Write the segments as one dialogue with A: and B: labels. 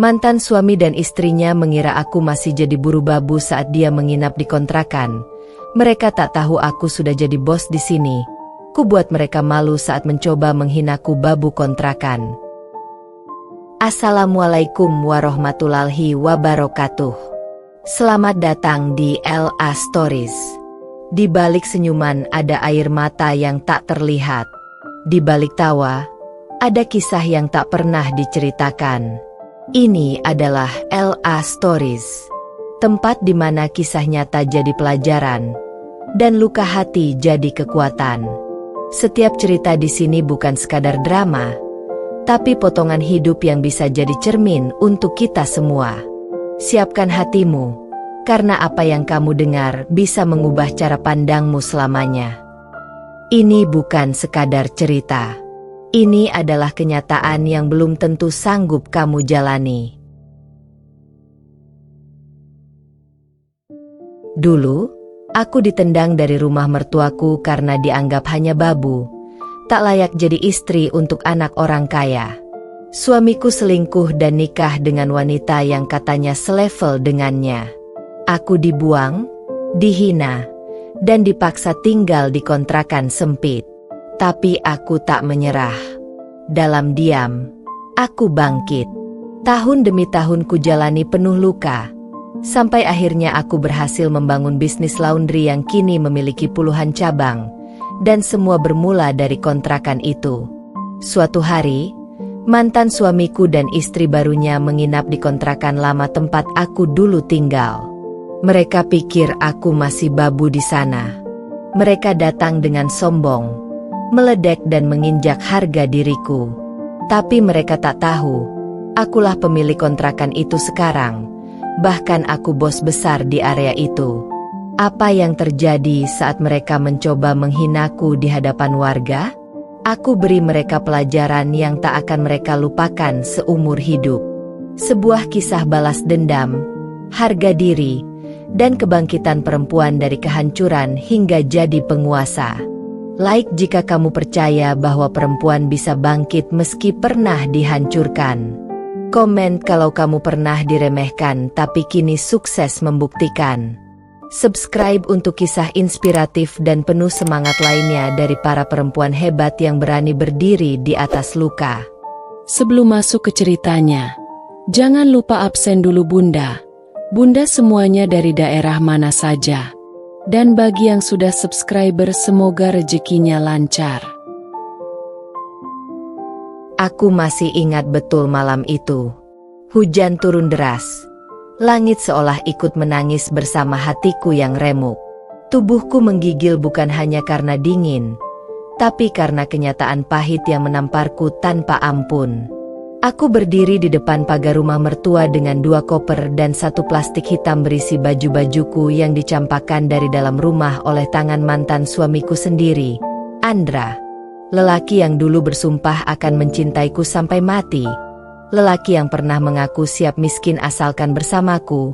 A: Mantan suami dan istrinya mengira aku masih jadi buru babu saat dia menginap di kontrakan. Mereka tak tahu aku sudah jadi bos di sini. Ku buat mereka malu saat mencoba menghinaku babu kontrakan. Assalamualaikum warahmatullahi wabarakatuh. Selamat datang di LA Stories. Di balik senyuman ada air mata yang tak terlihat. Di balik tawa, ada kisah yang tak pernah diceritakan. Ini adalah LA Stories, tempat di mana kisah nyata jadi pelajaran, dan luka hati jadi kekuatan. Setiap cerita di sini bukan sekadar drama, tapi potongan hidup yang bisa jadi cermin untuk kita semua. Siapkan hatimu, karena apa yang kamu dengar bisa mengubah cara pandangmu selamanya. Ini bukan sekadar cerita. Ini adalah kenyataan yang belum tentu sanggup kamu jalani. Dulu, aku ditendang dari rumah mertuaku karena dianggap hanya babu, tak layak jadi istri untuk anak orang kaya. Suamiku selingkuh dan nikah dengan wanita yang katanya selevel dengannya. Aku dibuang, dihina, dan dipaksa tinggal di kontrakan sempit. Tapi aku tak menyerah. Dalam diam, aku bangkit. Tahun demi tahun ku jalani penuh luka. Sampai akhirnya aku berhasil membangun bisnis laundry yang kini memiliki puluhan cabang. Dan semua bermula dari kontrakan itu. Suatu hari, mantan suamiku dan istri barunya menginap di kontrakan lama tempat aku dulu tinggal. Mereka pikir aku masih babu di sana. Mereka datang dengan sombong, meledek dan menginjak harga diriku. Tapi mereka tak tahu, akulah pemilik kontrakan itu sekarang. Bahkan aku bos besar di area itu. Apa yang terjadi saat mereka mencoba menghinaku di hadapan warga? Aku beri mereka pelajaran yang tak akan mereka lupakan seumur hidup. Sebuah kisah balas dendam, harga diri, dan kebangkitan perempuan dari kehancuran hingga jadi penguasa. Like jika kamu percaya bahwa perempuan bisa bangkit meski pernah dihancurkan. Komen kalau kamu pernah diremehkan tapi kini sukses membuktikan. Subscribe untuk kisah inspiratif dan penuh semangat lainnya dari para perempuan hebat yang berani berdiri di atas luka.
B: Sebelum masuk ke ceritanya, jangan lupa absen dulu Bunda. Bunda semuanya dari daerah mana saja. Dan bagi yang sudah subscriber semoga rezekinya lancar.
A: Aku masih ingat betul malam itu. Hujan turun deras. Langit seolah ikut menangis bersama hatiku yang remuk. Tubuhku menggigil bukan hanya karena dingin, tapi karena kenyataan pahit yang menamparku tanpa ampun. Aku berdiri di depan pagar rumah mertua dengan 2 koper dan 1 plastik hitam berisi baju-bajuku yang dicampakkan dari dalam rumah oleh tangan mantan suamiku sendiri, Andra. Lelaki yang dulu bersumpah akan mencintaiku sampai mati. Lelaki yang pernah mengaku siap miskin asalkan bersamaku,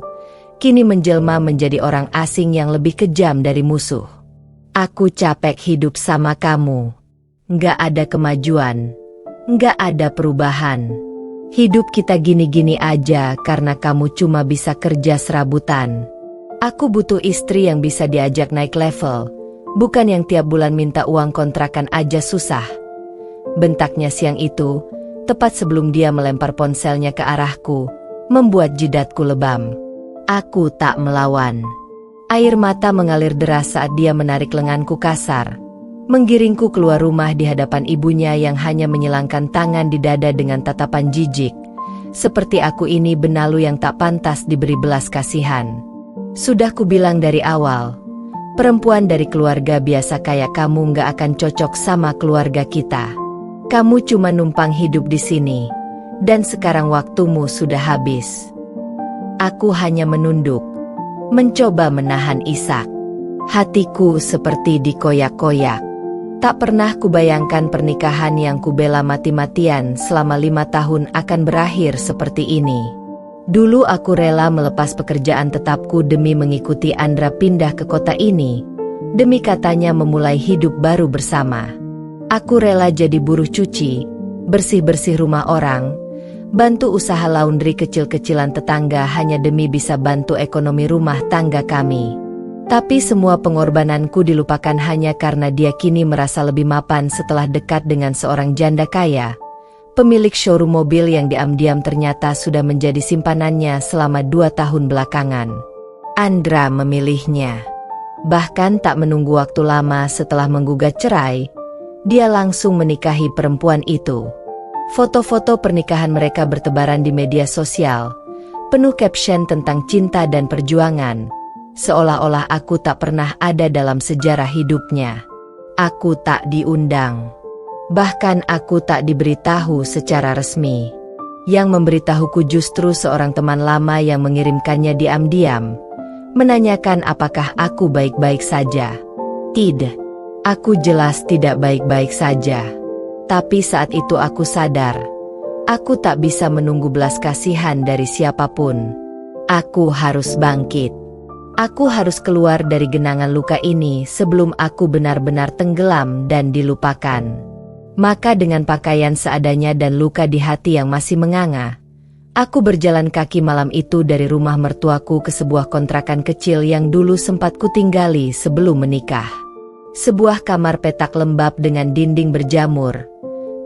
A: kini menjelma menjadi orang asing yang lebih kejam dari musuh. Aku capek hidup sama kamu. Nggak ada kemajuan. Nggak ada perubahan. Hidup kita gini-gini aja karena kamu cuma bisa kerja serabutan. Aku butuh istri yang bisa diajak naik level, bukan yang tiap bulan minta uang kontrakan aja susah. Bentaknya siang itu, tepat sebelum dia melempar ponselnya ke arahku, membuat jidatku lebam. Aku tak melawan. Air mata mengalir deras saat dia menarik lenganku kasar, menggiringku keluar rumah di hadapan ibunya yang hanya menyilangkan tangan di dada dengan tatapan jijik. Seperti aku ini benalu yang tak pantas diberi belas kasihan. Sudah kubilang dari awal, perempuan dari keluarga biasa kayak kamu nggak akan cocok sama keluarga kita. Kamu cuma numpang hidup di sini, dan sekarang waktumu sudah habis. Aku hanya menunduk, mencoba menahan isak. Hatiku seperti dikoyak-koyak. Tak pernah kubayangkan pernikahan yang kubela mati-matian selama 5 tahun akan berakhir seperti ini. Dulu aku rela melepas pekerjaan tetapku demi mengikuti Andra pindah ke kota ini, demi katanya memulai hidup baru bersama. Aku rela jadi buruh cuci, bersih-bersih rumah orang, Bantu usaha laundry kecil-kecilan tetangga hanya demi bisa bantu ekonomi rumah tangga kami. Tapi semua pengorbananku dilupakan hanya karena dia kini merasa lebih mapan setelah dekat dengan seorang janda kaya, pemilik showroom mobil yang diam-diam ternyata sudah menjadi simpanannya selama 2 tahun belakangan. Andra memilihnya. Bahkan tak menunggu waktu lama setelah menggugat cerai, dia langsung menikahi perempuan itu. Foto-foto pernikahan mereka bertebaran di media sosial, penuh caption tentang cinta dan perjuangan. Seolah-olah aku tak pernah ada dalam sejarah hidupnya. Aku tak diundang. Bahkan aku tak diberitahu secara resmi. Yang memberitahuku justru seorang teman lama yang mengirimkannya diam-diam, menanyakan apakah aku baik-baik saja. Tidak, aku jelas tidak baik-baik saja. Tapi saat itu aku sadar, aku tak bisa menunggu belas kasihan dari siapapun. Aku harus bangkit. Aku harus keluar dari genangan luka ini sebelum aku benar-benar tenggelam dan dilupakan. Maka dengan pakaian seadanya dan luka di hati yang masih menganga, aku berjalan kaki malam itu dari rumah mertuaku ke sebuah kontrakan kecil yang dulu sempat kutinggali sebelum menikah. Sebuah kamar petak lembab dengan dinding berjamur,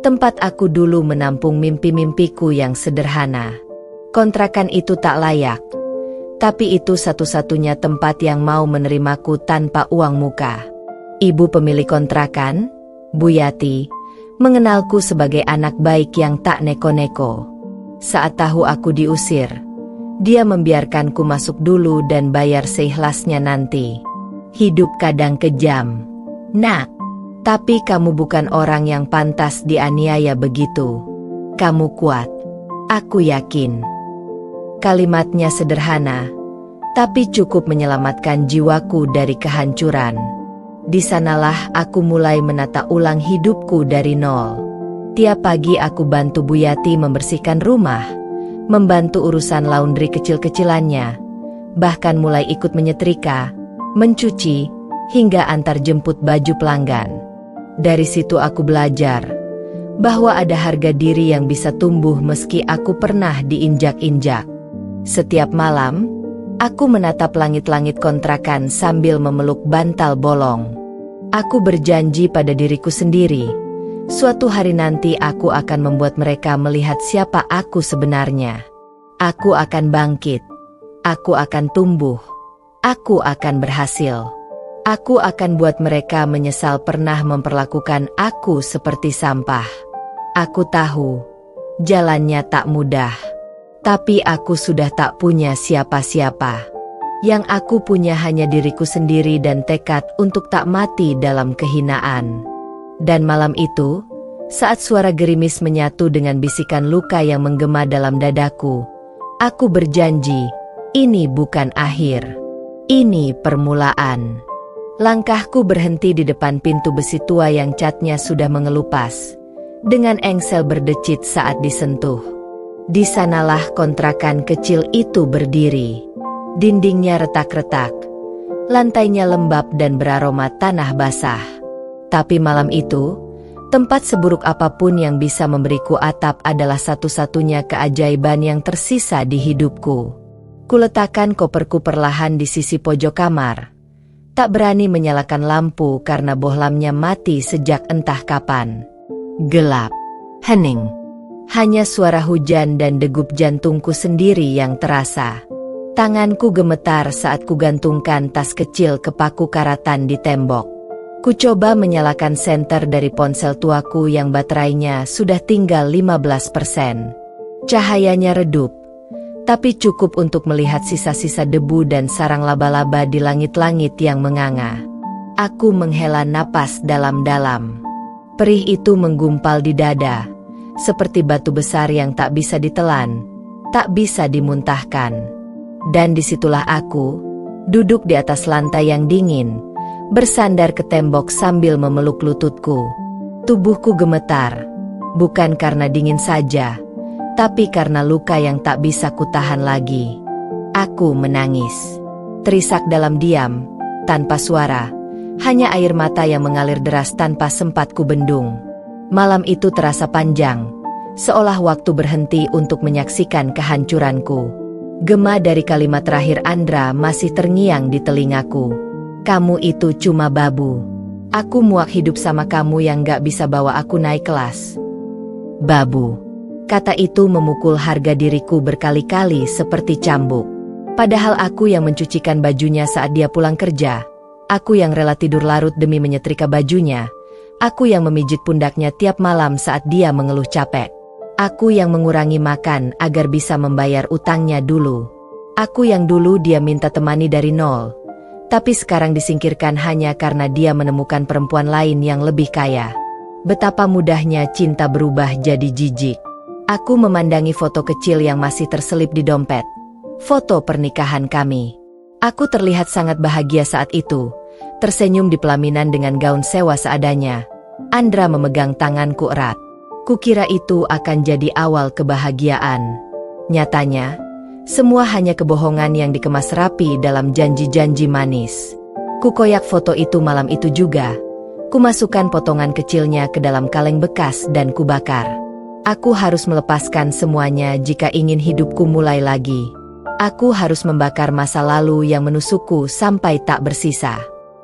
A: tempat aku dulu menampung mimpi-mimpiku yang sederhana. Kontrakan itu tak layak, tapi itu satu-satunya tempat yang mau menerimaku tanpa uang muka. Ibu pemilik kontrakan, Bu Yati, mengenalku sebagai anak baik yang tak neko-neko. Saat tahu aku diusir, dia membiarkanku masuk dulu dan bayar seikhlasnya nanti. Hidup kadang kejam, nak. Tapi kamu bukan orang yang pantas dianiaya begitu. Kamu kuat, aku yakin. Kalimatnya sederhana, tapi cukup menyelamatkan jiwaku dari kehancuran. Di sanalah aku mulai menata ulang hidupku dari nol. Tiap pagi aku bantu Bu Yati membersihkan rumah, membantu urusan laundry kecil-kecilannya, bahkan mulai ikut menyetrika, mencuci, hingga antar jemput baju pelanggan. Dari situ aku belajar bahwa ada harga diri yang bisa tumbuh meski aku pernah diinjak-injak. Setiap malam, aku menatap langit-langit kontrakan sambil memeluk bantal bolong. Aku berjanji pada diriku sendiri, suatu hari nanti aku akan membuat mereka melihat siapa aku sebenarnya. Aku akan bangkit. Aku akan tumbuh. Aku akan berhasil. Aku akan buat mereka menyesal pernah memperlakukan aku seperti sampah. Aku tahu, jalannya tak mudah. Tapi aku sudah tak punya siapa-siapa. Yang aku punya hanya diriku sendiri dan tekad untuk tak mati dalam kehinaan. Dan malam itu, saat suara gerimis menyatu dengan bisikan luka yang menggema dalam dadaku, aku berjanji, ini bukan akhir. Ini permulaan. Langkahku berhenti di depan pintu besi tua yang catnya sudah mengelupas, dengan engsel berdecit saat disentuh. Di sanalah kontrakan kecil itu berdiri. Dindingnya retak-retak, lantainya lembab dan beraroma tanah basah. Tapi malam itu, tempat seburuk apapun yang bisa memberiku atap adalah satu-satunya keajaiban yang tersisa di hidupku. Kuletakkan koperku perlahan di sisi pojok kamar. Tak berani menyalakan lampu karena bohlamnya mati sejak entah kapan. Gelap, hening. Hanya suara hujan dan degup jantungku sendiri yang terasa. Tanganku gemetar saat kugantungkan tas kecil ke paku karatan di tembok. Ku coba menyalakan senter dari ponsel tuaku yang baterainya sudah tinggal 15%. Cahayanya redup, tapi cukup untuk melihat sisa-sisa debu dan sarang laba-laba di langit-langit yang menganga. Aku menghela napas dalam-dalam. Perih itu menggumpal di dada, seperti batu besar yang tak bisa ditelan, tak bisa dimuntahkan. Dan disitulah aku, duduk di atas lantai yang dingin, bersandar ke tembok sambil memeluk lututku. Tubuhku gemetar, bukan karena dingin saja, tapi karena luka yang tak bisa kutahan lagi. Aku menangis, terisak dalam diam, tanpa suara, hanya air mata yang mengalir deras tanpa sempat kubendung. Malam itu terasa panjang, seolah waktu berhenti untuk menyaksikan kehancuranku. Gema dari kalimat terakhir Andra masih terngiang di telingaku. Kamu itu cuma babu. Aku muak hidup sama kamu yang gak bisa bawa aku naik kelas. Babu. Kata itu memukul harga diriku berkali-kali seperti cambuk. Padahal aku yang mencucikan bajunya saat dia pulang kerja. Aku yang rela tidur larut demi menyetrika bajunya. Aku yang memijit pundaknya tiap malam saat dia mengeluh capek. Aku yang mengurangi makan agar bisa membayar utangnya dulu. Aku yang dulu dia minta temani dari nol. Tapi sekarang disingkirkan hanya karena dia menemukan perempuan lain yang lebih kaya. Betapa mudahnya cinta berubah jadi jijik. Aku memandangi foto kecil yang masih terselip di dompet. Foto pernikahan kami. Aku terlihat sangat bahagia saat itu, tersenyum di pelaminan dengan gaun sewa seadanya. Andra memegang tanganku erat. Kukira itu akan jadi awal kebahagiaan. Nyatanya, semua hanya kebohongan yang dikemas rapi dalam janji-janji manis. Kukoyak foto itu malam itu juga. Kumasukkan potongan kecilnya ke dalam kaleng bekas dan kubakar. Aku harus melepaskan semuanya jika ingin hidupku mulai lagi. Aku harus membakar masa lalu yang menusukku sampai tak bersisa.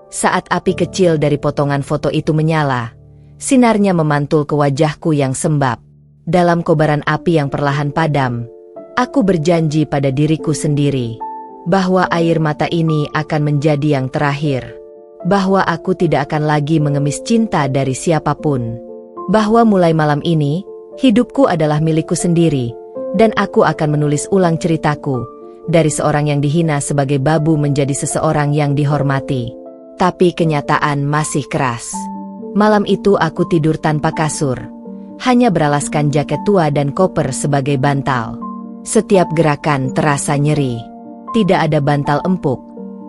A: Saat api kecil dari potongan foto itu menyala, sinarnya memantul ke wajahku yang sembab. Dalam kobaran api yang perlahan padam, aku berjanji pada diriku sendiri bahwa air mata ini akan menjadi yang terakhir. Bahwa aku tidak akan lagi mengemis cinta dari siapapun. Bahwa mulai malam ini, hidupku adalah milikku sendiri, dan aku akan menulis ulang ceritaku, dari seorang yang dihina sebagai babu menjadi seseorang yang dihormati. Tapi kenyataan masih keras. Malam itu aku tidur tanpa kasur, hanya beralaskan jaket tua dan koper sebagai bantal. Setiap gerakan terasa nyeri. Tidak ada bantal empuk,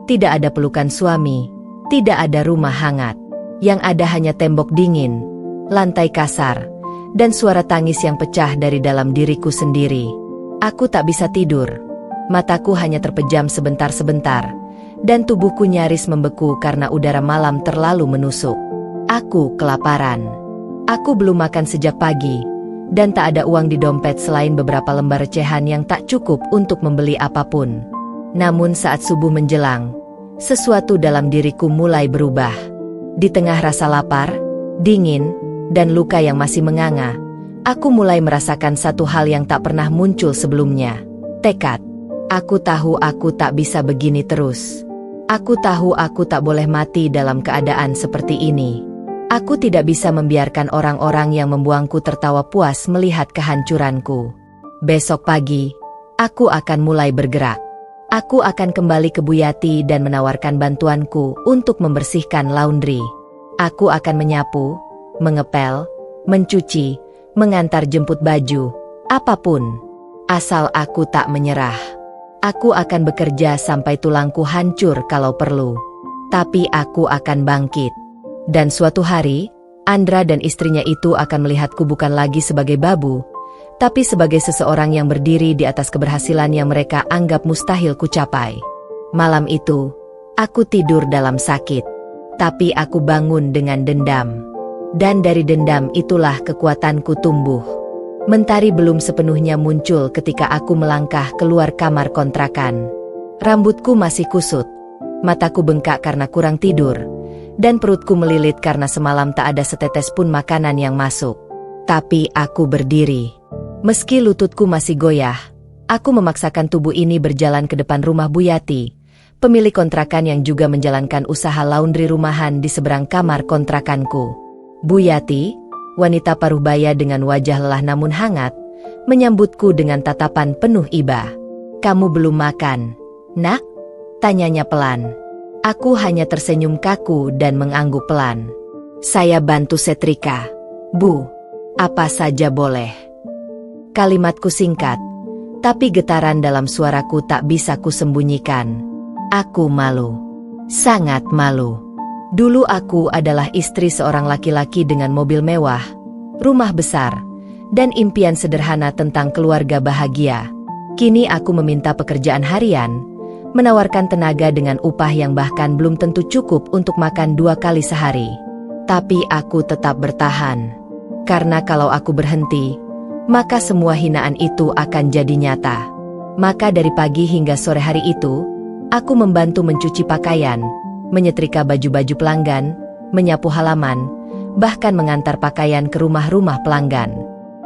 A: tidak ada pelukan suami, tidak ada rumah hangat. Yang ada hanya tembok dingin, lantai kasar, dan suara tangis yang pecah dari dalam diriku sendiri. Aku tak bisa tidur. Mataku hanya terpejam sebentar-sebentar, dan tubuhku nyaris membeku karena udara malam terlalu menusuk. Aku kelaparan. Aku belum makan sejak pagi, dan tak ada uang di dompet selain beberapa lembar recehan yang tak cukup untuk membeli apapun. Namun saat subuh menjelang, sesuatu dalam diriku mulai berubah. Di tengah rasa lapar, dingin, dan luka yang masih menganga, aku mulai merasakan satu hal yang tak pernah muncul sebelumnya. Tekad. Aku tahu aku tak bisa begini terus. Aku tahu aku tak boleh mati dalam keadaan seperti ini. Aku tidak bisa membiarkan orang-orang yang membuangku tertawa puas melihat kehancuranku. Besok pagi, aku akan mulai bergerak. Aku akan kembali ke Bu Yati dan menawarkan bantuanku untuk membersihkan laundry. Aku akan menyapu, mengepel, mencuci, mengantar jemput baju, apapun. Asal aku tak menyerah. Aku akan bekerja sampai tulangku hancur kalau perlu. Tapi aku akan bangkit. Dan suatu hari, Andra dan istrinya itu akan melihatku bukan lagi sebagai babu, tapi sebagai seseorang yang berdiri di atas keberhasilan yang mereka anggap mustahil kucapai. Malam itu, aku tidur dalam sakit. Tapi aku bangun dengan dendam. Dan dari dendam itulah kekuatanku tumbuh. Mentari belum sepenuhnya muncul ketika aku melangkah keluar kamar kontrakan. Rambutku masih kusut, mataku bengkak karena kurang tidur, dan perutku melilit karena semalam tak ada setetes pun makanan yang masuk. Tapi aku berdiri. Meski lututku masih goyah, aku memaksakan tubuh ini berjalan ke depan rumah Bu Yati, pemilik kontrakan yang juga menjalankan usaha laundry rumahan di seberang kamar kontrakanku. Bu Yati, wanita paruh baya dengan wajah lelah namun hangat, menyambutku dengan tatapan penuh iba. "Kamu belum makan, Nak?" tanyanya pelan. Aku hanya tersenyum kaku dan mengangguk pelan. "Saya bantu setrika, Bu. Apa saja boleh." Kalimatku singkat, tapi getaran dalam suaraku tak bisa kusembunyikan. Aku malu. Sangat malu. Dulu aku adalah istri seorang laki-laki dengan mobil mewah, rumah besar, dan impian sederhana tentang keluarga bahagia. Kini aku meminta pekerjaan harian, menawarkan tenaga dengan upah yang bahkan belum tentu cukup untuk makan 2 kali sehari. Tapi aku tetap bertahan. Karena kalau aku berhenti, maka semua hinaan itu akan jadi nyata. Maka dari pagi hingga sore hari itu, aku membantu mencuci pakaian, menyetrika baju-baju pelanggan, menyapu halaman, bahkan mengantar pakaian ke rumah-rumah pelanggan.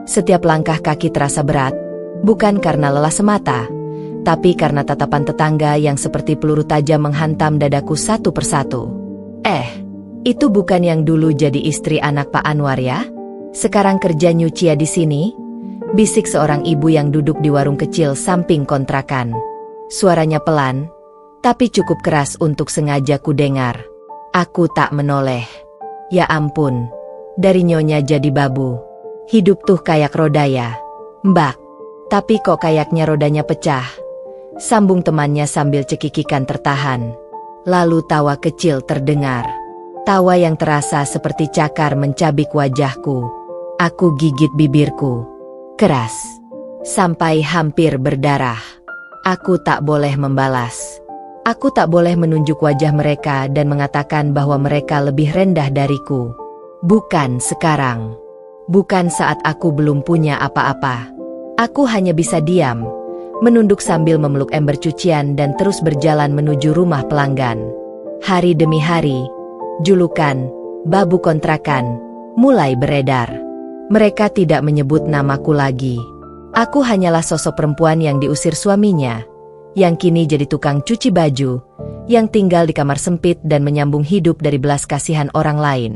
A: Setiap langkah kaki terasa berat, bukan karena lelah semata, tapi karena tatapan tetangga yang seperti peluru tajam menghantam dadaku satu persatu. Itu bukan yang dulu jadi istri anak Pak Anwar ya? Sekarang kerja nyuci ya di sini? Bisik seorang ibu yang duduk di warung kecil samping kontrakan. Suaranya pelan, tapi cukup keras untuk sengaja ku dengar. Aku tak menoleh. Ya ampun, dari nyonya jadi babu. Hidup tuh kayak roda ya, Mbak. Tapi kok kayaknya rodanya pecah? Sambung temannya sambil cekikikan tertahan. Lalu tawa kecil terdengar. Tawa yang terasa seperti cakar mencabik wajahku. Aku gigit bibirku. Keras. Sampai hampir berdarah. Aku tak boleh membalas. Aku tak boleh menunjuk wajah mereka dan mengatakan bahwa mereka lebih rendah dariku. Bukan sekarang. Bukan saat aku belum punya apa-apa. Aku hanya bisa diam, menunduk sambil memeluk ember cucian dan terus berjalan menuju rumah pelanggan. Hari demi hari, julukan, babu kontrakan, mulai beredar. Mereka tidak menyebut namaku lagi. Aku hanyalah sosok perempuan yang diusir suaminya, yang kini jadi tukang cuci baju, yang tinggal di kamar sempit dan menyambung hidup dari belas kasihan orang lain.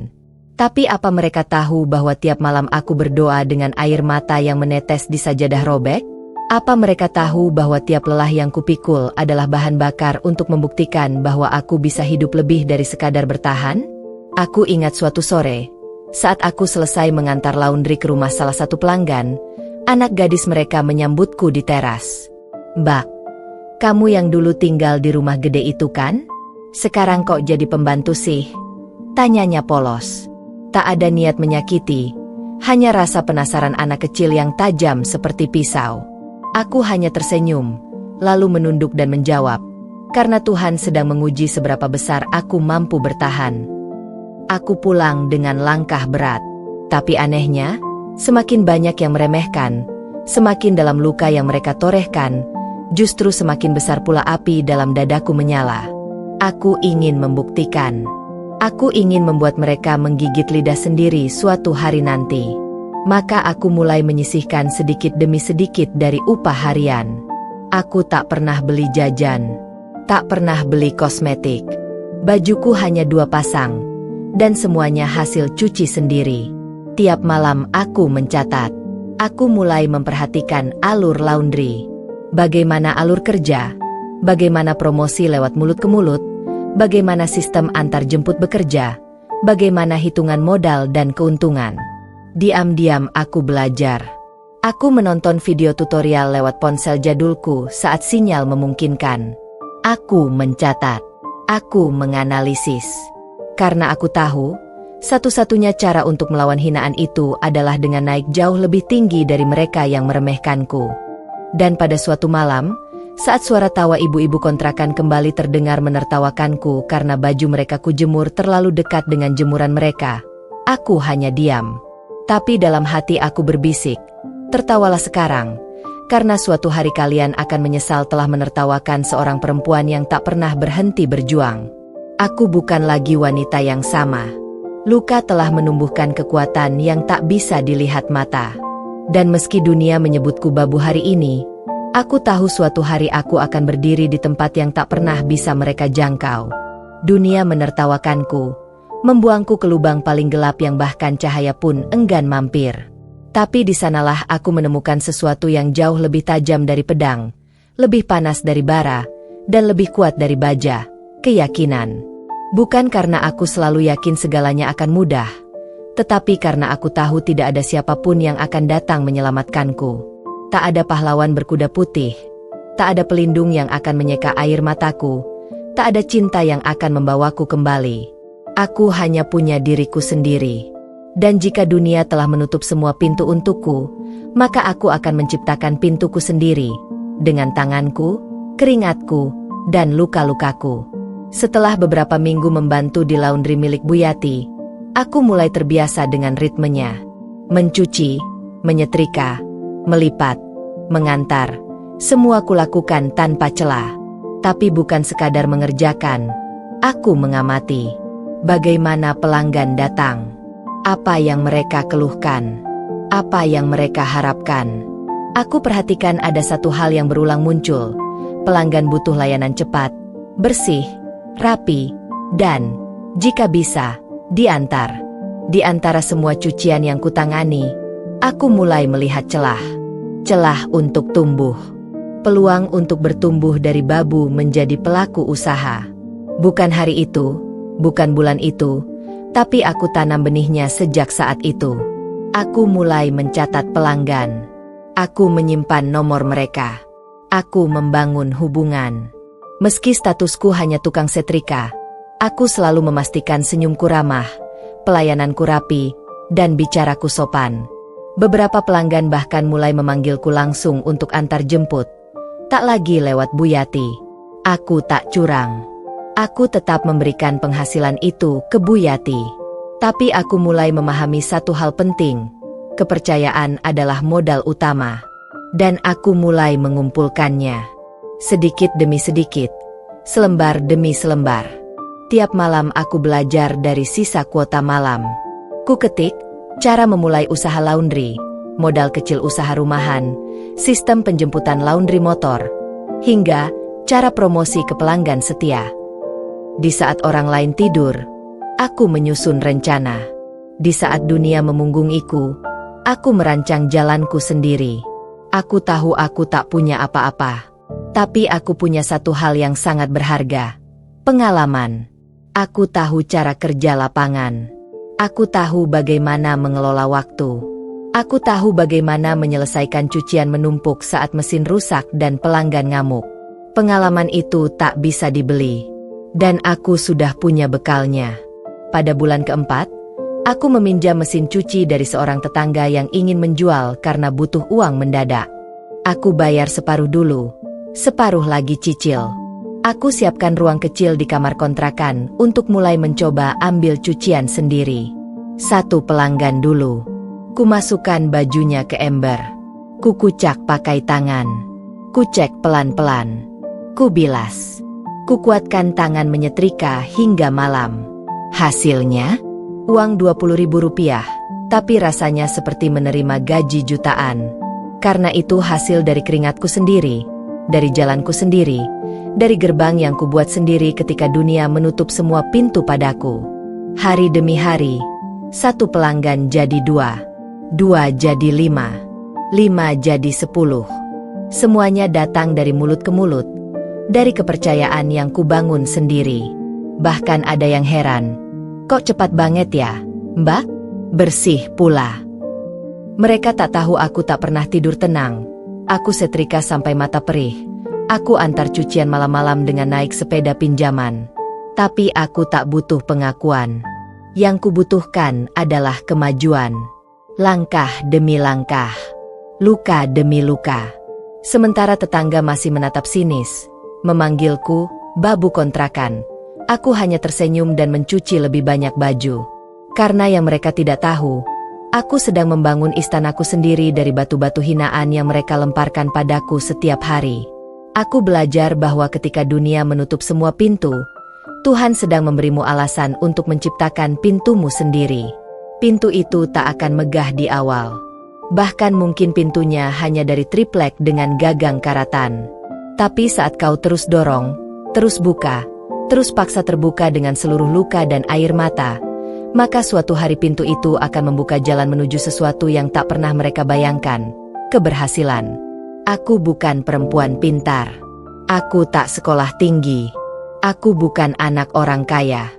A: Tapi apa mereka tahu bahwa tiap malam aku berdoa dengan air mata yang menetes di sajadah robek? Apa mereka tahu bahwa tiap lelah yang kupikul adalah bahan bakar untuk membuktikan bahwa aku bisa hidup lebih dari sekadar bertahan? Aku ingat suatu sore, saat aku selesai mengantar laundry ke rumah salah satu pelanggan, anak gadis mereka menyambutku di teras. "Mbak, kamu yang dulu tinggal di rumah gede itu kan? Sekarang kok jadi pembantu sih?" Tanyanya polos. Tak ada niat menyakiti, hanya rasa penasaran anak kecil yang tajam seperti pisau. Aku hanya tersenyum, lalu menunduk dan menjawab, karena Tuhan sedang menguji seberapa besar aku mampu bertahan. Aku pulang dengan langkah berat, tapi anehnya, semakin banyak yang meremehkan, semakin dalam luka yang mereka torehkan, justru semakin besar pula api dalam dadaku menyala. Aku ingin membuktikan. Aku ingin membuat mereka menggigit lidah sendiri suatu hari nanti. Maka aku mulai menyisihkan sedikit demi sedikit dari upah harian. Aku tak pernah beli jajan, tak pernah beli kosmetik. Bajuku hanya 2 pasang, dan semuanya hasil cuci sendiri. Tiap malam aku mencatat. Aku mulai memperhatikan alur laundry. Bagaimana alur kerja, bagaimana promosi lewat mulut ke mulut, bagaimana sistem antar jemput bekerja, bagaimana hitungan modal dan keuntungan. Diam-diam aku belajar. Aku menonton video tutorial lewat ponsel jadulku saat sinyal memungkinkan. Aku mencatat. Aku menganalisis. Karena aku tahu, satu-satunya cara untuk melawan hinaan itu adalah dengan naik jauh lebih tinggi dari mereka yang meremehkanku. Dan pada suatu malam, saat suara tawa ibu-ibu kontrakan kembali terdengar menertawakanku karena baju mereka kujemur terlalu dekat dengan jemuran mereka, aku hanya diam. Tapi dalam hati aku berbisik, tertawalah sekarang, karena suatu hari kalian akan menyesal telah menertawakan seorang perempuan yang tak pernah berhenti berjuang. Aku bukan lagi wanita yang sama. Luka telah menumbuhkan kekuatan yang tak bisa dilihat mata. Dan meski dunia menyebutku babu hari ini, aku tahu suatu hari aku akan berdiri di tempat yang tak pernah bisa mereka jangkau. Dunia menertawakanku, membuangku ke lubang paling gelap yang bahkan cahaya pun enggan mampir. Tapi di sanalah aku menemukan sesuatu yang jauh lebih tajam dari pedang, lebih panas dari bara, dan lebih kuat dari baja, keyakinan. Bukan karena aku selalu yakin segalanya akan mudah, tetapi karena aku tahu tidak ada siapapun yang akan datang menyelamatkanku. Tak ada pahlawan berkuda putih, tak ada pelindung yang akan menyeka air mataku, tak ada cinta yang akan membawaku kembali. Aku hanya punya diriku sendiri. Dan jika dunia telah menutup semua pintu untukku, maka aku akan menciptakan pintuku sendiri, dengan tanganku, keringatku, dan luka-lukaku. Setelah beberapa minggu membantu di laundry milik Bu Yati, aku mulai terbiasa dengan ritmenya. Mencuci, menyetrika, melipat, mengantar. Semua kulakukan tanpa celah. Tapi bukan sekadar mengerjakan. Aku mengamati. Bagaimana pelanggan datang. Apa yang mereka keluhkan. Apa yang mereka harapkan. Aku perhatikan ada satu hal yang berulang muncul. Pelanggan butuh layanan cepat, bersih, rapi, dan, jika bisa, diantar. Di antara semua cucian yang kutangani, aku mulai melihat celah. Celah untuk tumbuh. Peluang untuk bertumbuh dari babu menjadi pelaku usaha. Bukan hari itu, bukan bulan itu, tapi aku tanam benihnya sejak saat itu. Aku mulai mencatat pelanggan. Aku menyimpan nomor mereka. Aku membangun hubungan. Meski statusku hanya tukang setrika, aku selalu memastikan senyumku ramah, pelayananku rapi, dan bicaraku sopan. Beberapa pelanggan bahkan mulai memanggilku langsung untuk antar jemput. Tak lagi lewat Bu Yati. Aku tak curang. Aku tetap memberikan penghasilan itu ke Bu Yati. Tapi aku mulai memahami satu hal penting. Kepercayaan adalah modal utama. Dan aku mulai mengumpulkannya. Sedikit demi sedikit. Selembar demi selembar. Tiap malam aku belajar dari sisa kuota malam. Ku ketik, cara memulai usaha laundry, modal kecil usaha rumahan, sistem penjemputan laundry motor, hingga cara promosi ke pelanggan setia. Di saat orang lain tidur, aku menyusun rencana. Di saat dunia memunggungiku, aku merancang jalanku sendiri. Aku tahu aku tak punya apa-apa. Tapi aku punya satu hal yang sangat berharga. Pengalaman. Aku tahu cara kerja lapangan. Aku tahu bagaimana mengelola waktu. Aku tahu bagaimana menyelesaikan cucian menumpuk saat mesin rusak dan pelanggan ngamuk. Pengalaman itu tak bisa dibeli. Dan aku sudah punya bekalnya. Pada bulan keempat, aku meminjam mesin cuci dari seorang tetangga yang ingin menjual karena butuh uang mendadak. Aku bayar separuh dulu, separuh lagi cicil. Aku siapkan ruang kecil di kamar kontrakan untuk mulai mencoba ambil cucian sendiri. Satu pelanggan dulu. Ku masukkan bajunya ke ember. Ku kucak pakai tangan. Ku cek pelan-pelan. Ku bilas. Ku kuatkan tangan menyetrika hingga malam. Hasilnya? Uang Rp20.000, tapi rasanya seperti menerima gaji jutaan. Karena itu hasil dari keringatku sendiri, dari jalanku sendiri, dari gerbang yang kubuat sendiri ketika dunia menutup semua pintu padaku. Hari demi hari, satu pelanggan jadi 2, 2 jadi 5, 5 jadi 10. Semuanya datang dari mulut ke mulut, dari kepercayaan yang kubangun sendiri. Bahkan ada yang heran, kok cepat banget ya, Mbak? Bersih pula. Mereka tak tahu aku tak pernah tidur tenang. Aku setrika sampai mata perih. Aku antar cucian malam-malam dengan naik sepeda pinjaman. Tapi aku tak butuh pengakuan. Yang kubutuhkan adalah kemajuan. Langkah demi langkah. Luka demi luka. Sementara tetangga masih menatap sinis, memanggilku, babu kontrakan. Aku hanya tersenyum dan mencuci lebih banyak baju. Karena yang mereka tidak tahu, aku sedang membangun istanaku sendiri dari batu-batu hinaan yang mereka lemparkan padaku setiap hari. Aku belajar bahwa ketika dunia menutup semua pintu, Tuhan sedang memberimu alasan untuk menciptakan pintumu sendiri. Pintu itu tak akan megah di awal. Bahkan mungkin pintunya hanya dari triplek dengan gagang karatan. Tapi saat kau terus dorong, terus buka, terus paksa terbuka dengan seluruh luka dan air mata, maka suatu hari pintu itu akan membuka jalan menuju sesuatu yang tak pernah mereka bayangkan, keberhasilan. Aku bukan perempuan pintar. Aku tak sekolah tinggi. Aku bukan anak orang kaya.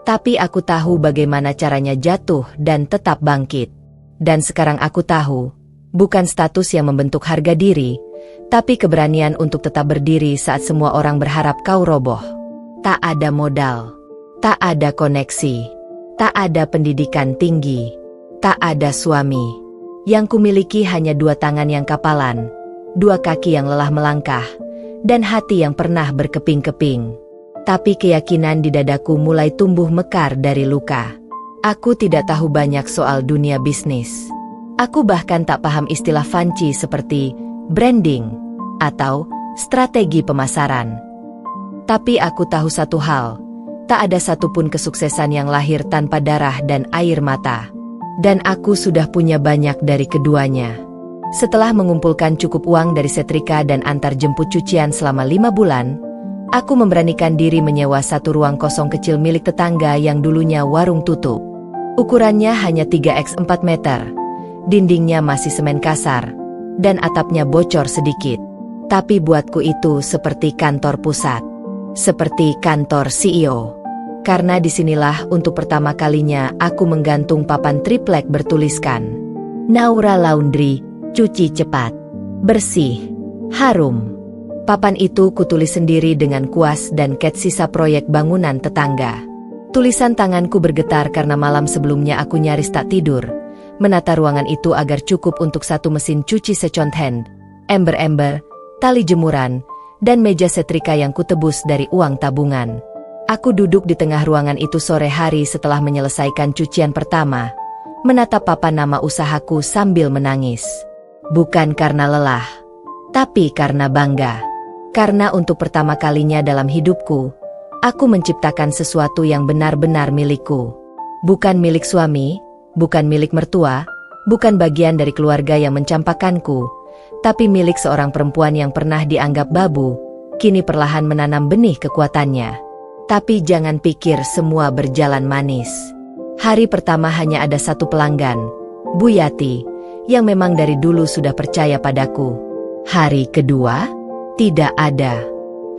A: Tapi aku tahu bagaimana caranya jatuh dan tetap bangkit. Dan sekarang aku tahu, bukan status yang membentuk harga diri, tapi keberanian untuk tetap berdiri saat semua orang berharap kau roboh. Tak ada modal. Tak ada koneksi. Tak ada pendidikan tinggi, tak ada suami. Yang kumiliki hanya 2 tangan yang kapalan, 2 kaki yang lelah melangkah, dan hati yang pernah berkeping-keping. Tapi keyakinan di dadaku mulai tumbuh mekar dari luka. Aku tidak tahu banyak soal dunia bisnis. Aku bahkan tak paham istilah fancy seperti branding atau strategi pemasaran. Tapi aku tahu satu hal, tak ada satupun kesuksesan yang lahir tanpa darah dan air mata. Dan aku sudah punya banyak dari keduanya. Setelah mengumpulkan cukup uang dari setrika dan antar jemput cucian selama 5 bulan, aku memberanikan diri menyewa satu ruang kosong kecil milik tetangga yang dulunya warung tutup. Ukurannya hanya 3x4 meter, dindingnya masih semen kasar, dan atapnya bocor sedikit. Tapi buatku itu seperti kantor pusat, seperti kantor CEO. Karena disinilah untuk pertama kalinya aku menggantung papan triplek bertuliskan Naura Laundry, cuci cepat, bersih, harum. Papan itu kutulis sendiri dengan kuas dan cat sisa proyek bangunan tetangga. Tulisan tanganku bergetar karena malam sebelumnya aku nyaris tak tidur, menata ruangan itu agar cukup untuk satu mesin cuci second hand, ember-ember, tali jemuran, dan meja setrika yang kutebus dari uang tabungan. Aku duduk di tengah ruangan itu sore hari setelah menyelesaikan cucian pertama, menatap papan nama usahaku sambil menangis. Bukan karena lelah, tapi karena bangga. Karena untuk pertama kalinya dalam hidupku, aku menciptakan sesuatu yang benar-benar milikku. Bukan milik suami, bukan milik mertua, bukan bagian dari keluarga yang mencampakkanku, tapi milik seorang perempuan yang pernah dianggap babu, kini perlahan menanam benih kekuatannya. Tapi jangan pikir semua berjalan manis. Hari pertama hanya ada satu pelanggan, Bu Yati, yang memang dari dulu sudah percaya padaku. Hari kedua, tidak ada.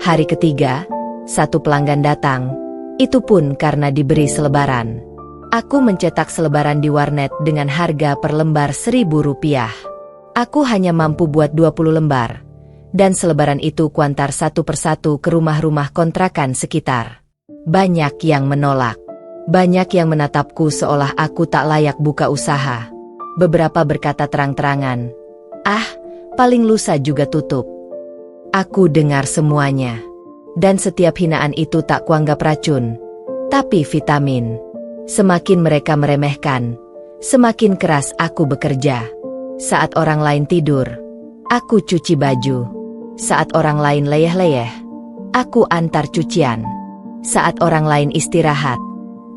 A: Hari ketiga, satu pelanggan datang, itu pun karena diberi selebaran. Aku mencetak selebaran di warnet dengan harga per lembar Rp1.000. Aku hanya mampu buat 20 lembar, dan selebaran itu kuantar satu persatu ke rumah-rumah kontrakan sekitar. Banyak yang menolak. Banyak yang menatapku seolah aku tak layak buka usaha. Beberapa berkata terang-terangan, "Ah, paling lusa juga tutup." Aku dengar semuanya. Dan setiap hinaan itu tak kuanggap racun, tapi vitamin. Semakin mereka meremehkan, semakin keras aku bekerja. Saat orang lain tidur, aku cuci baju. Saat orang lain leyeh-leyeh, aku antar cucian. Saat orang lain istirahat,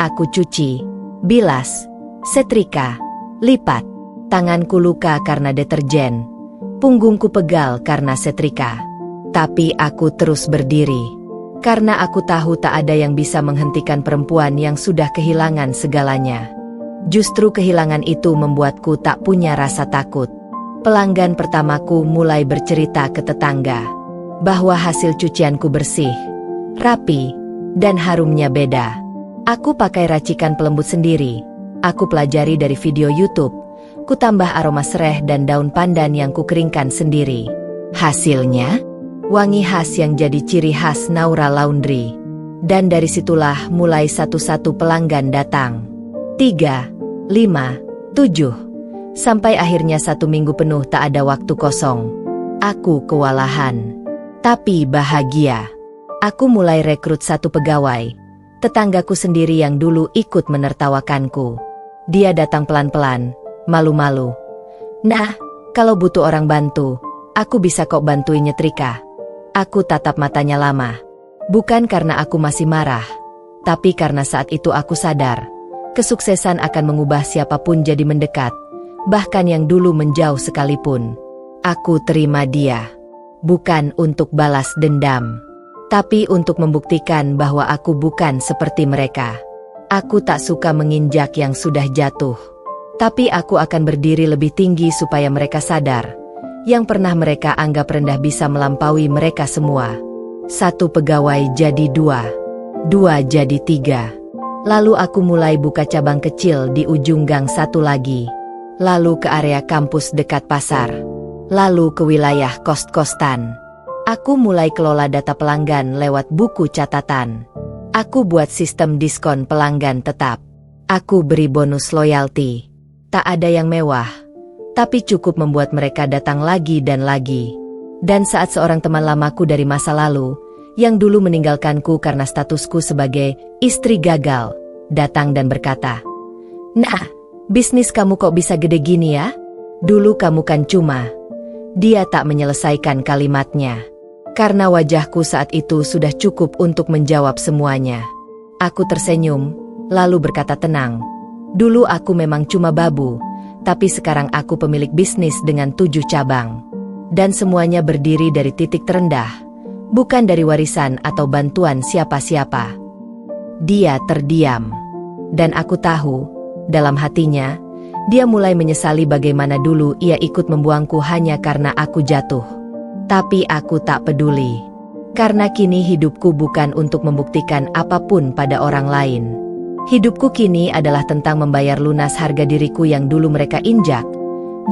A: aku cuci, bilas, setrika, lipat. Tanganku luka karena deterjen, punggungku pegal karena setrika. Tapi aku terus berdiri, karena aku tahu tak ada yang bisa menghentikan perempuan yang sudah kehilangan segalanya. Justru kehilangan itu membuatku tak punya rasa takut. Pelanggan pertamaku mulai bercerita ke tetangga bahwa hasil cucianku bersih, rapi, dan harumnya beda. Aku pakai racikan pelembut sendiri. Aku pelajari dari video YouTube. Ku tambah aroma sereh dan daun pandan yang kukeringkan sendiri. Hasilnya, wangi khas yang jadi ciri khas Naura Laundry. Dan dari situlah mulai satu-satu pelanggan datang. 3, 5, 7. Sampai akhirnya 1 minggu penuh tak ada waktu kosong. Aku kewalahan, tapi bahagia. Aku mulai rekrut satu pegawai, tetanggaku sendiri yang dulu ikut menertawakanku. Dia datang pelan-pelan, malu-malu. "Nah, kalau butuh orang bantu, aku bisa kok bantuin nyetrika." Aku tatap matanya lama. Bukan karena aku masih marah, tapi karena saat itu aku sadar, kesuksesan akan mengubah siapapun jadi mendekat, bahkan yang dulu menjauh sekalipun. Aku terima dia, bukan untuk balas dendam, tapi untuk membuktikan bahwa aku bukan seperti mereka. Aku tak suka menginjak yang sudah jatuh, tapi aku akan berdiri lebih tinggi supaya mereka sadar, yang pernah mereka anggap rendah bisa melampaui mereka semua. 1 pegawai jadi 2, 2 jadi 3. Lalu aku mulai buka cabang kecil di ujung gang 1 lagi, lalu ke area kampus dekat pasar, lalu ke wilayah kos-kostan. Aku mulai kelola data pelanggan lewat buku catatan. Aku buat sistem diskon pelanggan tetap. Aku beri bonus loyalty. Tak ada yang mewah, tapi cukup membuat mereka datang lagi dan lagi. Dan saat seorang teman lamaku dari masa lalu, yang dulu meninggalkanku karena statusku sebagai istri gagal, datang dan berkata, "Nah, bisnis kamu kok bisa gede gini ya? Dulu kamu kan cuma. Dia tak menyelesaikan kalimatnya. Karena wajahku saat itu sudah cukup untuk menjawab semuanya. Aku tersenyum, lalu berkata tenang. Dulu aku memang cuma babu, tapi sekarang aku pemilik bisnis dengan 7 cabang. Dan semuanya berdiri dari titik terendah, bukan dari warisan atau bantuan siapa-siapa. Dia terdiam. Dan aku tahu, dalam hatinya, dia mulai menyesali bagaimana dulu ia ikut membuangku hanya karena aku jatuh. Tapi aku tak peduli. Karena kini hidupku bukan untuk membuktikan apapun pada orang lain. Hidupku kini adalah tentang membayar lunas harga diriku yang dulu mereka injak,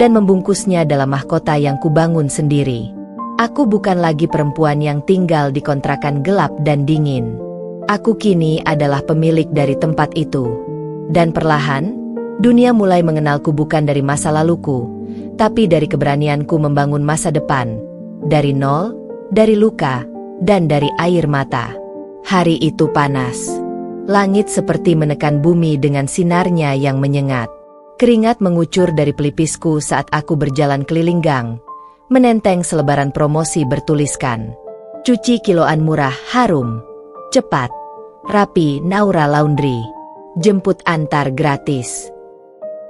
A: dan membungkusnya dalam mahkota yang kubangun sendiri. Aku bukan lagi perempuan yang tinggal di kontrakan gelap dan dingin. Aku kini adalah pemilik dari tempat itu. Dan perlahan, dunia mulai mengenalku bukan dari masa laluku, tapi dari keberanianku membangun masa depan. Dari nol, dari luka, dan dari air mata. Hari itu panas. Langit seperti menekan bumi dengan sinarnya yang menyengat. Keringat mengucur dari pelipisku saat aku berjalan keliling gang, menenteng selebaran promosi bertuliskan, "Cuci kiloan murah, harum, cepat, rapi, Naura Laundry. Jemput antar gratis."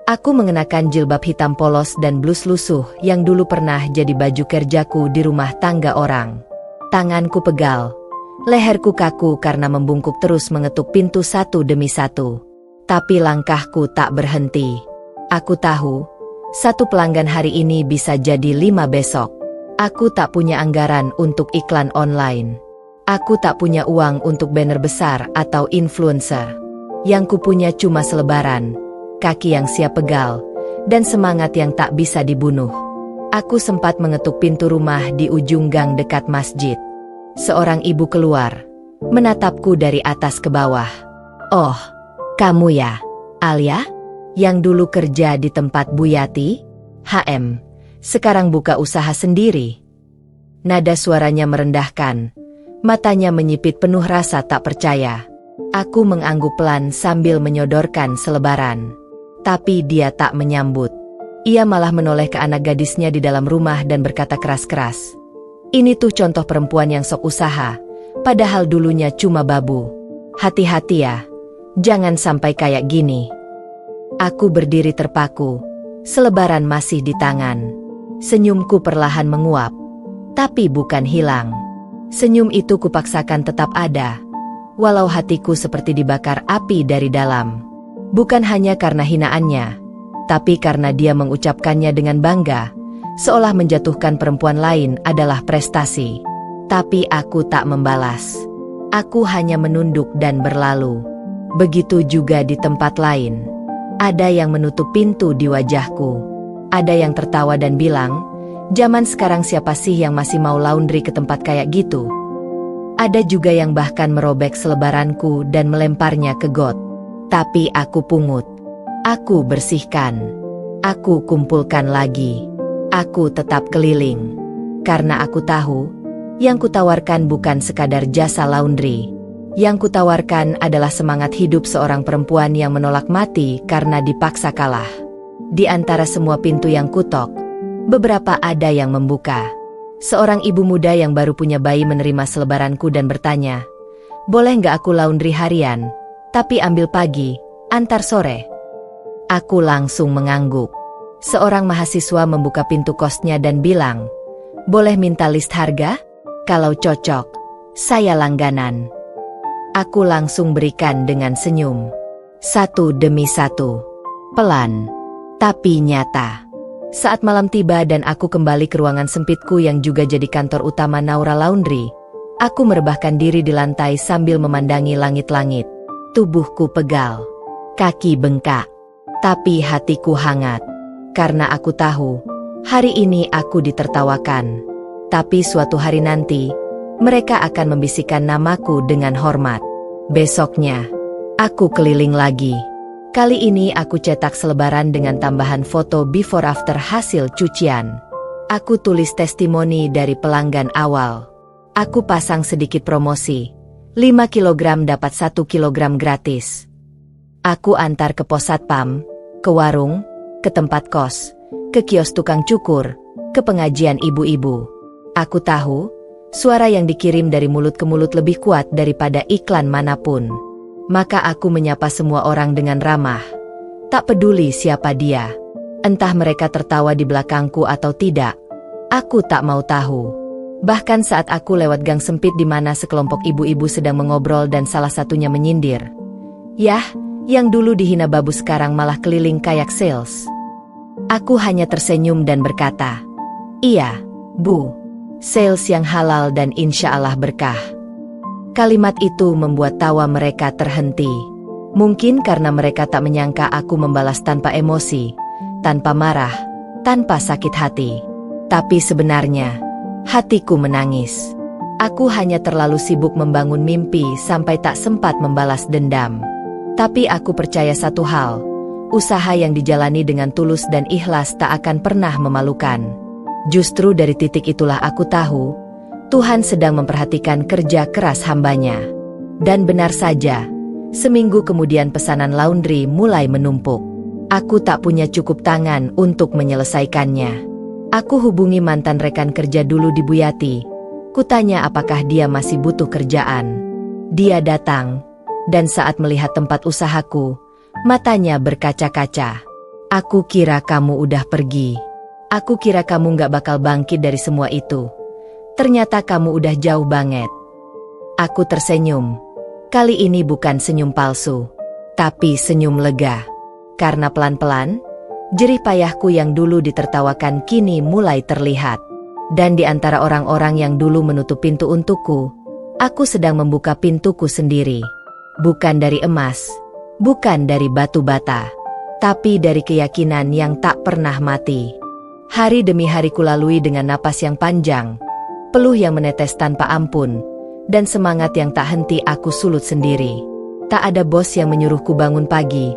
A: Aku mengenakan jilbab hitam polos dan blus lusuh yang dulu pernah jadi baju kerjaku di rumah tangga orang. Tanganku pegal, leherku kaku karena membungkuk terus mengetuk pintu satu demi satu. Tapi langkahku tak berhenti. Aku tahu, 1 pelanggan hari ini bisa jadi 5 besok. Aku tak punya anggaran untuk iklan online. Aku tak punya uang untuk banner besar atau influencer. Yang kupunya cuma selebaran, kaki yang siap pegal, dan semangat yang tak bisa dibunuh. Aku sempat mengetuk pintu rumah di ujung gang dekat masjid. Seorang ibu keluar, menatapku dari atas ke bawah. "Oh, kamu ya, Alia? Yang dulu kerja di tempat Bu Yati? Sekarang buka usaha sendiri?" Nada suaranya merendahkan, matanya menyipit penuh rasa tak percaya. Aku mengangguk pelan sambil menyodorkan selebaran. Tapi dia tak menyambut. Ia malah menoleh ke anak gadisnya di dalam rumah dan berkata keras-keras, "Ini tuh contoh perempuan yang sok usaha, padahal dulunya cuma babu. Hati-hati ya, jangan sampai kayak gini." Aku berdiri terpaku, selebaran masih di tangan. Senyumku perlahan menguap, tapi bukan hilang. Senyum itu kupaksakan tetap ada, walau hatiku seperti dibakar api dari dalam. Bukan hanya karena hinaannya, tapi karena dia mengucapkannya dengan bangga, seolah menjatuhkan perempuan lain adalah prestasi. Tapi aku tak membalas. Aku hanya menunduk dan berlalu. Begitu juga di tempat lain. Ada yang menutup pintu di wajahku. Ada yang tertawa dan bilang, "Zaman sekarang siapa sih yang masih mau laundry ke tempat kayak gitu?" Ada juga yang bahkan merobek selebaranku dan melemparnya ke got. Tapi aku pungut. Aku bersihkan. Aku kumpulkan lagi. Aku tetap keliling. Karena aku tahu, yang kutawarkan bukan sekadar jasa laundry. Yang kutawarkan adalah semangat hidup seorang perempuan yang menolak mati karena dipaksa kalah. Di antara semua pintu yang kutok, beberapa ada yang membuka. Seorang ibu muda yang baru punya bayi menerima selebaranku dan bertanya, "Boleh nggak aku laundry harian? Tapi ambil pagi, antar sore." Aku langsung mengangguk. Seorang mahasiswa membuka pintu kosnya dan bilang, "Boleh minta list harga? Kalau cocok, saya langganan." Aku langsung berikan dengan senyum. 1 demi 1. Pelan, tapi nyata. Saat malam tiba dan aku kembali ke ruangan sempitku yang juga jadi kantor utama Naura Laundry, aku merebahkan diri di lantai sambil memandangi langit-langit. Tubuhku pegal, kaki bengkak, tapi hatiku hangat. Karena aku tahu, hari ini aku ditertawakan. Tapi suatu hari nanti, mereka akan membisikkan namaku dengan hormat. Besoknya, aku keliling lagi. Kali ini aku cetak selebaran dengan tambahan foto before after hasil cucian. Aku tulis testimoni dari pelanggan awal. Aku pasang sedikit promosi. 5 kilogram dapat 1 kilogram gratis. Aku antar ke pos satpam, ke warung, ke tempat kos, ke kios tukang cukur, ke pengajian ibu-ibu. Aku tahu, suara yang dikirim dari mulut ke mulut lebih kuat daripada iklan manapun. Maka aku menyapa semua orang dengan ramah. Tak peduli siapa dia. Entah mereka tertawa di belakangku atau tidak. Aku tak mau tahu. Bahkan saat aku lewat gang sempit di mana sekelompok ibu-ibu sedang mengobrol dan salah satunya menyindir. Yah, yang dulu dihina babu sekarang malah keliling kayak sales. Aku hanya tersenyum dan berkata, iya, Bu. Sales yang halal dan insya Allah berkah. Kalimat itu membuat tawa mereka terhenti. Mungkin karena mereka tak menyangka aku membalas tanpa emosi, tanpa marah, tanpa sakit hati. Tapi sebenarnya, hatiku menangis. Aku hanya terlalu sibuk membangun mimpi sampai tak sempat membalas dendam. Tapi aku percaya satu hal, usaha yang dijalani dengan tulus dan ikhlas tak akan pernah memalukan. Justru dari titik itulah aku tahu, Tuhan sedang memperhatikan kerja keras hambanya. Dan benar saja, seminggu kemudian pesanan laundry mulai menumpuk. Aku tak punya cukup tangan untuk menyelesaikannya. Aku hubungi mantan rekan kerja dulu di Buyati. Kutanya apakah dia masih butuh kerjaan. Dia datang, dan saat melihat tempat usahaku, matanya berkaca-kaca. Aku kira kamu udah pergi. Aku kira kamu gak bakal bangkit dari semua itu. Ternyata kamu udah jauh banget. Aku tersenyum. Kali ini bukan senyum palsu, tapi senyum lega. Karena pelan-pelan, jerih payahku yang dulu ditertawakan kini mulai terlihat. Dan di antara orang-orang yang dulu menutup pintu untukku, aku sedang membuka pintuku sendiri. Bukan dari emas, bukan dari batu bata, tapi dari keyakinan yang tak pernah mati. Hari demi hari kulalui dengan napas yang panjang, peluh yang menetes tanpa ampun, dan semangat yang tak henti aku sulut sendiri. Tak ada bos yang menyuruhku bangun pagi,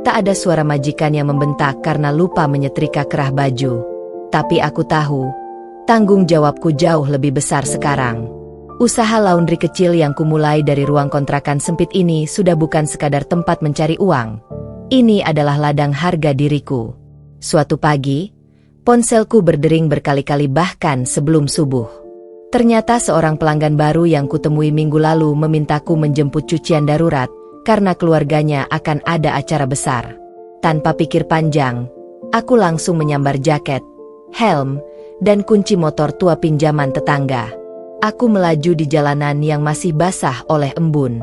A: tak ada suara majikan yang membentak karena lupa menyetrika kerah baju. Tapi aku tahu, tanggung jawabku jauh lebih besar sekarang. Usaha laundry kecil yang kumulai dari ruang kontrakan sempit ini sudah bukan sekadar tempat mencari uang. Ini adalah ladang harga diriku. Suatu pagi, ponselku berdering berkali-kali bahkan sebelum subuh. Ternyata seorang pelanggan baru yang kutemui minggu lalu memintaku menjemput cucian darurat karena keluarganya akan ada acara besar. Tanpa pikir panjang, aku langsung menyambar jaket, helm, dan kunci motor tua pinjaman tetangga. Aku melaju di jalanan yang masih basah oleh embun.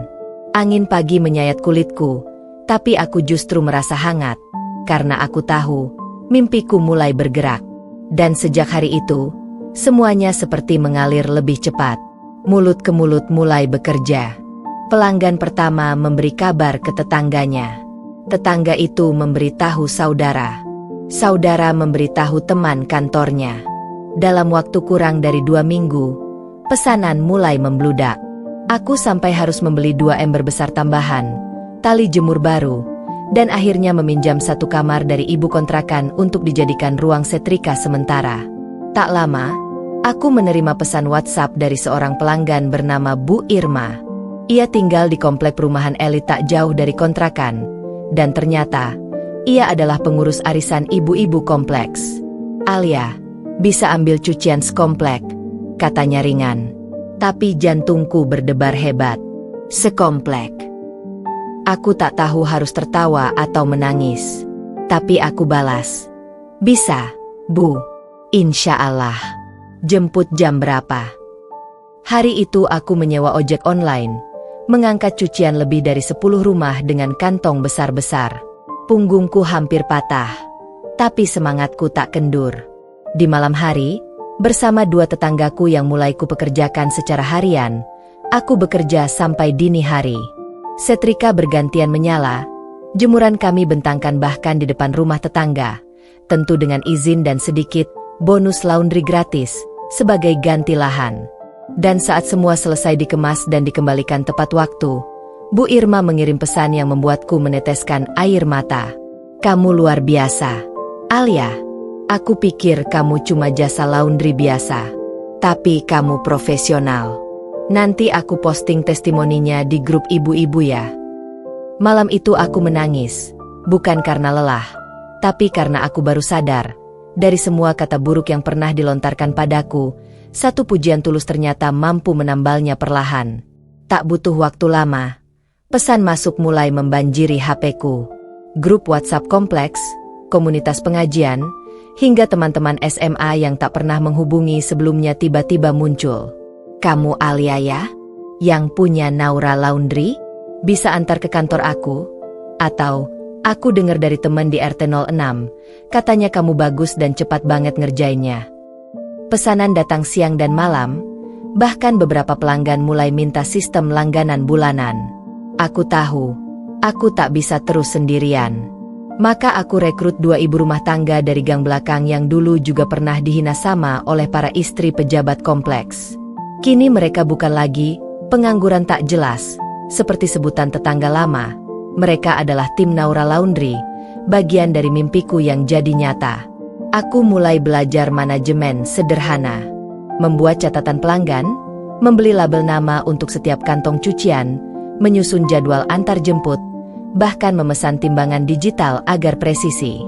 A: Angin pagi menyayat kulitku, tapi aku justru merasa hangat, karena aku tahu, mimpiku mulai bergerak. Dan sejak hari itu, semuanya seperti mengalir lebih cepat. Mulut ke mulut mulai bekerja. Pelanggan pertama memberi kabar ke tetangganya. Tetangga itu memberitahu saudara. Saudara memberitahu teman kantornya. Dalam waktu kurang dari 2 minggu, pesanan mulai membludak. Aku sampai harus membeli 2 ember besar tambahan, tali jemur baru, dan akhirnya meminjam 1 kamar dari ibu kontrakan untuk dijadikan ruang setrika sementara. Tak lama, aku menerima pesan WhatsApp dari seorang pelanggan bernama Bu Irma. Ia tinggal di komplek perumahan elit tak jauh dari kontrakan, dan ternyata, ia adalah pengurus arisan ibu-ibu kompleks. Alia, bisa ambil cucian sekomplek, katanya ringan. Tapi jantungku berdebar hebat. Sekomplek. Aku tak tahu harus tertawa atau menangis. Tapi aku balas. Bisa, Bu. Insya Allah. Jemput jam berapa? Hari itu aku menyewa ojek online, mengangkat cucian lebih dari 10 rumah dengan kantong besar-besar. Punggungku hampir patah, tapi semangatku tak kendur. Di malam hari, bersama 2 tetanggaku yang mulai kupekerjakan secara harian, aku bekerja sampai dini hari. Setrika bergantian menyala, jemuran kami bentangkan bahkan di depan rumah tetangga, tentu dengan izin dan sedikit bonus laundry gratis sebagai ganti lahan. Dan saat semua selesai dikemas dan dikembalikan tepat waktu, Bu Irma mengirim pesan yang membuatku meneteskan air mata. Kamu luar biasa, Alia. Aku pikir kamu cuma jasa laundry biasa. Tapi kamu profesional. Nanti aku posting testimoninya di grup ibu-ibu ya. Malam itu aku menangis, bukan karena lelah, tapi karena aku baru sadar, Dari semua kata buruk yang pernah dilontarkan padaku, satu pujian tulus ternyata mampu menambalnya perlahan. Tak butuh waktu lama, pesan masuk mulai membanjiri HP-ku. Grup WhatsApp kompleks, komunitas pengajian, hingga teman-teman SMA yang tak pernah menghubungi sebelumnya tiba-tiba muncul. "Kamu Alia ya? Yang punya Naura Laundry? Bisa antar ke kantor aku?" Atau, "Aku dengar dari teman di RT 06, katanya kamu bagus dan cepat banget ngerjainnya." Pesanan datang siang dan malam, bahkan beberapa pelanggan mulai minta sistem langganan bulanan. Aku tahu, aku tak bisa terus sendirian. Maka aku rekrut 2 ibu rumah tangga dari gang belakang yang dulu juga pernah dihina sama oleh para istri pejabat kompleks. Kini mereka bukan lagi pengangguran tak jelas, seperti sebutan tetangga lama. Mereka adalah tim Naura Laundry, bagian dari mimpiku yang jadi nyata. Aku mulai belajar manajemen sederhana, membuat catatan pelanggan, membeli label nama untuk setiap kantong cucian, menyusun jadwal antar jemput, bahkan memesan timbangan digital agar presisi.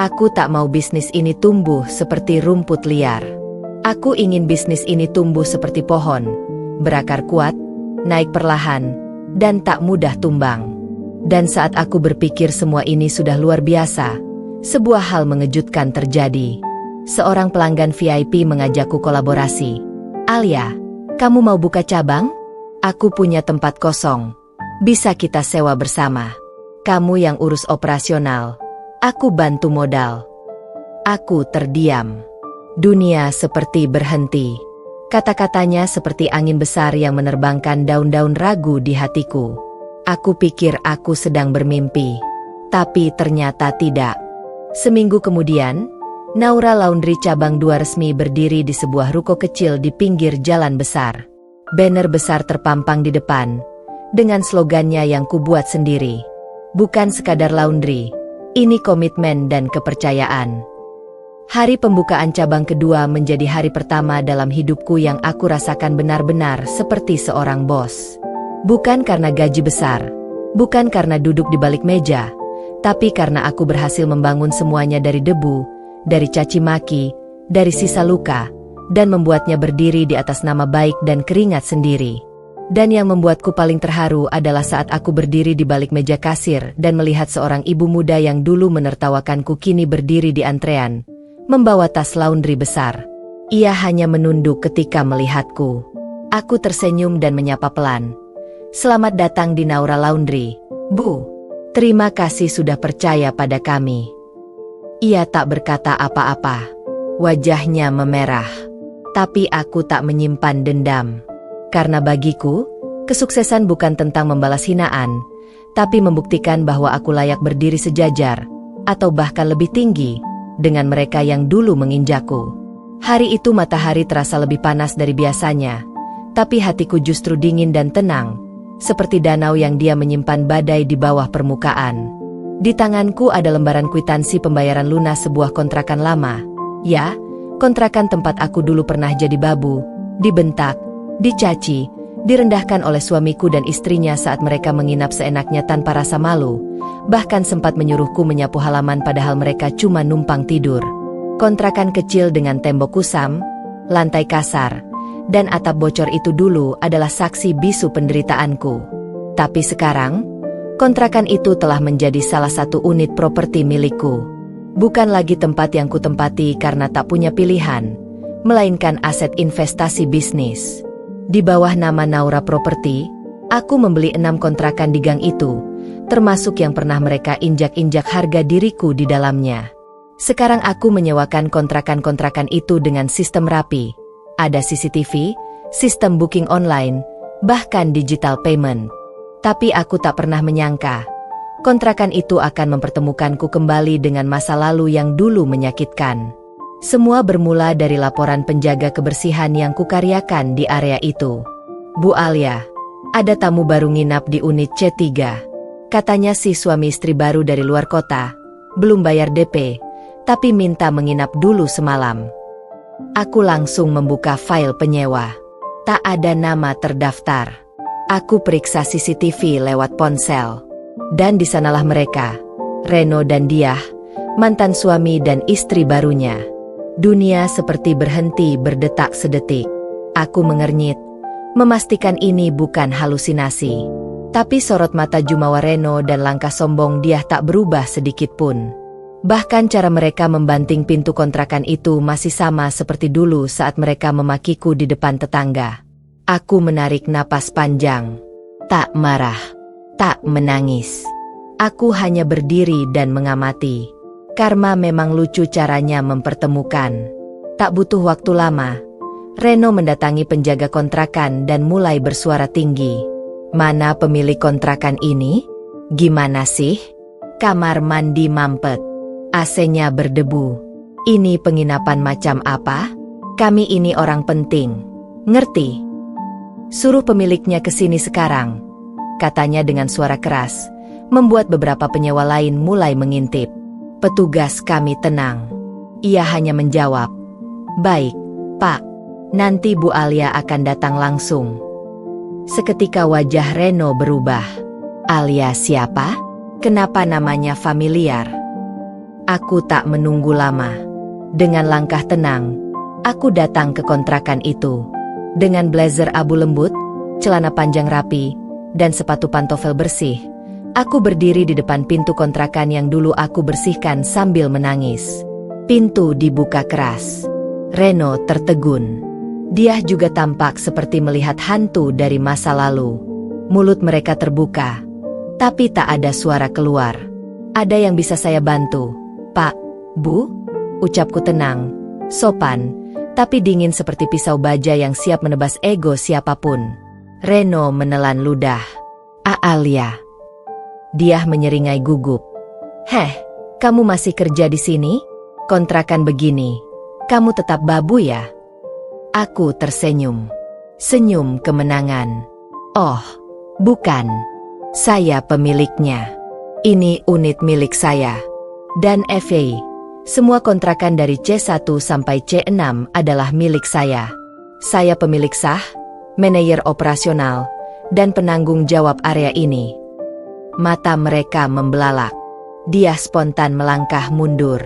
A: Aku tak mau bisnis ini tumbuh seperti rumput liar. Aku ingin bisnis ini tumbuh seperti pohon, berakar kuat, naik perlahan, dan tak mudah tumbang. Dan saat aku berpikir semua ini sudah luar biasa, sebuah hal mengejutkan terjadi. Seorang pelanggan VIP mengajakku kolaborasi. "Alia, kamu mau buka cabang? Aku punya tempat kosong. Bisa kita sewa bersama. Kamu yang urus operasional, aku bantu modal." Aku terdiam. Dunia seperti berhenti. Kata-katanya seperti angin besar yang menerbangkan daun-daun ragu di hatiku. Aku pikir aku sedang bermimpi, tapi ternyata tidak. Seminggu kemudian, Naura Laundry Cabang 2 resmi berdiri di sebuah ruko kecil di pinggir jalan besar. Banner besar terpampang di depan, dengan slogannya yang kubuat sendiri. "Bukan sekadar laundry, ini komitmen dan kepercayaan." Hari pembukaan cabang kedua menjadi hari pertama dalam hidupku yang aku rasakan benar-benar seperti seorang bos. Bukan karena gaji besar, bukan karena duduk di balik meja, tapi karena aku berhasil membangun semuanya dari debu, dari caci maki, dari sisa luka, dan membuatnya berdiri di atas nama baik dan keringat sendiri. Dan yang membuatku paling terharu adalah saat aku berdiri di balik meja kasir dan melihat seorang ibu muda yang dulu menertawakanku kini berdiri di antrean, membawa tas laundry besar. Ia hanya menunduk ketika melihatku. Aku tersenyum dan menyapa pelan. "Selamat datang di Naura Laundry, Bu. Terima kasih sudah percaya pada kami." Ia tak berkata apa-apa. Wajahnya memerah. Tapi aku tak menyimpan dendam. Karena bagiku, kesuksesan bukan tentang membalas hinaan, tapi membuktikan bahwa aku layak berdiri sejajar, atau bahkan lebih tinggi, dengan mereka yang dulu menginjakku. Hari itu matahari terasa lebih panas dari biasanya, tapi hatiku justru dingin dan tenang, seperti danau yang diam menyimpan badai di bawah permukaan. Di tanganku ada lembaran kwitansi pembayaran lunas sebuah kontrakan lama. Ya, kontrakan tempat aku dulu pernah jadi babu, dibentak, dicaci, direndahkan oleh suamiku dan istrinya saat mereka menginap seenaknya tanpa rasa malu, bahkan sempat menyuruhku menyapu halaman padahal mereka cuma numpang tidur. Kontrakan kecil dengan tembok kusam, lantai kasar, dan atap bocor itu dulu adalah saksi bisu penderitaanku. Tapi sekarang, kontrakan itu telah menjadi salah satu unit properti milikku. Bukan lagi tempat yang kutempati karena tak punya pilihan, melainkan aset investasi bisnis. Di bawah nama Naura Property, aku membeli 6 kontrakan di gang itu, termasuk yang pernah mereka injak-injak harga diriku di dalamnya. Sekarang aku menyewakan kontrakan-kontrakan itu dengan sistem rapi. Ada CCTV, sistem booking online, bahkan digital payment. Tapi aku tak pernah menyangka, kontrakan itu akan mempertemukanku kembali dengan masa lalu yang dulu menyakitkan. Semua bermula dari laporan penjaga kebersihan yang kukaryakan di area itu. "Bu Alia, ada tamu baru nginap di unit C3. Katanya si suami istri baru dari luar kota, belum bayar DP, tapi minta menginap dulu semalam." Aku langsung membuka file penyewa. Tak ada nama terdaftar. Aku periksa CCTV lewat ponsel. Dan di sanalah mereka, Reno dan Diah, mantan suami dan istri barunya. Dunia seperti berhenti berdetak sedetik. Aku mengernyit, memastikan ini bukan halusinasi. Tapi sorot mata jumawa Reno dan langkah sombong dia tak berubah sedikit pun. Bahkan cara mereka membanting pintu kontrakan itu masih sama seperti dulu saat mereka memakiku di depan tetangga. Aku menarik napas panjang. Tak marah, tak menangis. Aku hanya berdiri dan mengamati. Karma memang lucu caranya mempertemukan. Tak butuh waktu lama, Reno mendatangi penjaga kontrakan dan mulai bersuara tinggi. Mana pemilik kontrakan ini? Gimana sih? Kamar mandi mampet. AC-nya berdebu. Ini penginapan macam apa? Kami ini orang penting. Ngerti? Suruh pemiliknya ke sini sekarang. Katanya dengan suara keras, membuat beberapa penyewa lain mulai mengintip. Petugas kami tenang. Ia hanya menjawab, "Baik, Pak. Nanti Bu Alia akan datang langsung." Seketika wajah Reno berubah. "Alia siapa? Kenapa namanya familiar?" Aku tak menunggu lama. Dengan langkah tenang, aku datang ke kontrakan itu. Dengan blazer abu lembut, celana panjang rapi, dan sepatu pantofel bersih, aku berdiri di depan pintu kontrakan yang dulu aku bersihkan sambil menangis. Pintu dibuka keras. Reno tertegun. Dia juga tampak seperti melihat hantu dari masa lalu. Mulut mereka terbuka, tapi tak ada suara keluar. "Ada yang bisa saya bantu, Pak, Bu?" Ucapku tenang, sopan, tapi dingin seperti pisau baja yang siap menebas ego siapapun. Reno menelan ludah. "Alia." Dia menyeringai gugup. "Heh, kamu masih kerja di sini? Kontrakan begini, kamu tetap babu ya?" Aku tersenyum. Senyum kemenangan. "Oh, bukan. Saya pemiliknya. Ini unit milik saya. Dan FA, semua kontrakan dari C1 sampai C6 adalah milik saya. Saya pemilik sah, manajer operasional, dan penanggung jawab area ini." Mata mereka membelalak. Dia spontan melangkah mundur.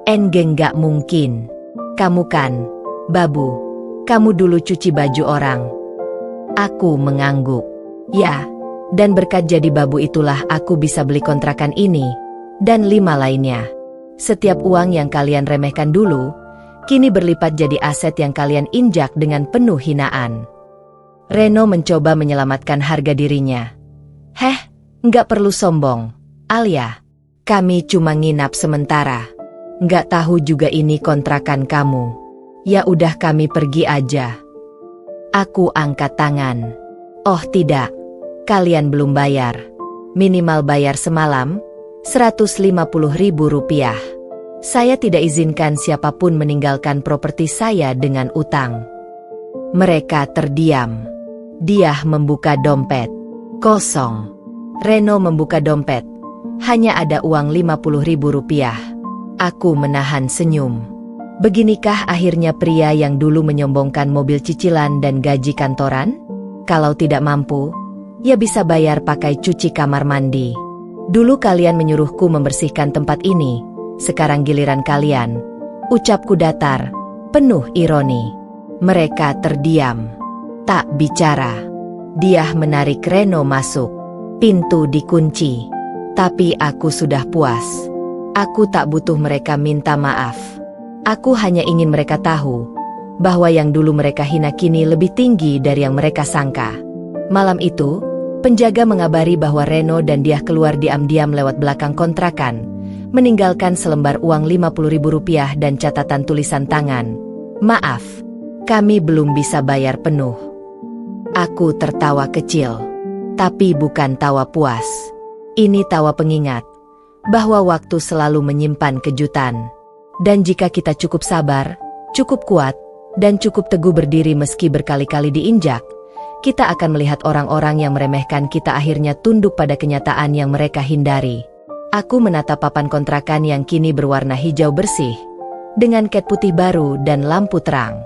A: "Enggak mungkin. Kamu kan, babu. Kamu dulu cuci baju orang." Aku mengangguk. "Ya, dan berkat jadi babu itulah aku bisa beli kontrakan ini, dan 5 lainnya. Setiap uang yang kalian remehkan dulu, kini berlipat jadi aset yang kalian injak dengan penuh hinaan." Reno mencoba menyelamatkan harga dirinya. "Heh, nggak perlu sombong, Alia. Kami cuma nginap sementara. Nggak tahu juga ini kontrakan kamu. Ya udah kami pergi aja." Aku angkat tangan. "Oh tidak, kalian belum bayar. Minimal bayar semalam, Rp150.000. Saya tidak izinkan siapapun meninggalkan properti saya dengan utang." Mereka terdiam. Dia membuka dompet. Kosong. Reno membuka dompet. Hanya ada uang Rp50.000. Aku menahan senyum. Beginikah akhirnya pria yang dulu menyombongkan mobil cicilan dan gaji kantoran? Kalau tidak mampu, ya bisa bayar pakai cuci kamar mandi. Dulu kalian menyuruhku membersihkan tempat ini, sekarang giliran kalian. Ucapku datar, penuh ironi. Mereka terdiam. Tak bicara. Dia menarik Reno masuk. Pintu dikunci. Tapi aku sudah puas. Aku tak butuh mereka minta maaf. Aku hanya ingin mereka tahu bahwa yang dulu mereka hina kini lebih tinggi dari yang mereka sangka. Malam itu, penjaga mengabari bahwa Reno dan dia keluar diam-diam lewat belakang kontrakan, meninggalkan selembar uang Rp50.000 dan catatan tulisan tangan. "Maaf, kami belum bisa bayar penuh." Aku tertawa kecil. Tapi bukan tawa puas. Ini tawa pengingat bahwa waktu selalu menyimpan kejutan. Dan jika kita cukup sabar, cukup kuat, dan cukup teguh berdiri meski berkali-kali diinjak, kita akan melihat orang-orang yang meremehkan kita akhirnya tunduk pada kenyataan yang mereka hindari. Aku menatap papan kontrakan yang kini berwarna hijau bersih, dengan cat putih baru dan lampu terang.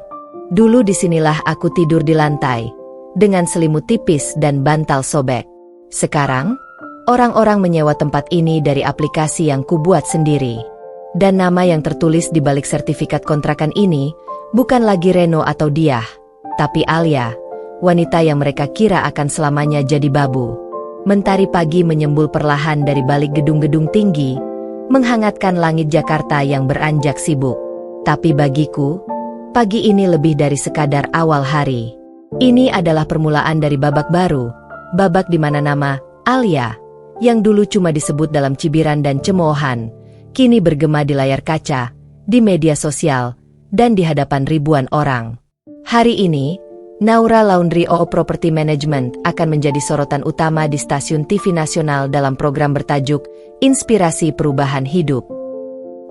A: Dulu disinilah aku tidur di lantai, dengan selimut tipis dan bantal sobek. Sekarang, orang-orang menyewa tempat ini dari aplikasi yang kubuat sendiri. Dan nama yang tertulis di balik sertifikat kontrakan ini bukan lagi Reno atau Diah, tapi Alia, wanita yang mereka kira akan selamanya jadi babu. Mentari pagi menyembul perlahan dari balik gedung-gedung tinggi, menghangatkan langit Jakarta yang beranjak sibuk. Tapi bagiku, pagi ini lebih dari sekadar awal hari. Ini adalah permulaan dari babak baru, babak di mana nama Alia, yang dulu cuma disebut dalam cibiran dan cemoohan, kini bergema di layar kaca, di media sosial, dan di hadapan ribuan orang. Hari ini, Naura Laundry OO Property Management akan menjadi sorotan utama di stasiun TV nasional dalam program bertajuk Inspirasi Perubahan Hidup.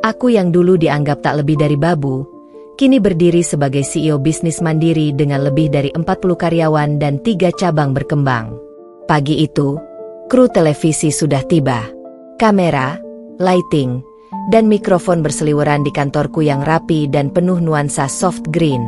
A: Aku yang dulu dianggap tak lebih dari babu, kini berdiri sebagai CEO bisnis mandiri dengan lebih dari 40 karyawan dan 3 cabang berkembang. Pagi itu, kru televisi sudah tiba. Kamera, lighting, dan mikrofon berseliweran di kantorku yang rapi dan penuh nuansa soft green.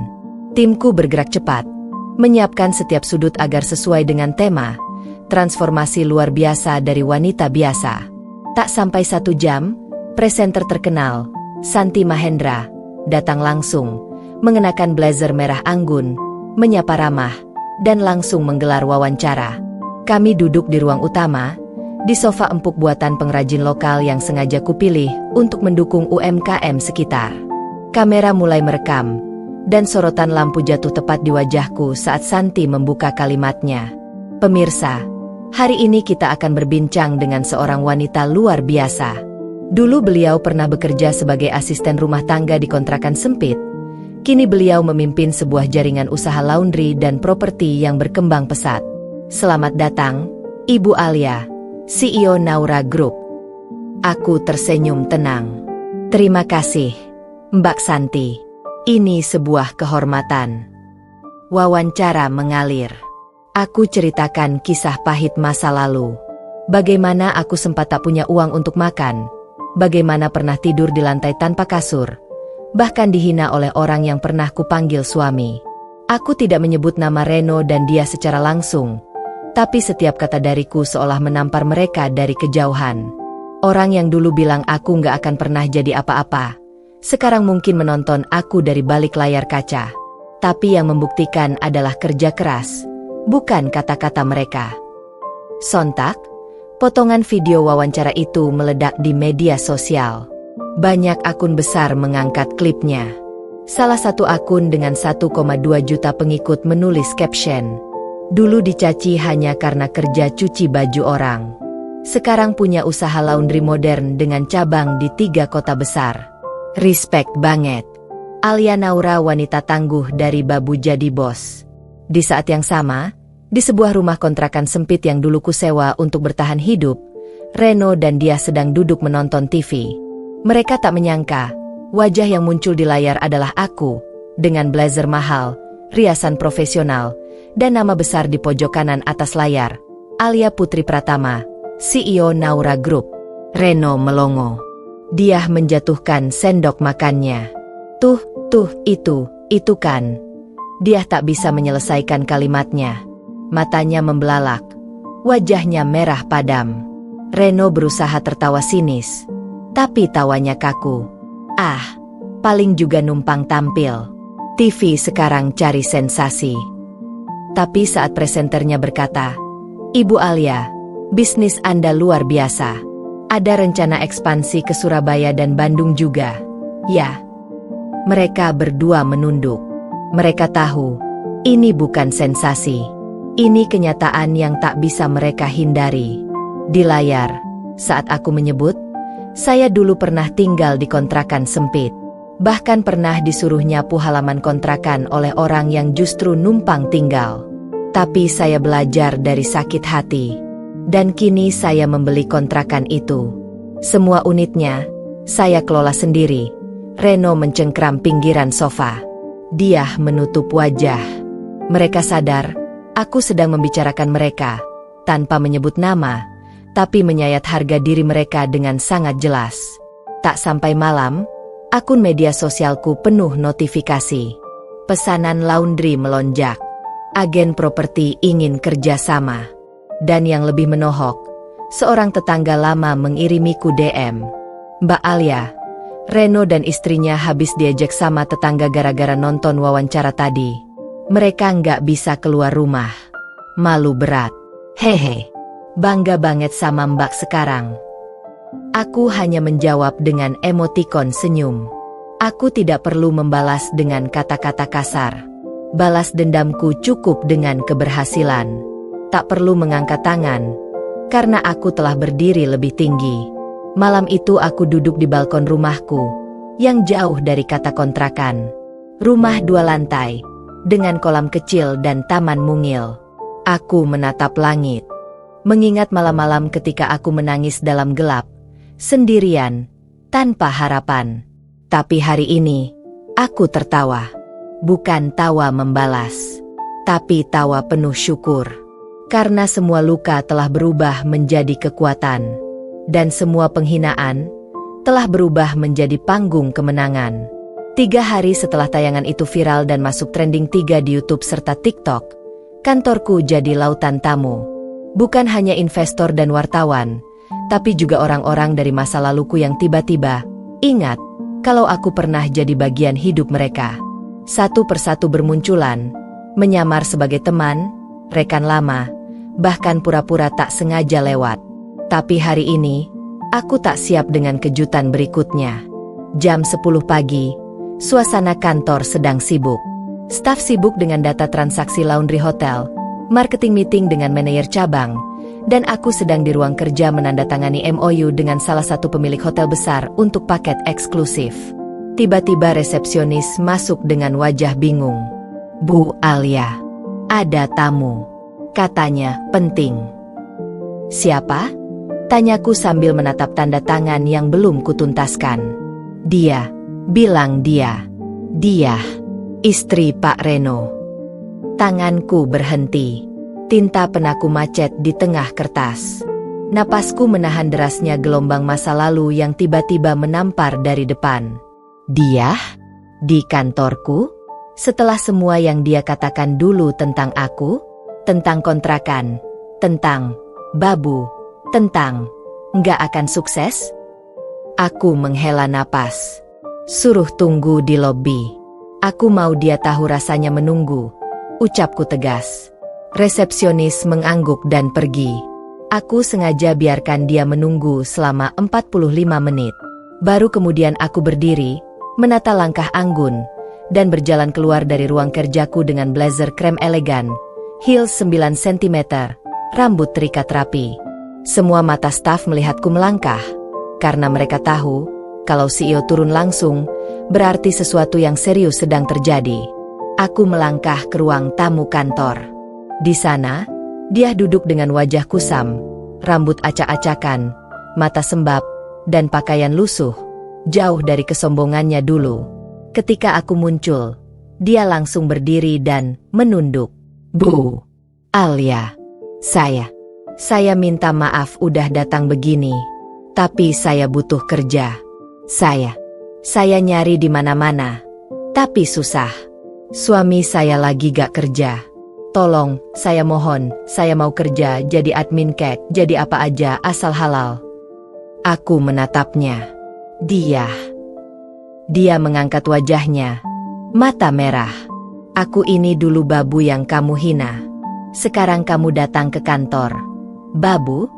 A: Timku bergerak cepat, menyiapkan setiap sudut agar sesuai dengan tema, transformasi luar biasa dari wanita biasa. Tak sampai 1 jam, presenter terkenal, Santi Mahendra, datang langsung, mengenakan blazer merah anggun, menyapa ramah, dan langsung menggelar wawancara. Kami duduk di ruang utama, di sofa empuk buatan pengrajin lokal yang sengaja kupilih untuk mendukung UMKM sekitar. Kamera mulai merekam, dan sorotan lampu jatuh tepat di wajahku saat Santi membuka kalimatnya. Pemirsa, hari ini kita akan berbincang dengan seorang wanita luar biasa. Dulu beliau pernah bekerja sebagai asisten rumah tangga di kontrakan sempit. Kini beliau memimpin sebuah jaringan usaha laundry dan properti yang berkembang pesat. Selamat datang, Ibu Alia, CEO Naura Group. Aku tersenyum tenang. Terima kasih, Mbak Santi. Ini sebuah kehormatan. Wawancara mengalir. Aku ceritakan kisah pahit masa lalu. Bagaimana aku sempat tak punya uang untuk makan. Bagaimana pernah tidur di lantai tanpa kasur. Bahkan dihina oleh orang yang pernah kupanggil suami. Aku tidak menyebut nama Reno dan Dia secara langsung. Tapi setiap kata dariku seolah menampar mereka dari kejauhan. Orang yang dulu bilang aku nggak akan pernah jadi apa-apa, sekarang mungkin menonton aku dari balik layar kaca. Tapi yang membuktikan adalah kerja keras, bukan kata-kata mereka. Sontak, potongan video wawancara itu meledak di media sosial. Banyak akun besar mengangkat klipnya. Salah satu akun dengan 1,2 juta pengikut menulis caption, "Dulu dicaci hanya karena kerja cuci baju orang. Sekarang punya usaha laundry modern dengan cabang di 3 kota besar. Respect banget. Alia Naura wanita tangguh dari babu jadi bos." Di saat yang sama, di sebuah rumah kontrakan sempit yang dulu kusewa untuk bertahan hidup, Reno dan Dia sedang duduk menonton TV. Mereka tak menyangka, wajah yang muncul di layar adalah aku, dengan blazer mahal, riasan profesional, dan nama besar di pojok kanan atas layar, Alia Putri Pratama, CEO Naura Group. Reno melongo. Dia menjatuhkan sendok makannya. Tuh, itu kan. Dia tak bisa menyelesaikan kalimatnya. Matanya membelalak. Wajahnya merah padam. Reno berusaha tertawa sinis. Tapi tawanya kaku. Paling juga numpang tampil. TV sekarang cari sensasi. Tapi saat presenternya berkata, "Ibu Alia, bisnis Anda luar biasa. Ada rencana ekspansi ke Surabaya dan Bandung juga." Ya. Mereka berdua menunduk. Mereka tahu, ini bukan sensasi. Ini kenyataan yang tak bisa mereka hindari. Di layar, saat aku menyebut, saya dulu pernah tinggal di kontrakan sempit. Bahkan pernah disuruh nyapu halaman kontrakan oleh orang yang justru numpang tinggal. Tapi saya belajar dari sakit hati. Dan kini saya membeli kontrakan itu. Semua unitnya, saya kelola sendiri. Reno mencengkram pinggiran sofa. Dia menutup wajah. Mereka sadar, aku sedang membicarakan mereka, tanpa menyebut nama, tapi menyayat harga diri mereka dengan sangat jelas. Tak sampai malam, akun media sosialku penuh notifikasi. Pesanan laundry melonjak. Agen properti ingin kerja sama. Dan yang lebih menohok, seorang tetangga lama mengirimiku DM. "Mbak Alia, Reno dan istrinya habis diejek sama tetangga gara-gara nonton wawancara tadi. Mereka nggak bisa keluar rumah. Malu berat. Hehe. Bangga banget sama Mbak sekarang. Aku hanya menjawab dengan emotikon senyum. Aku tidak perlu membalas dengan kata-kata kasar. Balas dendamku cukup dengan keberhasilan. Tak perlu mengangkat tangan, karena aku telah berdiri lebih tinggi. Malam itu aku duduk di balkon rumahku, yang jauh dari kata kontrakan. Rumah 2 lantai, dengan kolam kecil dan taman mungil. Aku menatap langit. Mengingat malam-malam ketika aku menangis dalam gelap, sendirian, tanpa harapan. Tapi hari ini, aku tertawa. Bukan tawa membalas, tapi tawa penuh syukur. Karena semua luka telah berubah menjadi kekuatan. Dan semua penghinaan telah berubah menjadi panggung kemenangan. 3 hari setelah tayangan itu viral dan masuk trending 3 di YouTube serta TikTok, kantorku jadi lautan tamu. Bukan hanya investor dan wartawan, tapi juga orang-orang dari masa laluku yang tiba-tiba ingat kalau aku pernah jadi bagian hidup mereka. Satu persatu bermunculan, menyamar sebagai teman, rekan lama, bahkan pura-pura tak sengaja lewat. Tapi hari ini, aku tak siap dengan kejutan berikutnya. Jam 10 pagi, suasana kantor sedang sibuk. Staf sibuk dengan data transaksi laundry hotel, marketing meeting dengan manajer cabang, dan aku sedang di ruang kerja menandatangani MOU dengan salah satu pemilik hotel besar untuk paket eksklusif. Tiba-tiba resepsionis masuk dengan wajah bingung. "Bu Alia, ada tamu. Katanya penting." "Siapa?" tanyaku sambil menatap tanda tangan yang belum kutuntaskan. "Dia," bilang dia. "Dia, istri Pak Reno." Tanganku berhenti. Tinta penaku macet di tengah kertas. Napasku menahan derasnya gelombang masa lalu yang tiba-tiba menampar dari depan. Dia? Di kantorku? Setelah semua yang dia katakan dulu tentang aku? Tentang kontrakan? Tentang babu? Tentang nggak akan sukses? Aku menghela napas. "Suruh tunggu di lobi. Aku mau dia tahu rasanya menunggu," ucapku tegas. Resepsionis mengangguk dan pergi. Aku sengaja biarkan dia menunggu selama 45 menit. Baru kemudian aku berdiri, menata langkah anggun, dan berjalan keluar dari ruang kerjaku dengan blazer krem elegan, heels 9 cm, rambut terikat rapi. Semua mata staf melihatku melangkah, karena mereka tahu, kalau CEO turun langsung, berarti sesuatu yang serius sedang terjadi. Aku melangkah ke ruang tamu kantor. Di sana, dia duduk dengan wajah kusam, rambut acak-acakan, mata sembab, dan pakaian lusuh, jauh dari kesombongannya dulu. Ketika aku muncul, dia langsung berdiri dan menunduk. "Bu Alia, saya minta maaf udah datang begini, tapi saya butuh kerja. Saya nyari di mana-mana, tapi susah. Suami saya lagi gak kerja. Tolong, saya mohon, saya mau kerja jadi admin kek, jadi apa aja asal halal." Aku menatapnya. Dia mengangkat wajahnya, mata merah. "Aku ini dulu babu yang kamu hina. Sekarang kamu datang ke kantor. Babu?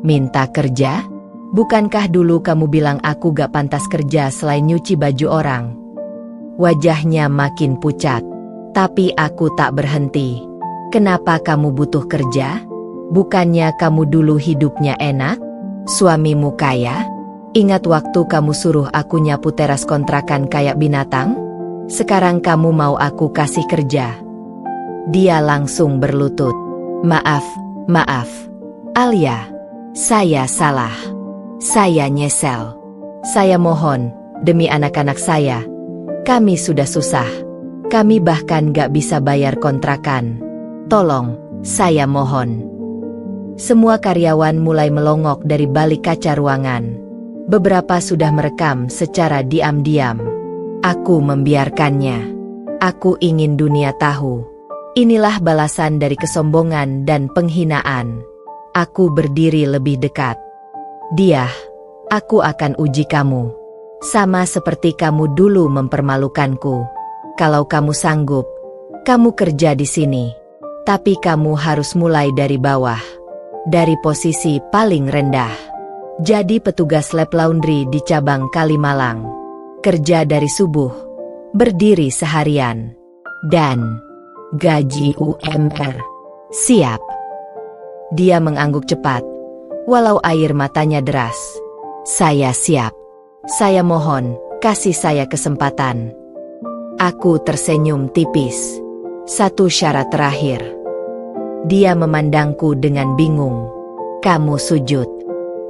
A: Minta kerja? Bukankah dulu kamu bilang aku gak pantas kerja selain nyuci baju orang?" Wajahnya makin pucat. Tapi aku tak berhenti. "Kenapa kamu butuh kerja? Bukannya kamu dulu hidupnya enak? Suamimu kaya? Ingat waktu kamu suruh aku nyapu teras kontrakan kayak binatang? Sekarang kamu mau aku kasih kerja?" Dia langsung berlutut. Maaf, Alia. Saya salah. Saya nyesel. Saya mohon, demi anak-anak saya. Kami sudah susah. Kami bahkan gak bisa bayar kontrakan. Tolong, saya mohon." Semua karyawan mulai melongok dari balik kaca ruangan. Beberapa sudah merekam secara diam-diam. Aku membiarkannya. Aku ingin dunia tahu. Inilah balasan dari kesombongan dan penghinaan. Aku berdiri lebih dekat. "Dia, aku akan uji kamu. Sama seperti kamu dulu mempermalukanku. Kalau kamu sanggup, kamu kerja di sini. Tapi kamu harus mulai dari bawah. Dari posisi paling rendah. Jadi petugas lab laundry di cabang Kalimalang. Kerja dari subuh. Berdiri seharian. Dan gaji UMR. Siap. Dia mengangguk cepat. Walau air matanya deras. Saya siap. Saya mohon, kasih saya kesempatan. Aku tersenyum tipis. Satu syarat terakhir. Dia memandangku dengan bingung. Kamu sujud.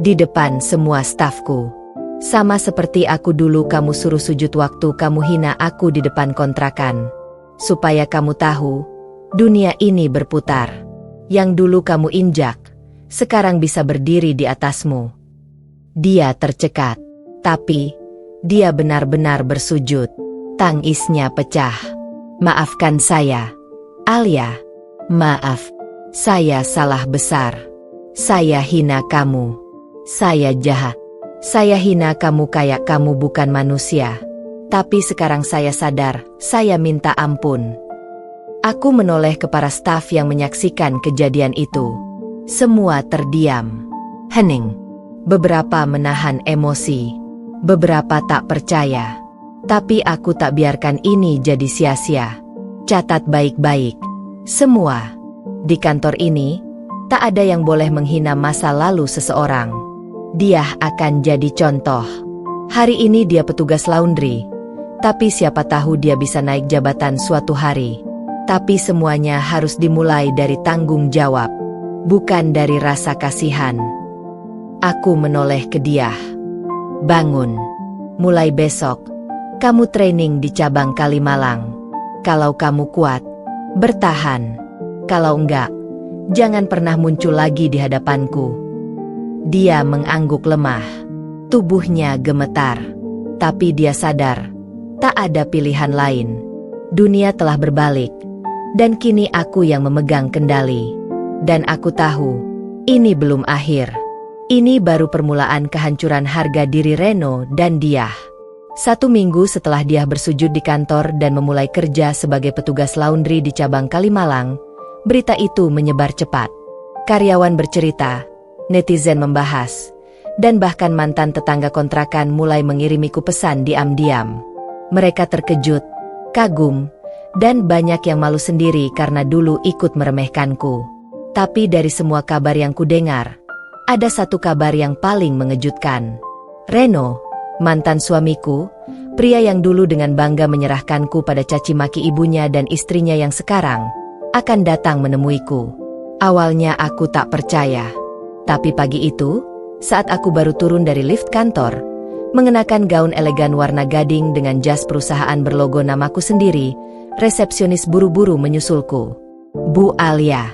A: Di depan semua stafku. Sama seperti aku dulu kamu suruh sujud waktu kamu hina aku di depan kontrakan. Supaya kamu tahu, dunia ini berputar. Yang dulu kamu injak, sekarang bisa berdiri di atasmu. Dia tercekat. Tapi, dia benar-benar bersujud. Tangisnya pecah. Maafkan saya, Alia. Maaf, saya salah besar. Saya hina kamu. Saya jahat. Saya hina kamu kayak kamu bukan manusia. Tapi sekarang saya sadar, saya minta ampun. Aku menoleh ke para staf yang menyaksikan kejadian itu. Semua terdiam. Hening. Beberapa menahan emosi. Beberapa tak percaya. Tapi aku tak biarkan ini jadi sia-sia. Catat baik-baik. Semua. Di kantor ini, tak ada yang boleh menghina masa lalu seseorang. Dia akan jadi contoh. Hari ini dia petugas laundry. Tapi siapa tahu dia bisa naik jabatan suatu hari. Tapi semuanya harus dimulai dari tanggung jawab. Bukan dari rasa kasihan. Aku menoleh ke dia. Bangun. Mulai besok, kamu training di cabang Kalimalang. Kalau kamu kuat, bertahan. Kalau enggak, jangan pernah muncul lagi di hadapanku. Dia mengangguk lemah. Tubuhnya gemetar. Tapi dia sadar, tak ada pilihan lain. Dunia telah berbalik. Dan kini aku yang memegang kendali. Dan aku tahu, ini belum akhir. Ini baru permulaan kehancuran harga diri Reno dan dia. 1 minggu setelah dia bersujud di kantor dan memulai kerja sebagai petugas laundry di cabang Kalimalang, berita itu menyebar cepat. Karyawan bercerita, netizen membahas, dan bahkan mantan tetangga kontrakan mulai mengirimiku pesan diam-diam. Mereka terkejut, kagum, dan banyak yang malu sendiri karena dulu ikut meremehkanku. Tapi dari semua kabar yang kudengar, ada satu kabar yang paling mengejutkan. Reno, mantan suamiku, pria yang dulu dengan bangga menyerahkanku pada caci maki ibunya dan istrinya yang sekarang, akan datang menemuiku. Awalnya aku tak percaya. Tapi pagi itu, saat aku baru turun dari lift kantor, mengenakan gaun elegan warna gading dengan jas perusahaan berlogo namaku sendiri, resepsionis buru-buru menyusulku. Bu Alia,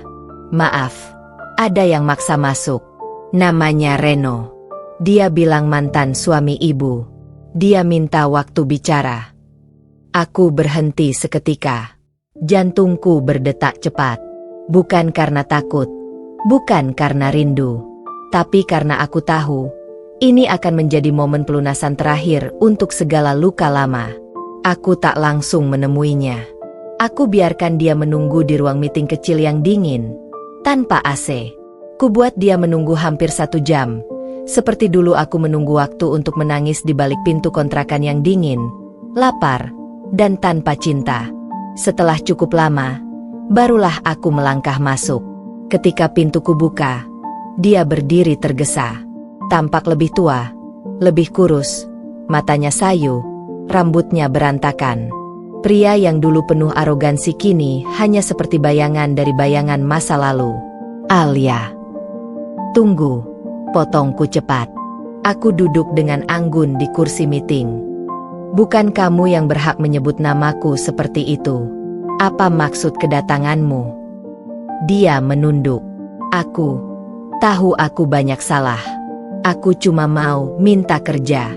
A: maaf, ada yang maksa masuk. Namanya Reno. Dia bilang mantan suami ibu. Dia minta waktu bicara. Aku berhenti seketika. Jantungku berdetak cepat. Bukan karena takut. Bukan karena rindu. Tapi karena aku tahu, ini akan menjadi momen pelunasan terakhir untuk segala luka lama. Aku tak langsung menemuinya. Aku biarkan dia menunggu di ruang meeting kecil yang dingin, tanpa AC. Kubuat dia menunggu hampir 1 jam. Seperti dulu aku menunggu waktu untuk menangis di balik pintu kontrakan yang dingin, lapar, dan tanpa cinta. Setelah cukup lama, barulah aku melangkah masuk. Ketika pintu kubuka, dia berdiri tergesa. Tampak lebih tua, lebih kurus, matanya sayu, rambutnya berantakan. Pria yang dulu penuh arogansi kini hanya seperti bayangan dari bayangan masa lalu. Alia. Tunggu, potongku cepat. Aku duduk dengan anggun di kursi meeting. Bukan kamu yang berhak menyebut namaku seperti itu. Apa maksud kedatanganmu? Dia menunduk. Aku tahu aku banyak salah. Aku cuma mau minta kerja.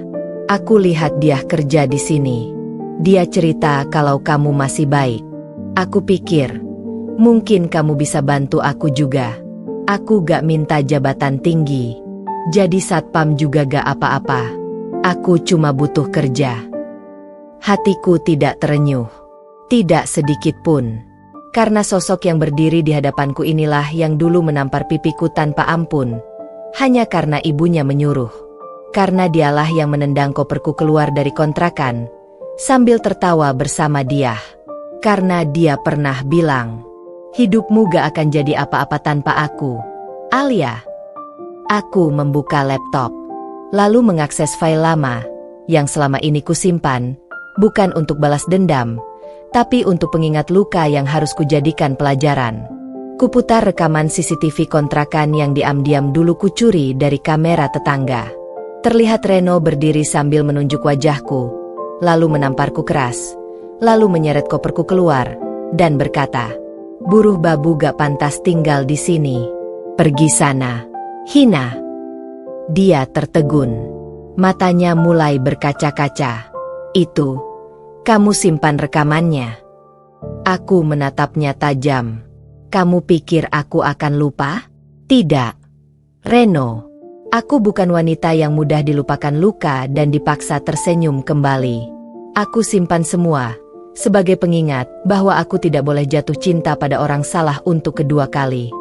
A: Aku lihat dia kerja di sini. Dia cerita kalau kamu masih baik. Aku pikir, mungkin kamu bisa bantu aku juga. Aku gak minta jabatan tinggi. Jadi satpam juga gak apa-apa. Aku cuma butuh kerja. Hatiku tidak terenyuh. Tidak sedikit pun. Karena sosok yang berdiri di hadapanku inilah yang dulu menampar pipiku tanpa ampun. Hanya karena ibunya menyuruh. Karena dialah yang menendang koperku keluar dari kontrakan. Sambil tertawa bersama dia. Karena dia pernah bilang, hidupmu gak akan jadi apa-apa tanpa aku, Alia. Aku membuka laptop. Lalu mengakses file lama. Yang selama ini kusimpan. Bukan untuk balas dendam. Tapi untuk pengingat luka yang harus kujadikan pelajaran. Kuputar rekaman CCTV kontrakan yang diam-diam dulu kucuri dari kamera tetangga. Terlihat Reno berdiri sambil menunjuk wajahku. Lalu menamparku keras. Lalu menyeret koperku keluar. Dan berkata, buruh babu gak pantas tinggal di sini. Pergi sana. Hina. Dia tertegun. Matanya mulai berkaca-kaca. Itu. Kamu simpan rekamannya. Aku menatapnya tajam. Kamu pikir aku akan lupa? Tidak. Reno. Aku bukan wanita yang mudah dilupakan luka dan dipaksa tersenyum kembali. Aku simpan semua. Sebagai pengingat bahwa aku tidak boleh jatuh cinta pada orang salah untuk kedua kali.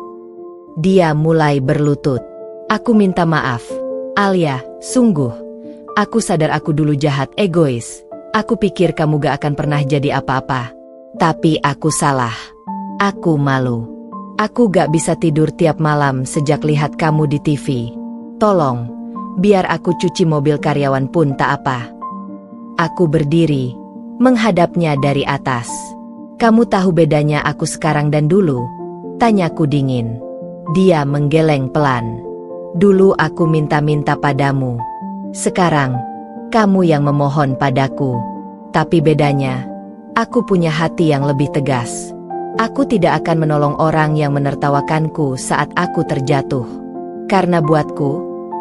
A: Dia mulai berlutut. Aku minta maaf. Alia, sungguh. Aku sadar aku dulu jahat, egois. Aku pikir kamu gak akan pernah jadi apa-apa. Tapi aku salah. Aku malu. Aku gak bisa tidur tiap malam sejak lihat kamu di TV. Tolong, biar aku cuci mobil karyawan pun tak apa. Aku berdiri, menghadapnya dari atas. Kamu tahu bedanya aku sekarang dan dulu? Tanyaku dingin. Dia menggeleng pelan. Dulu aku minta-minta padamu. Sekarang, kamu yang memohon padaku. Tapi bedanya, aku punya hati yang lebih tegas. Aku tidak akan menolong orang yang menertawakanku saat aku terjatuh. Karena buatku,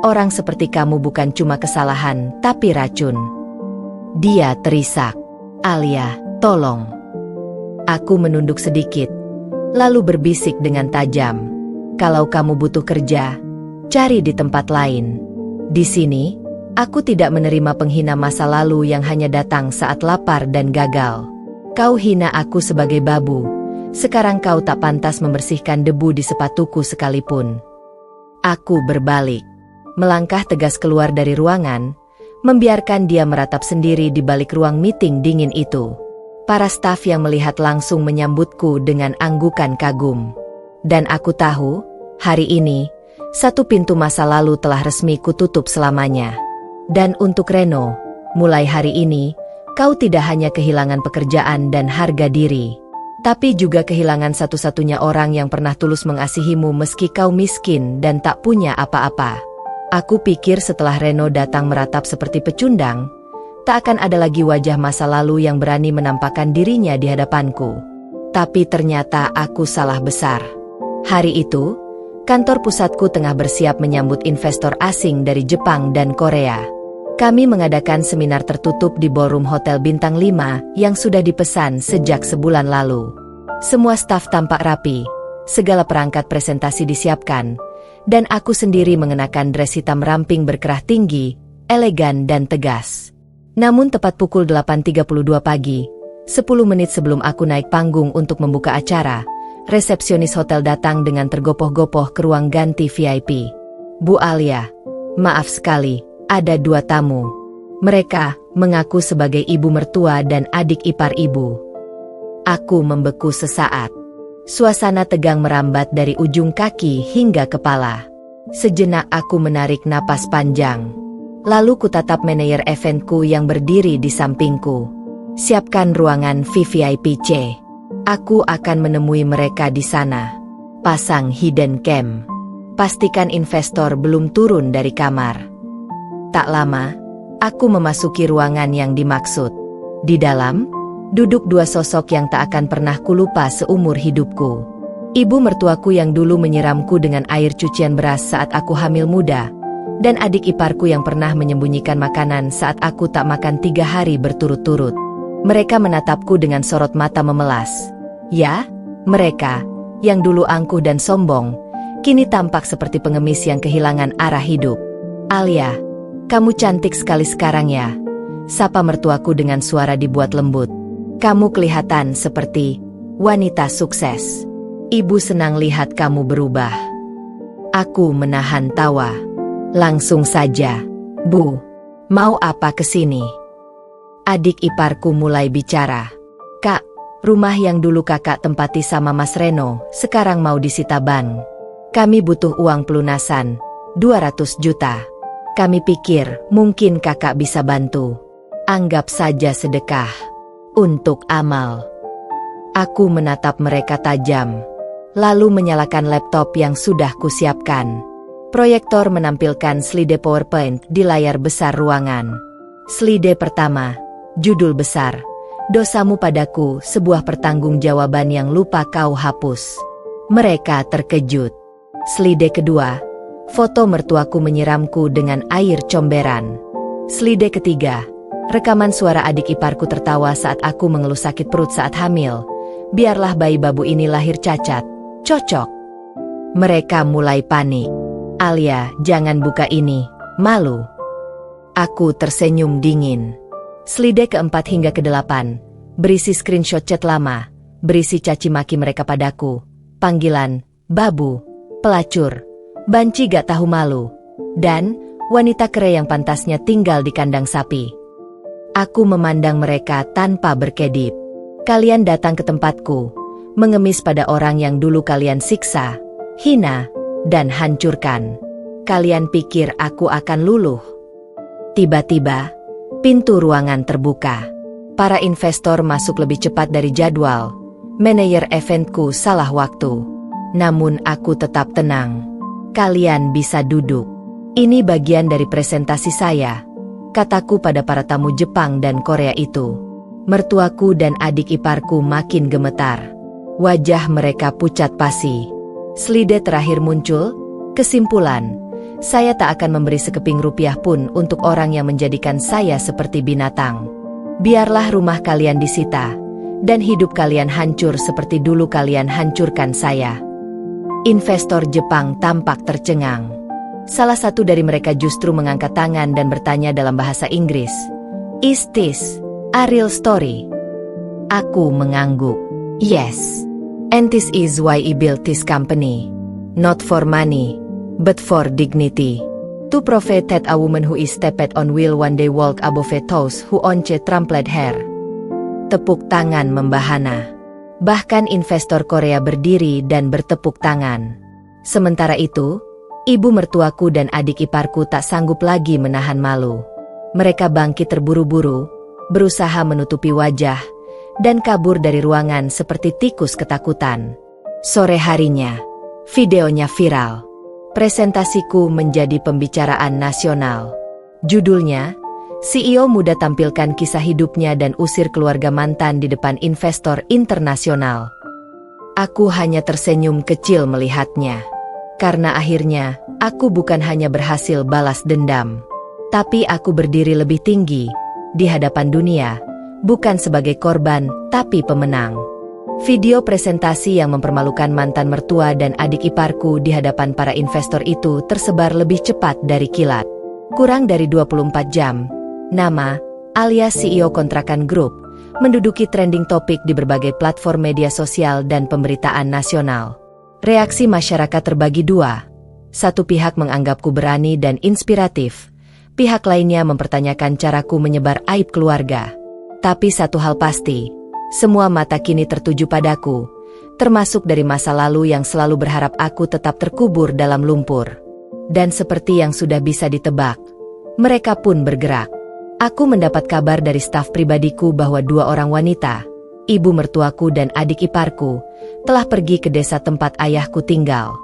A: orang seperti kamu bukan cuma kesalahan, tapi racun. Dia terisak. Alia, tolong. Aku menunduk sedikit, lalu berbisik dengan tajam. Kalau kamu butuh kerja, cari di tempat lain. Di sini, aku tidak menerima penghina masa lalu yang hanya datang saat lapar dan gagal. Kau hina aku sebagai babu. Sekarang kau tak pantas membersihkan debu di sepatuku sekalipun. Aku berbalik, melangkah tegas keluar dari ruangan, membiarkan dia meratap sendiri di balik ruang meeting dingin itu. Para staf yang melihat langsung menyambutku dengan anggukan kagum. Dan aku tahu, hari ini, satu pintu masa lalu telah resmi kututup selamanya. Dan untuk Reno, mulai hari ini, kau tidak hanya kehilangan pekerjaan dan harga diri, tapi juga kehilangan satu-satunya orang yang pernah tulus mengasihimu meski kau miskin dan tak punya apa-apa. Aku pikir setelah Reno datang meratap seperti pecundang, tak akan ada lagi wajah masa lalu yang berani menampakkan dirinya di hadapanku. Tapi ternyata aku salah besar. Hari itu, kantor pusatku tengah bersiap menyambut investor asing dari Jepang dan Korea. Kami mengadakan seminar tertutup di ballroom Hotel Bintang 5 yang sudah dipesan sejak sebulan lalu. Semua staf tampak rapi, segala perangkat presentasi disiapkan, dan aku sendiri mengenakan dress hitam ramping berkerah tinggi, elegan dan tegas. Namun tepat pukul 8.32 pagi, 10 menit sebelum aku naik panggung untuk membuka acara, resepsionis hotel datang dengan tergopoh-gopoh ke ruang ganti VIP. Bu Alia, maaf sekali, ada 2 tamu. Mereka mengaku sebagai ibu mertua dan adik ipar ibu. Aku membeku sesaat. Suasana tegang merambat dari ujung kaki hingga kepala. Sejenak aku menarik napas panjang. Lalu kutatap manajer eventku yang berdiri di sampingku. Siapkan ruangan VVIP C. Aku akan menemui mereka di sana. Pasang hidden cam. Pastikan investor belum turun dari kamar. Tak lama, aku memasuki ruangan yang dimaksud. Di dalam, duduk 2 sosok yang tak akan pernah kulupa seumur hidupku. Ibu mertuaku yang dulu menyiramku dengan air cucian beras saat aku hamil muda, dan adik iparku yang pernah menyembunyikan makanan saat aku tak makan 3 hari berturut-turut. Mereka menatapku dengan sorot mata memelas. Ya, mereka, yang dulu angkuh dan sombong, kini tampak seperti pengemis yang kehilangan arah hidup. Alia, Kamu cantik sekali sekarang ya, sapa mertuaku dengan suara dibuat lembut. Kamu kelihatan seperti wanita sukses. Ibu senang lihat kamu berubah. Aku menahan tawa. Langsung saja, Bu. Mau apa kesini? Adik iparku mulai bicara. Kak, rumah yang dulu kakak tempati sama Mas Reno, sekarang mau disita bank. Kami butuh uang pelunasan, 200 juta. Kami pikir mungkin kakak bisa bantu. Anggap saja sedekah. Untuk amal. Aku menatap mereka tajam. Lalu menyalakan laptop yang sudah kusiapkan. Proyektor menampilkan slide PowerPoint di layar besar ruangan. Slide pertama, judul besar, Dosamu Padaku, sebuah pertanggungjawaban yang lupa kau hapus. Mereka terkejut. Slide kedua, foto mertuaku menyiramku dengan air comberan. Slide ketiga, rekaman suara adik iparku tertawa saat aku mengeluh sakit perut saat hamil. Biarlah bayi babu ini lahir cacat, cocok. Mereka mulai panik. Alia, jangan buka ini, malu. Aku tersenyum dingin. Slide keempat hingga ke-8, berisi screenshot chat lama, berisi caci maki mereka padaku, panggilan, babu, pelacur, banci gak tahu malu, dan wanita kere yang pantasnya tinggal di kandang sapi. Aku memandang mereka tanpa berkedip. Kalian datang ke tempatku, mengemis pada orang yang dulu kalian siksa, hina, dan hancurkan. Kalian pikir aku akan luluh? Tiba-tiba, pintu ruangan terbuka. Para investor masuk lebih cepat dari jadwal. Manajer eventku salah waktu. Namun aku tetap tenang. Kalian bisa duduk. Ini bagian dari presentasi saya, kataku pada para tamu Jepang dan Korea itu. Mertuaku dan adik iparku makin gemetar. Wajah mereka pucat pasi. Slide terakhir muncul. Kesimpulan, saya tak akan memberi sekeping rupiah pun untuk orang yang menjadikan saya seperti binatang. Biarlah rumah kalian disita, dan hidup kalian hancur seperti dulu kalian hancurkan saya. Investor Jepang tampak tercengang. Salah satu dari mereka justru mengangkat tangan dan bertanya dalam bahasa Inggris, "Is this a real story?" Aku mengangguk. Yes. And this is why I built this company. Not for money, but for dignity. To prove that a woman who is stepped on will one day walk above those who once trampled her. Tepuk tangan membahana. Bahkan investor Korea berdiri dan bertepuk tangan. Sementara itu, ibu mertuaku dan adik iparku tak sanggup lagi menahan malu. Mereka bangkit terburu-buru, berusaha menutupi wajah, dan kabur dari ruangan seperti tikus ketakutan. Sore harinya, videonya viral. Presentasiku menjadi pembicaraan nasional. Judulnya, CEO muda tampilkan kisah hidupnya dan usir keluarga mantan di depan investor internasional. Aku hanya tersenyum kecil melihatnya. Karena akhirnya, aku bukan hanya berhasil balas dendam, tapi aku berdiri lebih tinggi di hadapan dunia. Bukan sebagai korban, tapi pemenang. Video presentasi yang mempermalukan mantan mertua dan adik iparku di hadapan para investor itu tersebar lebih cepat dari kilat. Kurang dari 24 jam, nama, alias CEO Kontrakan Group, menduduki trending topik di berbagai platform media sosial dan pemberitaan nasional. Reaksi masyarakat terbagi dua. Satu pihak menganggapku berani dan inspiratif. Pihak lainnya mempertanyakan caraku menyebar aib keluarga. Tapi satu hal pasti, semua mata kini tertuju padaku, termasuk dari masa lalu yang selalu berharap aku tetap terkubur dalam lumpur. Dan seperti yang sudah bisa ditebak, mereka pun bergerak. Aku mendapat kabar dari staf pribadiku bahwa 2 orang wanita, ibu mertuaku dan adik iparku, telah pergi ke desa tempat ayahku tinggal.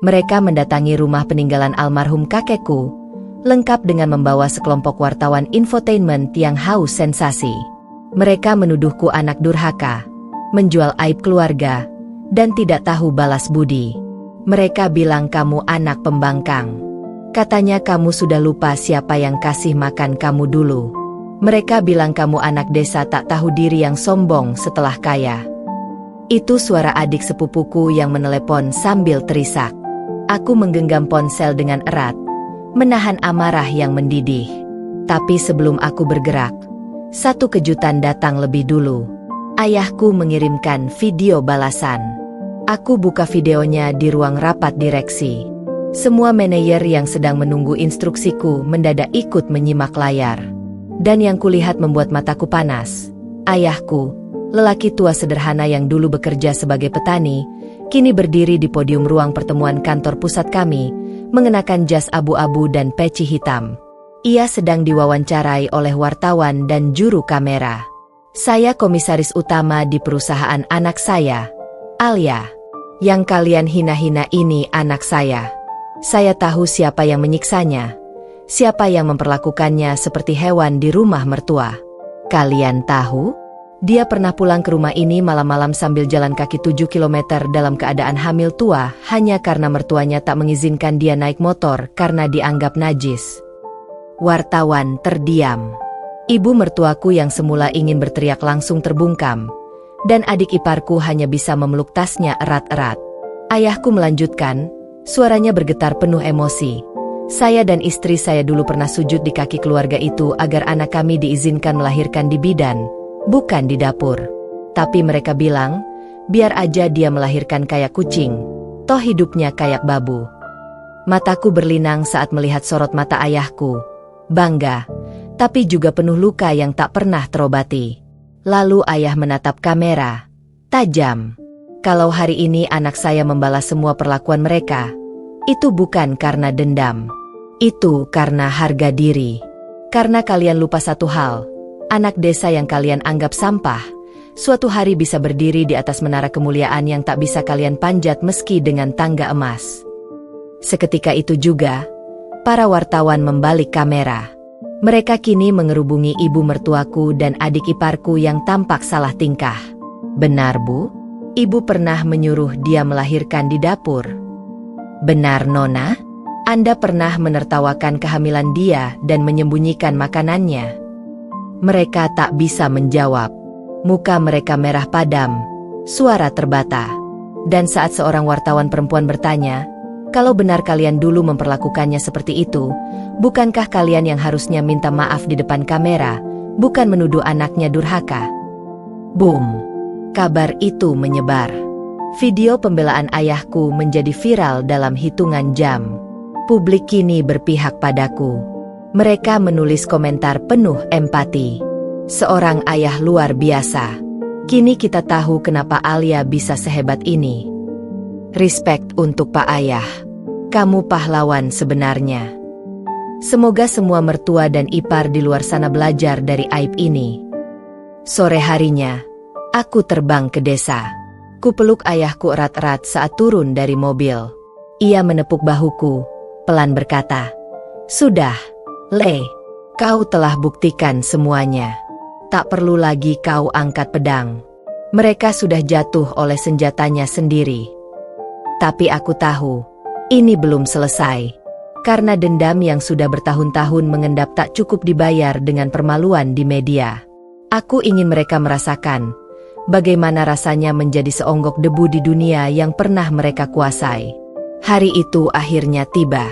A: Mereka mendatangi rumah peninggalan almarhum kakekku, lengkap dengan membawa sekelompok wartawan infotainment yang haus sensasi. Mereka menuduhku anak durhaka, menjual aib keluarga, dan tidak tahu balas budi. Mereka bilang kamu anak pembangkang. Katanya kamu sudah lupa siapa yang kasih makan kamu dulu. Mereka bilang kamu anak desa tak tahu diri yang sombong setelah kaya. Itu suara adik sepupuku yang menelepon sambil terisak. Aku menggenggam ponsel dengan erat, menahan amarah yang mendidih. Tapi sebelum aku bergerak, satu kejutan datang lebih dulu. Ayahku mengirimkan video balasan. Aku buka videonya di ruang rapat direksi. Semua manajer yang sedang menunggu instruksiku mendadak ikut menyimak layar. Dan yang kulihat membuat mataku panas. Ayahku, lelaki tua sederhana yang dulu bekerja sebagai petani, kini berdiri di podium ruang pertemuan kantor pusat kami, mengenakan jas abu-abu dan peci hitam. Ia sedang diwawancarai oleh wartawan dan juru kamera. Saya komisaris utama di perusahaan anak saya, Alia. Yang kalian hina-hina ini anak saya. Saya tahu siapa yang menyiksanya, siapa yang memperlakukannya seperti hewan di rumah mertua. Kalian tahu? Dia pernah pulang ke rumah ini malam-malam sambil jalan kaki 7 km dalam keadaan hamil tua hanya karena mertuanya tak mengizinkan dia naik motor karena dianggap najis. Wartawan terdiam. Ibu mertuaku yang semula ingin berteriak langsung terbungkam, dan adik iparku hanya bisa memeluk tasnya erat-erat. Ayahku melanjutkan, suaranya bergetar penuh emosi. Saya dan istri saya dulu pernah sujud di kaki keluarga itu agar anak kami diizinkan melahirkan di bidan, bukan di dapur. Tapi mereka bilang, biar aja dia melahirkan kayak kucing, toh hidupnya kayak babu. Mataku berlinang saat melihat sorot mata ayahku. Bangga, tapi juga penuh luka yang tak pernah terobati. Lalu ayah menatap kamera. Tajam. Kalau hari ini anak saya membalas semua perlakuan mereka, itu bukan karena dendam. Itu karena harga diri. Karena kalian lupa satu hal. Anak desa yang kalian anggap sampah, suatu hari bisa berdiri di atas menara kemuliaan yang tak bisa kalian panjat meski dengan tangga emas. Seketika itu juga, para wartawan membalik kamera. Mereka kini mengerubungi ibu mertuaku dan adik iparku yang tampak salah tingkah. Benar, Bu? Ibu pernah menyuruh dia melahirkan di dapur. Benar, Nona? Anda pernah menertawakan kehamilan dia dan menyembunyikan makanannya. Mereka tak bisa menjawab. Muka mereka merah padam, suara terbata. Dan saat seorang wartawan perempuan bertanya, kalau benar kalian dulu memperlakukannya seperti itu, bukankah kalian yang harusnya minta maaf di depan kamera, bukan menuduh anaknya durhaka? Boom! Kabar itu menyebar. Video pembelaan ayahku menjadi viral dalam hitungan jam. Publik kini berpihak padaku. Mereka menulis komentar penuh empati. Seorang ayah luar biasa. Kini kita tahu kenapa Alia bisa sehebat ini. Respect untuk Pak Ayah. Kamu pahlawan sebenarnya. Semoga semua mertua dan ipar di luar sana belajar dari aib ini. Sore harinya, aku terbang ke desa. Kupeluk ayahku erat-erat saat turun dari mobil. Ia menepuk bahuku, pelan berkata, "Sudah, Le, kau telah buktikan semuanya. Tak perlu lagi kau angkat pedang. Mereka sudah jatuh oleh senjatanya sendiri. Tapi aku tahu, ini belum selesai. Karena dendam yang sudah bertahun-tahun mengendap tak cukup dibayar dengan permaluan di media. Aku ingin mereka merasakan bagaimana rasanya menjadi seonggok debu di dunia yang pernah mereka kuasai." Hari itu akhirnya tiba.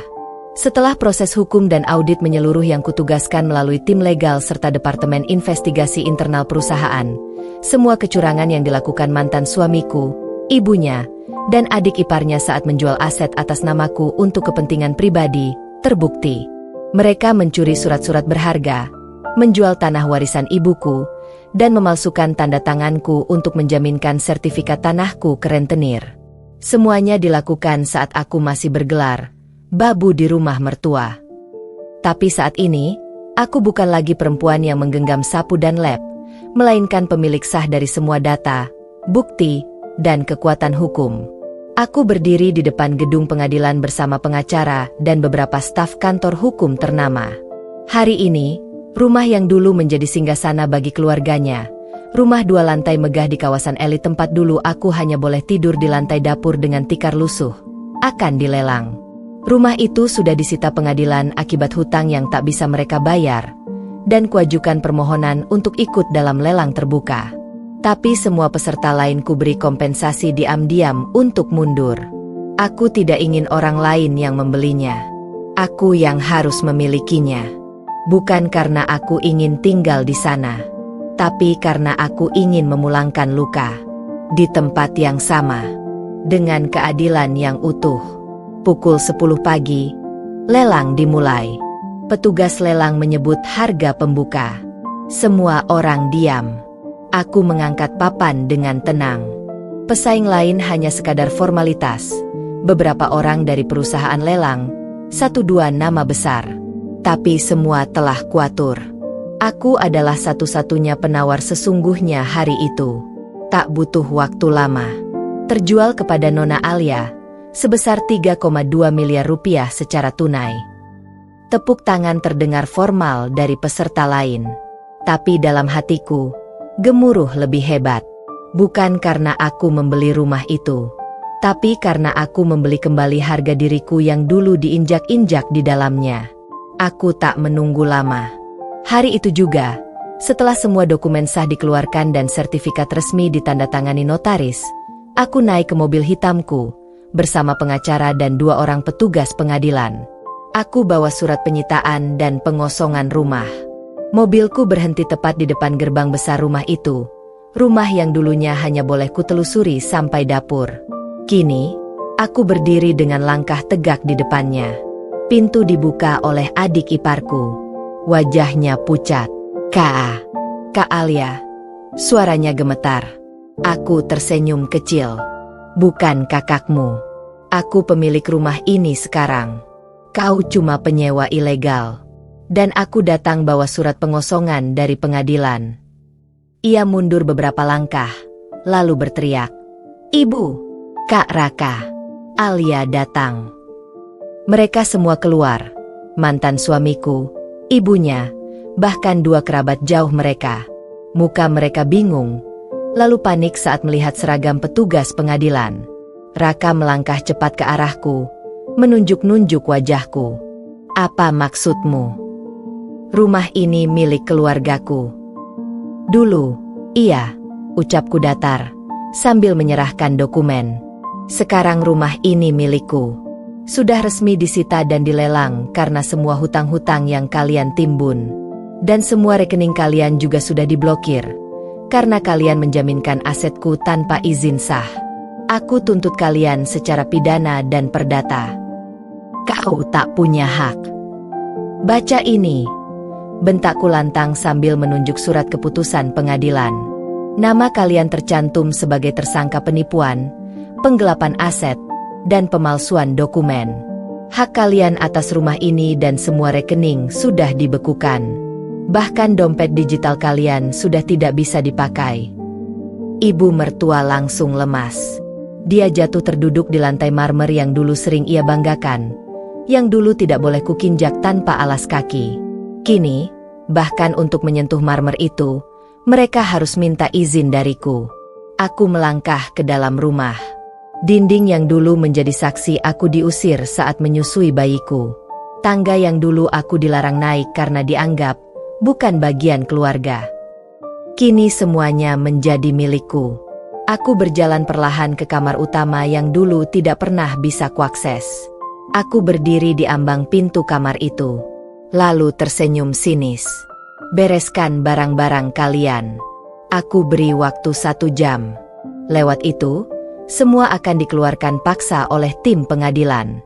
A: Setelah proses hukum dan audit menyeluruh yang kutugaskan melalui tim legal serta Departemen Investigasi Internal Perusahaan, semua kecurangan yang dilakukan mantan suamiku, ibunya, dan adik iparnya saat menjual aset atas namaku untuk kepentingan pribadi, terbukti. Mereka mencuri surat-surat berharga, menjual tanah warisan ibuku, dan memalsukan tanda tanganku untuk menjaminkan sertifikat tanahku ke rentenir. Semuanya dilakukan saat aku masih bergelar babu di rumah mertua. Tapi saat ini, aku bukan lagi perempuan yang menggenggam sapu dan lem, melainkan pemilik sah dari semua data, bukti, dan kekuatan hukum. Aku berdiri di depan gedung pengadilan bersama pengacara dan beberapa staf kantor hukum ternama. Hari ini, rumah yang dulu menjadi singgasana bagi keluarganya, rumah 2 lantai megah di kawasan elit tempat dulu aku hanya boleh tidur di lantai dapur dengan tikar lusuh, akan dilelang. Rumah itu sudah disita pengadilan akibat hutang yang tak bisa mereka bayar, dan kuajukan permohonan untuk ikut dalam lelang terbuka. Tapi semua peserta lain kuberi kompensasi diam-diam untuk mundur. Aku tidak ingin orang lain yang membelinya. Aku yang harus memilikinya. Bukan karena aku ingin tinggal di sana, tapi karena aku ingin memulangkan luka di tempat yang sama, dengan keadilan yang utuh. Pukul 10 pagi, lelang dimulai. Petugas lelang menyebut harga pembuka. Semua orang diam. Aku mengangkat papan dengan tenang. Pesaing lain hanya sekadar formalitas. Beberapa orang dari perusahaan lelang, 1-2 nama besar. Tapi semua telah kuatur. Aku adalah satu-satunya penawar sesungguhnya hari itu. Tak butuh waktu lama. Terjual kepada Nona Alia sebesar 3,2 miliar rupiah secara tunai. Tepuk tangan terdengar formal dari peserta lain. Tapi dalam hatiku, gemuruh lebih hebat. Bukan karena aku membeli rumah itu, tapi karena aku membeli kembali harga diriku yang dulu diinjak-injak di dalamnya. Aku tak menunggu lama. Hari itu juga, setelah semua dokumen sah dikeluarkan dan sertifikat resmi ditandatangani notaris, aku naik ke mobil hitamku, bersama pengacara dan 2 orang petugas pengadilan. Aku bawa surat penyitaan dan pengosongan rumah. Mobilku berhenti tepat di depan gerbang besar rumah itu. Rumah yang dulunya hanya boleh kutelusuri sampai dapur. Kini, aku berdiri dengan langkah tegak di depannya. Pintu dibuka oleh adik iparku. Wajahnya pucat. Kak Alia. Suaranya gemetar. Aku tersenyum kecil. Bukan kakakmu. Aku pemilik rumah ini sekarang. Kau cuma penyewa ilegal. Dan aku datang bawa surat pengosongan dari pengadilan. Ia mundur beberapa langkah, lalu berteriak. Ibu, Kak Raka, Alia datang. Mereka semua keluar. Mantan suamiku, ibunya, bahkan 2 kerabat jauh mereka. Muka mereka bingung, lalu panik saat melihat seragam petugas pengadilan. Raka melangkah cepat ke arahku, menunjuk-nunjuk wajahku. Apa maksudmu? Rumah ini milik keluargaku. Dulu, iya, ucapku datar, sambil menyerahkan dokumen. Sekarang rumah ini milikku. Sudah resmi disita dan dilelang karena semua hutang-hutang yang kalian timbun. Dan semua rekening kalian juga sudah diblokir, karena kalian menjaminkan asetku tanpa izin sah. Aku tuntut kalian secara pidana dan perdata. Kau tak punya hak. Baca ini. Bentakku lantang sambil menunjuk surat keputusan pengadilan. Nama kalian tercantum sebagai tersangka penipuan, penggelapan aset, dan pemalsuan dokumen. Hak kalian atas rumah ini dan semua rekening sudah dibekukan. Bahkan dompet digital kalian sudah tidak bisa dipakai. Ibu mertua langsung lemas. Dia jatuh terduduk di lantai marmer yang dulu sering ia banggakan, yang dulu tidak boleh kukinjak tanpa alas kaki. Kini, bahkan untuk menyentuh marmer itu, mereka harus minta izin dariku. Aku melangkah ke dalam rumah. Dinding yang dulu menjadi saksi aku diusir saat menyusui bayiku. Tangga yang dulu aku dilarang naik karena dianggap bukan bagian keluarga. Kini semuanya menjadi milikku. Aku berjalan perlahan ke kamar utama yang dulu tidak pernah bisa kuakses. Aku berdiri di ambang pintu kamar itu. Lalu tersenyum sinis. Bereskan barang-barang kalian. Aku beri waktu 1 jam. Lewat itu, semua akan dikeluarkan paksa oleh tim pengadilan.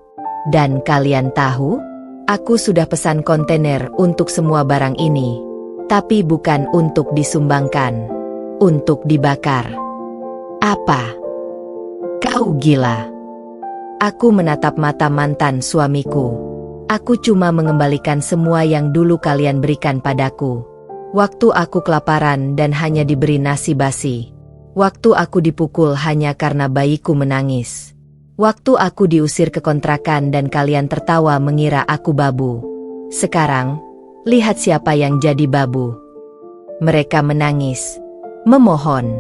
A: Dan kalian tahu, aku sudah pesan kontainer untuk semua barang ini. Tapi bukan untuk disumbangkan. Untuk dibakar. Apa? Kau gila? Aku menatap mata mantan suamiku. Aku cuma mengembalikan semua yang dulu kalian berikan padaku. Waktu aku kelaparan dan hanya diberi nasi basi. Waktu aku dipukul hanya karena bayiku menangis. Waktu aku diusir ke kontrakan dan kalian tertawa mengira aku babu. Sekarang, lihat siapa yang jadi babu. Mereka menangis, memohon.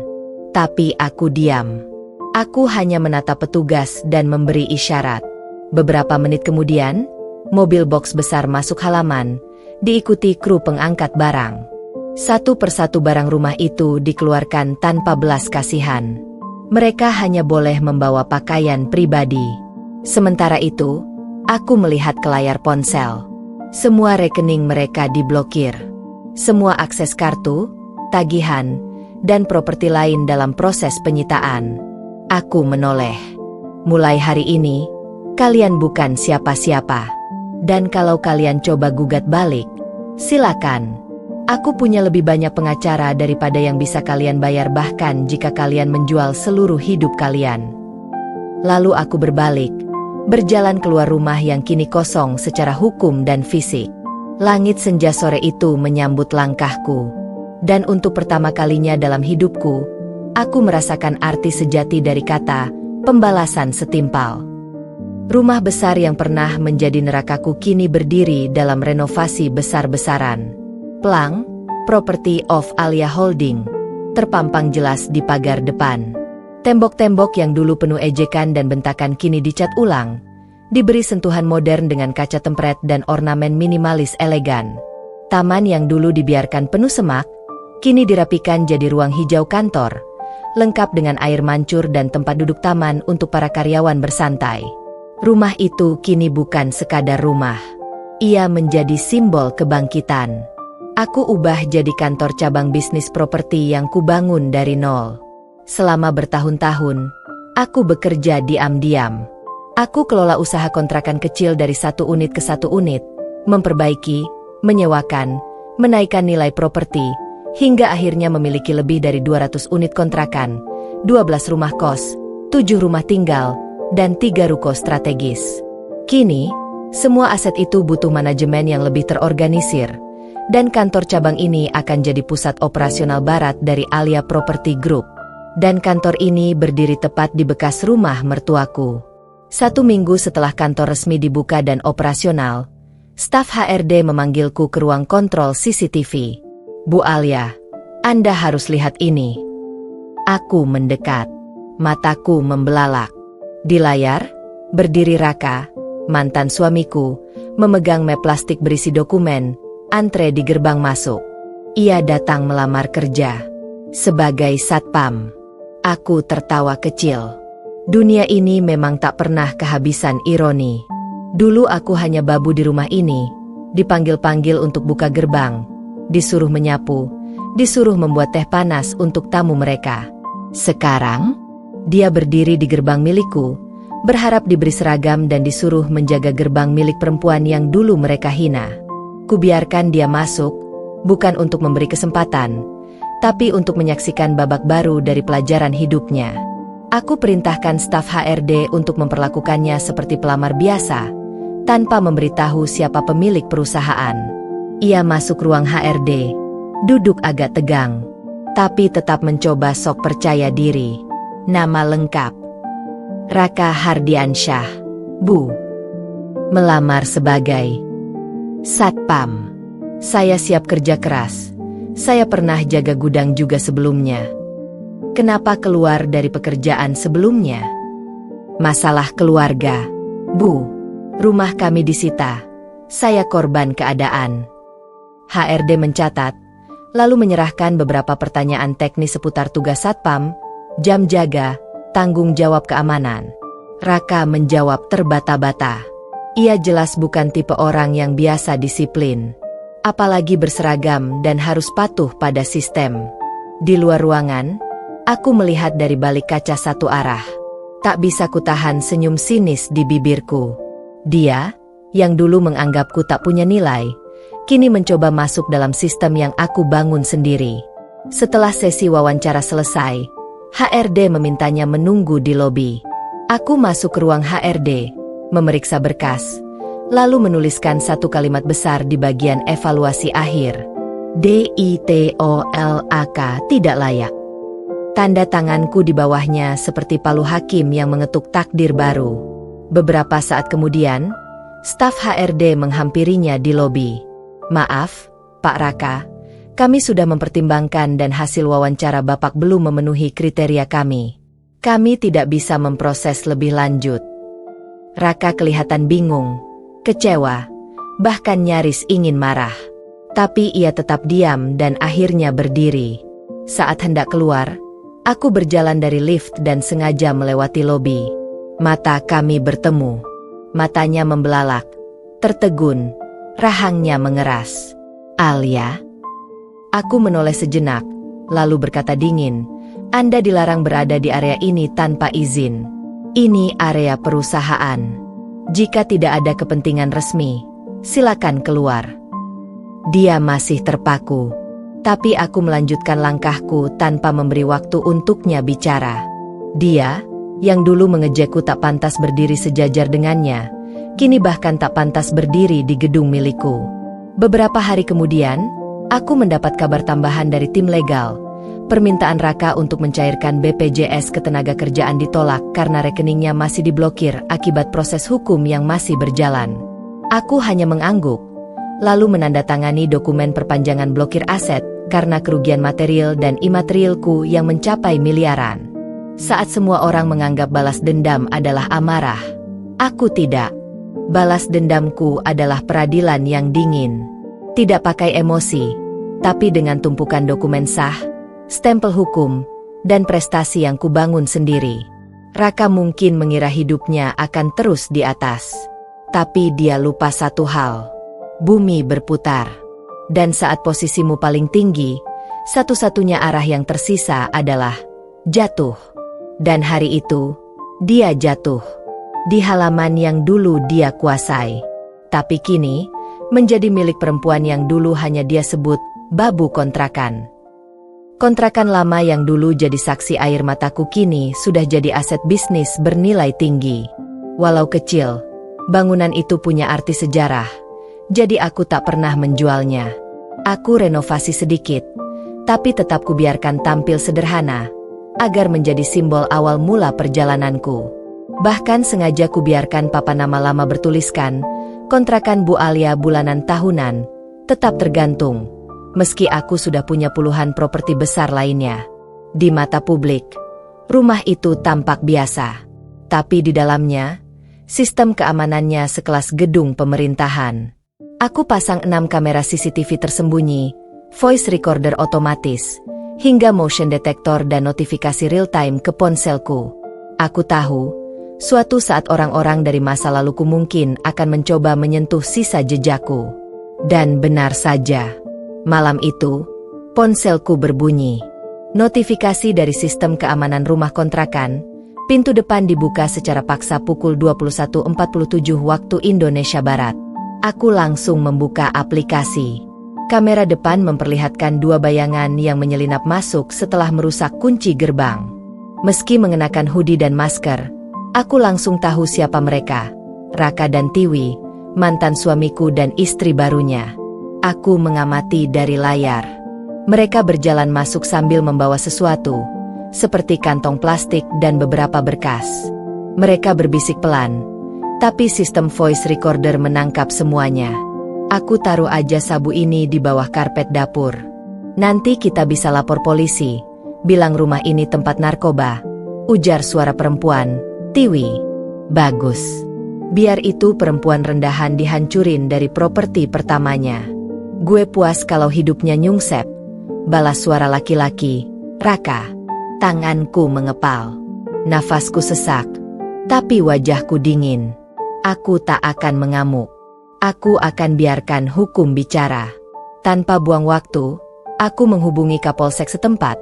A: Tapi aku diam. Aku hanya menatap petugas dan memberi isyarat. Beberapa menit kemudian, mobil box besar masuk halaman, diikuti kru pengangkat barang. Satu persatu barang rumah itu dikeluarkan tanpa belas kasihan. Mereka hanya boleh membawa pakaian pribadi. Sementara itu, Aku melihat ke layar ponsel. Semua rekening mereka diblokir. Semua akses kartu, tagihan, dan properti lain dalam proses penyitaan. Aku menoleh. Mulai hari ini, kalian bukan siapa-siapa. Dan kalau kalian coba gugat balik, silakan. Aku punya lebih banyak pengacara daripada yang bisa kalian bayar, bahkan jika kalian menjual seluruh hidup kalian. Lalu aku berbalik, berjalan keluar rumah yang kini kosong secara hukum dan fisik. Langit senja sore itu menyambut langkahku. Dan untuk pertama kalinya dalam hidupku, aku merasakan arti sejati dari kata pembalasan setimpal. Rumah besar yang pernah menjadi nerakaku kini berdiri dalam renovasi besar-besaran. Plang, Property of Alia Holding, terpampang jelas di pagar depan. Tembok-tembok yang dulu penuh ejekan dan bentakan kini dicat ulang, diberi sentuhan modern dengan kaca tempret dan ornamen minimalis elegan. Taman yang dulu dibiarkan penuh semak, kini dirapikan jadi ruang hijau kantor, lengkap dengan air mancur dan tempat duduk taman untuk para karyawan bersantai. Rumah itu kini bukan sekadar rumah. Ia menjadi simbol kebangkitan. Aku ubah jadi kantor cabang bisnis properti yang kubangun dari nol. Selama bertahun-tahun, aku bekerja diam-diam. Aku kelola usaha kontrakan kecil dari satu unit ke satu unit, memperbaiki, menyewakan, menaikkan nilai properti, hingga akhirnya memiliki lebih dari 200 unit kontrakan, 12 rumah kos, 7 rumah tinggal, dan 3 ruko strategis. Kini, semua aset itu butuh manajemen yang lebih terorganisir, dan kantor cabang ini akan jadi pusat operasional barat dari Alia Property Group. Dan kantor ini berdiri tepat di bekas rumah mertuaku. 1 minggu setelah kantor resmi dibuka dan operasional, staf HRD memanggilku ke ruang kontrol CCTV. Bu Alia, Anda harus lihat ini. Aku mendekat. Mataku membelalak. Di layar, berdiri Raka, mantan suamiku, memegang map plastik berisi dokumen, antre di gerbang masuk. Ia datang melamar kerja sebagai satpam. Aku tertawa kecil. Dunia ini memang tak pernah kehabisan ironi. Dulu aku hanya babu di rumah ini, dipanggil-panggil untuk buka gerbang, disuruh menyapu, disuruh membuat teh panas untuk tamu mereka. Sekarang, dia berdiri di gerbang milikku, berharap diberi seragam dan disuruh menjaga gerbang milik perempuan yang dulu mereka hina. Kubiarkan dia masuk, bukan untuk memberi kesempatan, tapi untuk menyaksikan babak baru dari pelajaran hidupnya. Aku perintahkan staf HRD untuk memperlakukannya seperti pelamar biasa, tanpa memberitahu siapa pemilik perusahaan. Ia masuk ruang HRD, duduk agak tegang, tapi tetap mencoba sok percaya diri. Nama lengkap: Raka Hardiansyah, Bu. Melamar sebagai satpam. Saya siap kerja keras. Saya pernah jaga gudang juga sebelumnya. Kenapa keluar dari pekerjaan sebelumnya? Masalah keluarga, Bu. Rumah kami disita. Saya korban keadaan. HRD mencatat, lalu menyerahkan beberapa pertanyaan teknis seputar tugas satpam, jam jaga, tanggung jawab keamanan. Raka menjawab terbata-bata. Ia jelas bukan tipe orang yang biasa disiplin, apalagi berseragam dan harus patuh pada sistem. Di luar ruangan, aku melihat dari balik kaca satu arah. Tak bisa kutahan senyum sinis di bibirku. Dia, yang dulu menganggapku tak punya nilai, kini mencoba masuk dalam sistem yang aku bangun sendiri. Setelah sesi wawancara selesai, HRD memintanya menunggu di lobi. Aku masuk ke ruang HRD, memeriksa berkas, lalu menuliskan satu kalimat besar di bagian evaluasi akhir. DITOLAK, tidak layak. Tanda tanganku di bawahnya seperti palu hakim yang mengetuk takdir baru. Beberapa saat kemudian, staf HRD menghampirinya di lobi. Maaf, Pak Raka, kami sudah mempertimbangkan dan hasil wawancara Bapak belum memenuhi kriteria kami. Kami tidak bisa memproses lebih lanjut. Raka kelihatan bingung, kecewa, bahkan nyaris ingin marah. Tapi ia tetap diam dan akhirnya berdiri. Saat hendak keluar, aku berjalan dari lift dan sengaja melewati lobi. Mata kami bertemu. Matanya membelalak, tertegun, rahangnya mengeras. Alia? Aku menoleh sejenak, lalu berkata dingin, Anda dilarang berada di area ini tanpa izin. Ini area perusahaan. Jika tidak ada kepentingan resmi, silakan keluar. Dia masih terpaku, tapi aku melanjutkan langkahku tanpa memberi waktu untuknya bicara. Dia, yang dulu mengejekku tak pantas berdiri sejajar dengannya, kini bahkan tak pantas berdiri di gedung milikku. Beberapa hari kemudian, aku mendapat kabar tambahan dari tim legal. Permintaan Raka untuk mencairkan BPJS Ketenagakerjaan ditolak karena rekeningnya masih diblokir akibat proses hukum yang masih berjalan. Aku hanya mengangguk, lalu menandatangani dokumen perpanjangan blokir aset karena kerugian material dan imaterialku yang mencapai miliaran. Saat semua orang menganggap balas dendam adalah amarah, aku tidak. Balas dendamku adalah peradilan yang dingin. Tidak pakai emosi, tapi dengan tumpukan dokumen sah, stempel hukum, dan prestasi yang kubangun sendiri. Raka mungkin mengira hidupnya akan terus di atas. Tapi dia lupa satu hal. Bumi berputar. Dan saat posisimu paling tinggi, satu-satunya arah yang tersisa adalah jatuh. Dan hari itu, dia jatuh. Di halaman yang dulu dia kuasai. Tapi kini, menjadi milik perempuan yang dulu hanya dia sebut babu kontrakan. Kontrakan lama yang dulu jadi saksi air mataku kini sudah jadi aset bisnis bernilai tinggi. Walau kecil, bangunan itu punya arti sejarah, jadi aku tak pernah menjualnya. Aku renovasi sedikit, tapi tetap kubiarkan tampil sederhana, agar menjadi simbol awal mula perjalananku. Bahkan sengaja kubiarkan papan nama lama bertuliskan, kontrakan Bu Alia bulanan tahunan, tetap tergantung. Meski aku sudah punya puluhan properti besar lainnya. Di mata publik, rumah itu tampak biasa. Tapi di dalamnya, sistem keamanannya sekelas gedung pemerintahan. Aku pasang 6 kamera CCTV tersembunyi, voice recorder otomatis, hingga motion detector dan notifikasi real-time ke ponselku. Aku tahu, suatu saat orang-orang dari masa laluku mungkin akan mencoba menyentuh sisa jejakku. Dan benar saja. Malam itu, ponselku berbunyi. Notifikasi dari sistem keamanan rumah kontrakan, pintu depan dibuka secara paksa pukul 21.47 waktu Indonesia Barat. Aku langsung membuka aplikasi. Kamera depan memperlihatkan 2 bayangan yang menyelinap masuk setelah merusak kunci gerbang. Meski mengenakan hoodie dan masker, aku langsung tahu siapa mereka. Raka dan Tiwi, mantan suamiku dan istri barunya. Aku mengamati dari layar. Mereka berjalan masuk sambil membawa sesuatu, seperti kantong plastik dan beberapa berkas. Mereka berbisik pelan, tapi sistem voice recorder menangkap semuanya. Aku taruh aja sabu ini di bawah karpet dapur. Nanti kita bisa lapor polisi, bilang rumah ini tempat narkoba. Ujar suara perempuan, Tiwi. Bagus. Biar itu perempuan rendahan dihancurin dari properti pertamanya. Gue puas kalau hidupnya nyungsep. Balas suara laki-laki, Raka. Tanganku mengepal. Nafasku sesak. Tapi wajahku dingin. Aku tak akan mengamuk. Aku akan biarkan hukum bicara. Tanpa buang waktu, aku menghubungi Kapolsek setempat.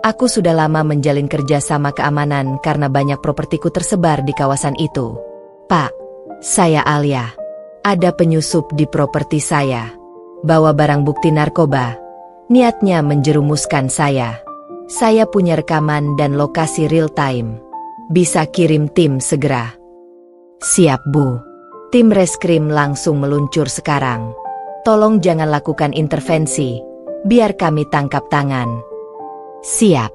A: Aku sudah lama menjalin kerja sama keamanan karena banyak propertiku tersebar di kawasan itu. Pak, saya Alia. Ada penyusup di properti saya. Bawa barang bukti narkoba. Niatnya menjerumuskan saya. Saya punya rekaman dan lokasi real time. Bisa kirim tim segera. Siap, Bu. Tim reskrim langsung meluncur sekarang. Tolong jangan lakukan intervensi. Biar kami tangkap tangan. Siap.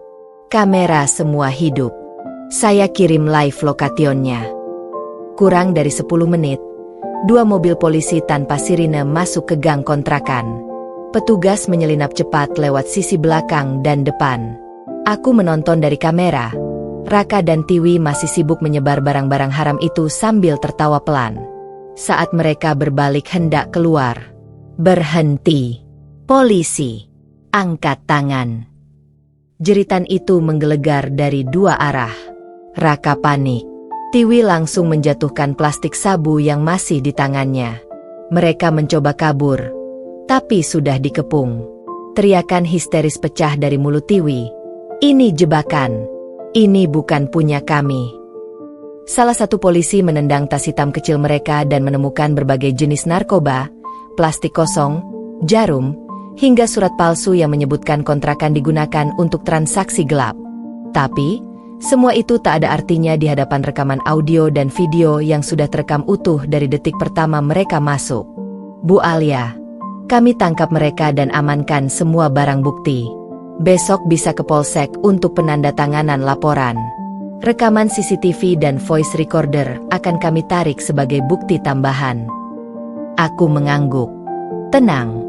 A: Kamera semua hidup. Saya kirim live lokationnya. Kurang dari 10 menit, 2 mobil polisi tanpa sirine masuk ke gang kontrakan. Petugas menyelinap cepat lewat sisi belakang dan depan. Aku menonton dari kamera. Raka dan Tiwi masih sibuk menyebar barang-barang haram itu sambil tertawa pelan. Saat mereka berbalik hendak keluar. Berhenti. Polisi. Angkat tangan. Jeritan itu menggelegar dari 2 arah. Raka panik. Tiwi langsung menjatuhkan plastik sabu yang masih di tangannya. Mereka mencoba kabur, tapi sudah dikepung. Teriakan histeris pecah dari mulut Tiwi. Ini jebakan. Ini bukan punya kami. Salah satu polisi menendang tas hitam kecil mereka dan menemukan berbagai jenis narkoba, plastik kosong, jarum, hingga surat palsu yang menyebutkan kontrakan digunakan untuk transaksi gelap. Tapi, semua itu tak ada artinya di hadapan rekaman audio dan video yang sudah terekam utuh dari detik pertama mereka masuk. Bu Alia, kami tangkap mereka dan amankan semua barang bukti. Besok bisa ke Polsek untuk penandatanganan laporan. Rekaman CCTV dan voice recorder akan kami tarik sebagai bukti tambahan. Aku mengangguk. Tenang,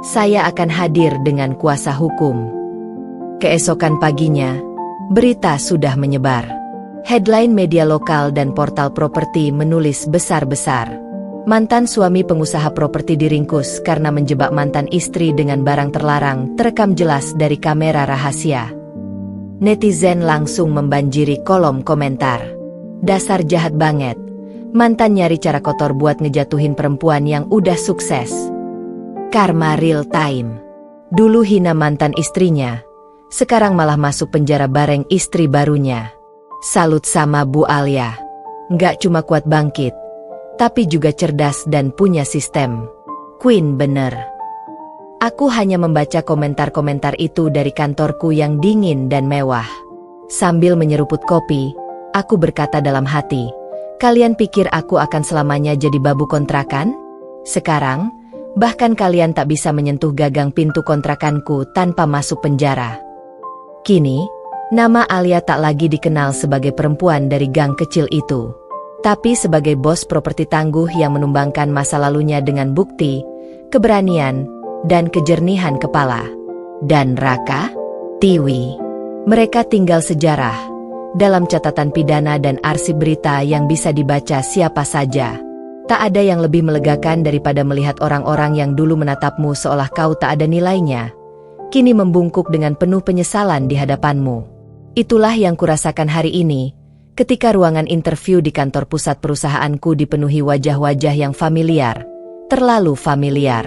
A: saya akan hadir dengan kuasa hukum. Keesokan paginya, berita sudah menyebar. Headline media lokal dan portal properti menulis besar-besar. Mantan suami pengusaha properti diringkus karena menjebak mantan istri dengan barang terlarang terekam jelas dari kamera rahasia. Netizen langsung membanjiri kolom komentar. Dasar jahat banget. Mantan nyari cara kotor buat ngejatuhin perempuan yang udah sukses. Karma real time. Dulu hina mantan istrinya, sekarang malah masuk penjara bareng istri barunya. Salut sama Bu Alia. Nggak cuma kuat bangkit, tapi juga cerdas dan punya sistem. Queen bener. Aku hanya membaca komentar-komentar itu dari kantorku yang dingin dan mewah. Sambil menyeruput kopi, aku berkata dalam hati, kalian pikir aku akan selamanya jadi babu kontrakan? Sekarang, bahkan kalian tak bisa menyentuh gagang pintu kontrakanku tanpa masuk penjara. Kini, nama Alia tak lagi dikenal sebagai perempuan dari gang kecil itu, tapi sebagai bos properti tangguh yang menumbangkan masa lalunya dengan bukti, keberanian, dan kejernihan kepala. Dan Raka, Tiwi, mereka tinggal sejarah dalam catatan pidana dan arsip berita yang bisa dibaca siapa saja. Tak ada yang lebih melegakan daripada melihat orang-orang yang dulu menatapmu seolah kau tak ada nilainya, kini membungkuk dengan penuh penyesalan di hadapanmu. Itulah yang kurasakan hari ini, ketika ruangan interview di kantor pusat perusahaanku dipenuhi wajah-wajah yang familiar, terlalu familiar.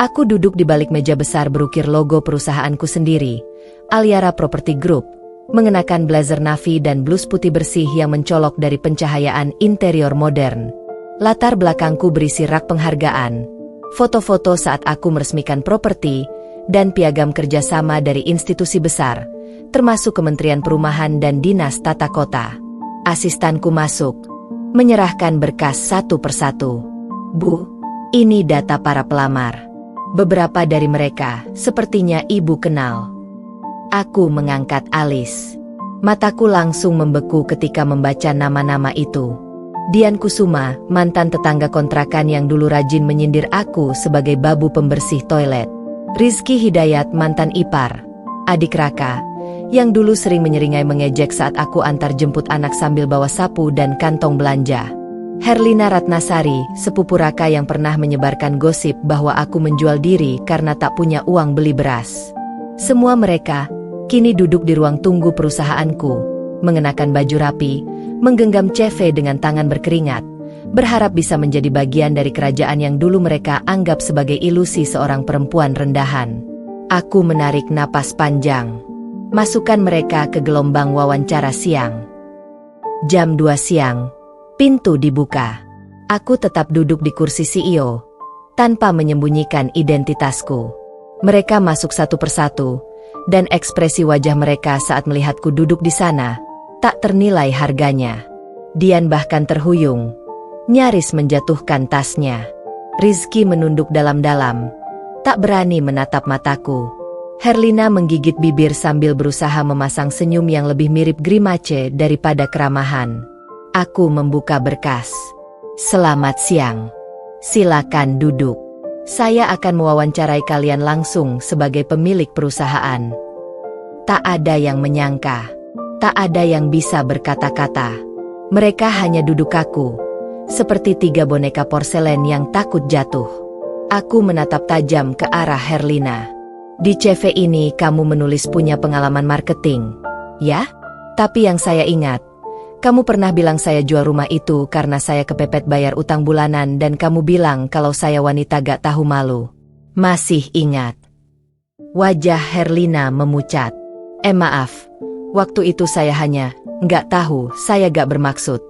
A: Aku duduk di balik meja besar berukir logo perusahaanku sendiri, Aliara Property Group, mengenakan blazer navy dan blus putih bersih yang mencolok dari pencahayaan interior modern. Latar belakangku berisi rak penghargaan, foto-foto saat aku meresmikan properti, dan piagam kerjasama dari institusi besar, termasuk Kementerian Perumahan dan Dinas Tata Kota. Asistanku masuk, menyerahkan berkas satu persatu. Bu, ini data para pelamar. Beberapa dari mereka sepertinya ibu kenal. Aku mengangkat alis. Mataku langsung membeku ketika membaca nama-nama itu. Dian Kusuma, mantan tetangga kontrakan yang dulu rajin menyindir aku sebagai babu pembersih toilet. Rizky Hidayat, mantan ipar, adik Raka, yang dulu sering menyeringai mengejek saat aku antar jemput anak sambil bawa sapu dan kantong belanja. Herlina Ratnasari, sepupu Raka yang pernah menyebarkan gosip bahwa aku menjual diri karena tak punya uang beli beras. Semua mereka kini duduk di ruang tunggu perusahaanku, mengenakan baju rapi, menggenggam CV dengan tangan berkeringat, berharap bisa menjadi bagian dari kerajaan yang dulu mereka anggap sebagai ilusi seorang perempuan rendahan. Aku menarik napas panjang. Masukkan mereka ke gelombang wawancara siang. Jam 2 siang. Pintu dibuka. Aku tetap duduk di kursi CEO, tanpa menyembunyikan identitasku. Mereka masuk satu persatu, dan ekspresi wajah mereka saat melihatku duduk di sana, tak ternilai harganya. Dian bahkan terhuyung, nyaris menjatuhkan tasnya. Rizky menunduk dalam-dalam, tak berani menatap mataku. Herlina menggigit bibir sambil berusaha memasang senyum yang lebih mirip grimace daripada keramahan. Aku membuka berkas. Selamat siang. Silakan duduk. Saya akan mewawancarai kalian langsung sebagai pemilik perusahaan. Tak ada yang menyangka. Tak ada yang bisa berkata-kata. Mereka hanya duduk kaku, seperti 3 boneka porselen yang takut jatuh. Aku menatap tajam ke arah Herlina. Di CV ini kamu menulis punya pengalaman marketing, ya? Tapi yang saya ingat, Kamu pernah bilang saya jual rumah itu karena saya kepepet bayar utang bulanan dan kamu bilang kalau saya wanita gak tahu malu. Masih ingat? Wajah Herlina memucat. Maaf, waktu itu saya hanya gak tahu, saya gak bermaksud.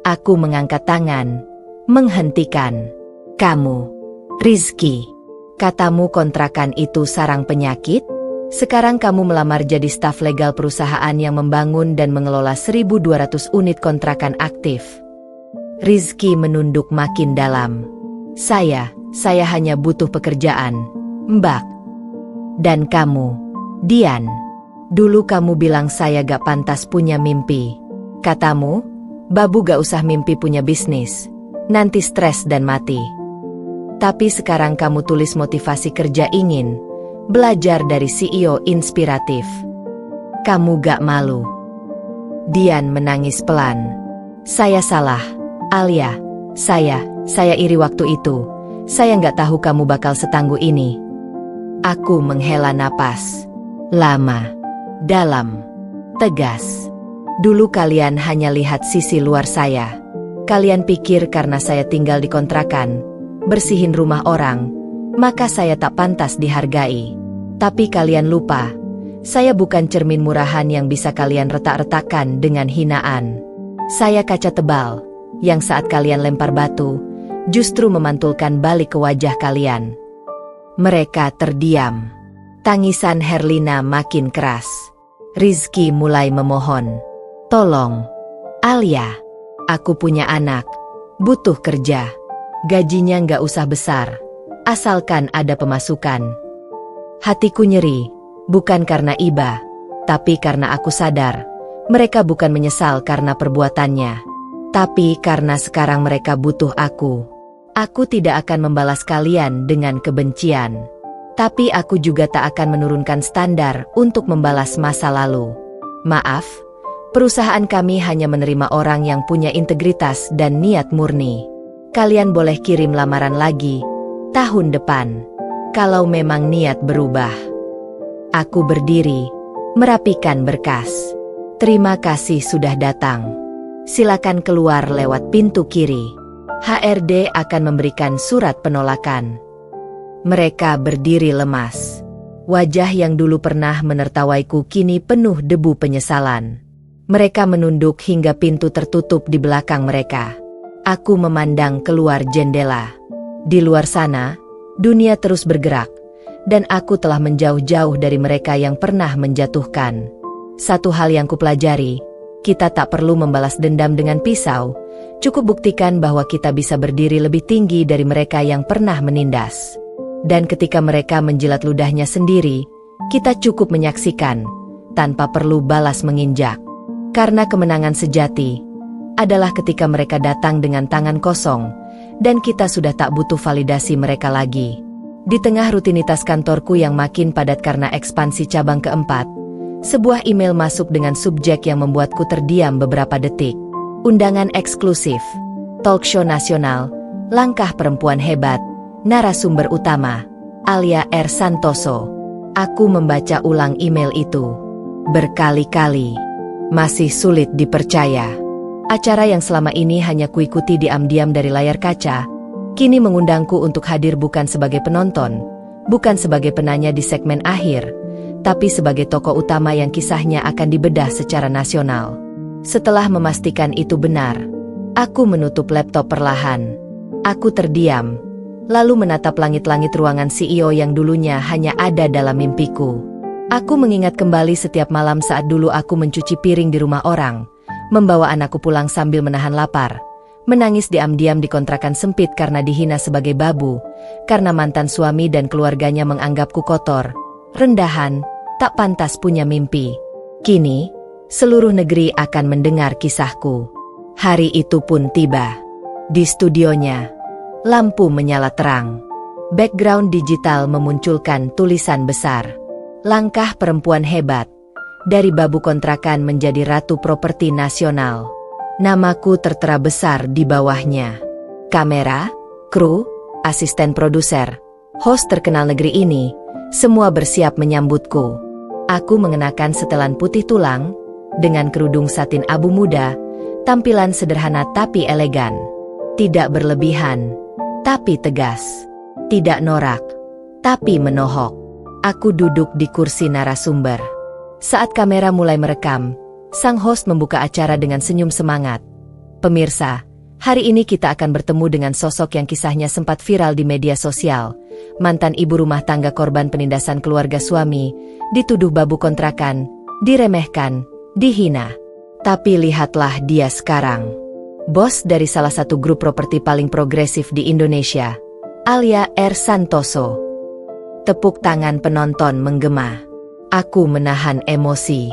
A: Aku mengangkat tangan, menghentikan. Kamu, Rizky, katamu kontrakan itu sarang penyakit? Sekarang kamu melamar jadi staf legal perusahaan yang membangun dan mengelola 1.200 unit kontrakan aktif. Rizky menunduk makin dalam. Saya hanya butuh pekerjaan, Mbak. Dan kamu, Dian, dulu kamu bilang saya gak pantas punya mimpi. Katamu, babu gak usah mimpi punya bisnis, nanti stres dan mati. Tapi sekarang kamu tulis motivasi kerja ingin belajar dari CEO inspiratif. Kamu gak malu? Dian menangis pelan. Saya salah, Alia. Saya iri waktu itu. Saya gak tahu kamu bakal setangguh ini. Aku menghela napas. Lama, dalam, tegas. Dulu kalian hanya lihat sisi luar saya. Kalian pikir karena saya tinggal di kontrakan, bersihin rumah orang, maka saya tak pantas dihargai. Tapi kalian lupa, saya bukan cermin murahan yang bisa kalian retak-retakan dengan hinaan. Saya kaca tebal, yang saat kalian lempar batu, justru memantulkan balik ke wajah kalian. Mereka terdiam. Tangisan Herlina makin keras. Rizky mulai memohon. Tolong, Alia, aku punya anak, butuh kerja. Gajinya nggak usah besar, asalkan ada pemasukan. Hatiku nyeri, bukan karena iba, tapi karena aku sadar, mereka bukan menyesal karena perbuatannya, tapi karena sekarang mereka butuh aku. Aku tidak akan membalas kalian dengan kebencian, tapi aku juga tak akan menurunkan standar untuk membalas masa lalu. Maaf, perusahaan kami hanya menerima orang yang punya integritas dan niat murni. Kalian boleh kirim lamaran lagi tahun depan, kalau memang niat berubah. Aku berdiri, merapikan berkas. Terima kasih sudah datang. Silakan keluar lewat pintu kiri. HRD akan memberikan surat penolakan. Mereka berdiri lemas. Wajah yang dulu pernah menertawaiku kini penuh debu penyesalan. Mereka menunduk hingga pintu tertutup di belakang mereka. Aku memandang keluar jendela. Di luar sana, dunia terus bergerak, dan aku telah menjauh-jauh dari mereka yang pernah menjatuhkan. Satu hal yang kupelajari, kita tak perlu membalas dendam dengan pisau, cukup buktikan bahwa kita bisa berdiri lebih tinggi dari mereka yang pernah menindas. Dan ketika mereka menjilat ludahnya sendiri, kita cukup menyaksikan, tanpa perlu balas menginjak. Karena kemenangan sejati adalah ketika mereka datang dengan tangan kosong, dan kita sudah tak butuh validasi mereka lagi. Di tengah rutinitas kantorku yang makin padat karena ekspansi cabang keempat, sebuah email masuk dengan subjek yang membuatku terdiam beberapa detik. Undangan eksklusif, talkshow nasional, langkah perempuan hebat, narasumber utama, Alia R. Santoso. Aku membaca ulang email itu berkali-kali. Masih sulit dipercaya. Acara yang selama ini hanya kuikuti diam-diam dari layar kaca, kini mengundangku untuk hadir bukan sebagai penonton, bukan sebagai penanya di segmen akhir, tapi sebagai tokoh utama yang kisahnya akan dibedah secara nasional. Setelah memastikan itu benar, aku menutup laptop perlahan. Aku terdiam, lalu menatap langit-langit ruangan CEO yang dulunya hanya ada dalam mimpiku. Aku mengingat kembali setiap malam saat dulu aku mencuci piring di rumah orang, membawa anakku pulang sambil menahan lapar, menangis diam-diam di kontrakan sempit karena dihina sebagai babu, karena mantan suami dan keluarganya menganggapku kotor, rendahan, tak pantas punya mimpi. Kini, seluruh negeri akan mendengar kisahku. Hari itu pun tiba. Di studionya, lampu menyala terang. Background digital memunculkan tulisan besar. Langkah perempuan hebat. Dari babu kontrakan menjadi ratu properti nasional. Namaku tertera besar di bawahnya. Kamera, kru, asisten produser, host terkenal negeri ini, semua bersiap menyambutku. Aku mengenakan setelan putih tulang, dengan kerudung satin abu muda, tampilan sederhana tapi elegan. Tidak berlebihan, tapi tegas. Tidak norak, tapi menohok. Aku duduk di kursi narasumber. Saat kamera mulai merekam, sang host membuka acara dengan senyum semangat. Pemirsa, hari ini kita akan bertemu dengan sosok yang kisahnya sempat viral di media sosial. Mantan ibu rumah tangga korban penindasan keluarga suami, dituduh babu kontrakan, diremehkan, dihina. Tapi lihatlah dia sekarang. Bos dari salah satu grup properti paling progresif di Indonesia, Alia R. Santoso. Tepuk tangan penonton menggema. Aku menahan emosi.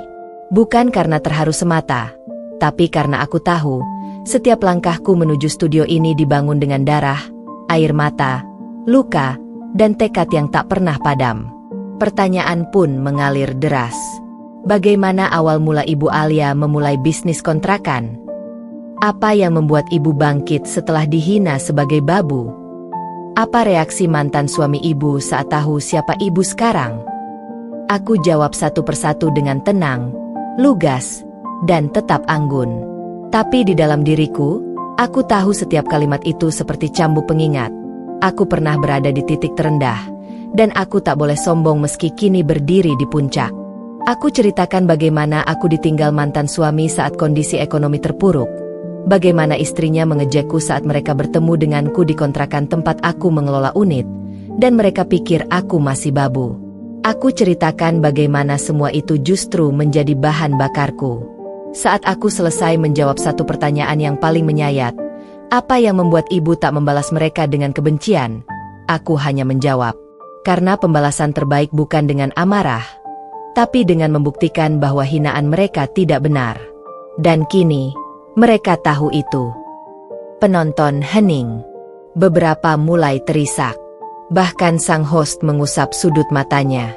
A: Bukan karena terharu semata, tapi karena aku tahu, setiap langkahku menuju studio ini dibangun dengan darah, air mata, luka, dan tekad yang tak pernah padam. Pertanyaan pun mengalir deras. Bagaimana awal mula Ibu Alia memulai bisnis kontrakan? Apa yang membuat ibu bangkit setelah dihina sebagai babu? Apa reaksi mantan suami ibu saat tahu siapa ibu sekarang? Aku jawab satu persatu dengan tenang, lugas, dan tetap anggun. Tapi di dalam diriku, aku tahu setiap kalimat itu seperti cambuk pengingat. Aku pernah berada di titik terendah, dan aku tak boleh sombong meski kini berdiri di puncak. Aku ceritakan bagaimana aku ditinggal mantan suami saat kondisi ekonomi terpuruk. Bagaimana istrinya mengejekku saat mereka bertemu denganku di kontrakan tempat aku mengelola unit, dan mereka pikir aku masih babu. Aku ceritakan bagaimana semua itu justru menjadi bahan bakarku. Saat aku selesai menjawab satu pertanyaan yang paling menyayat, apa yang membuat ibu tak membalas mereka dengan kebencian? Aku hanya menjawab, karena pembalasan terbaik bukan dengan amarah, tapi dengan membuktikan bahwa hinaan mereka tidak benar. Dan kini, mereka tahu itu. Penonton hening. Beberapa mulai terisak. Bahkan sang host mengusap sudut matanya.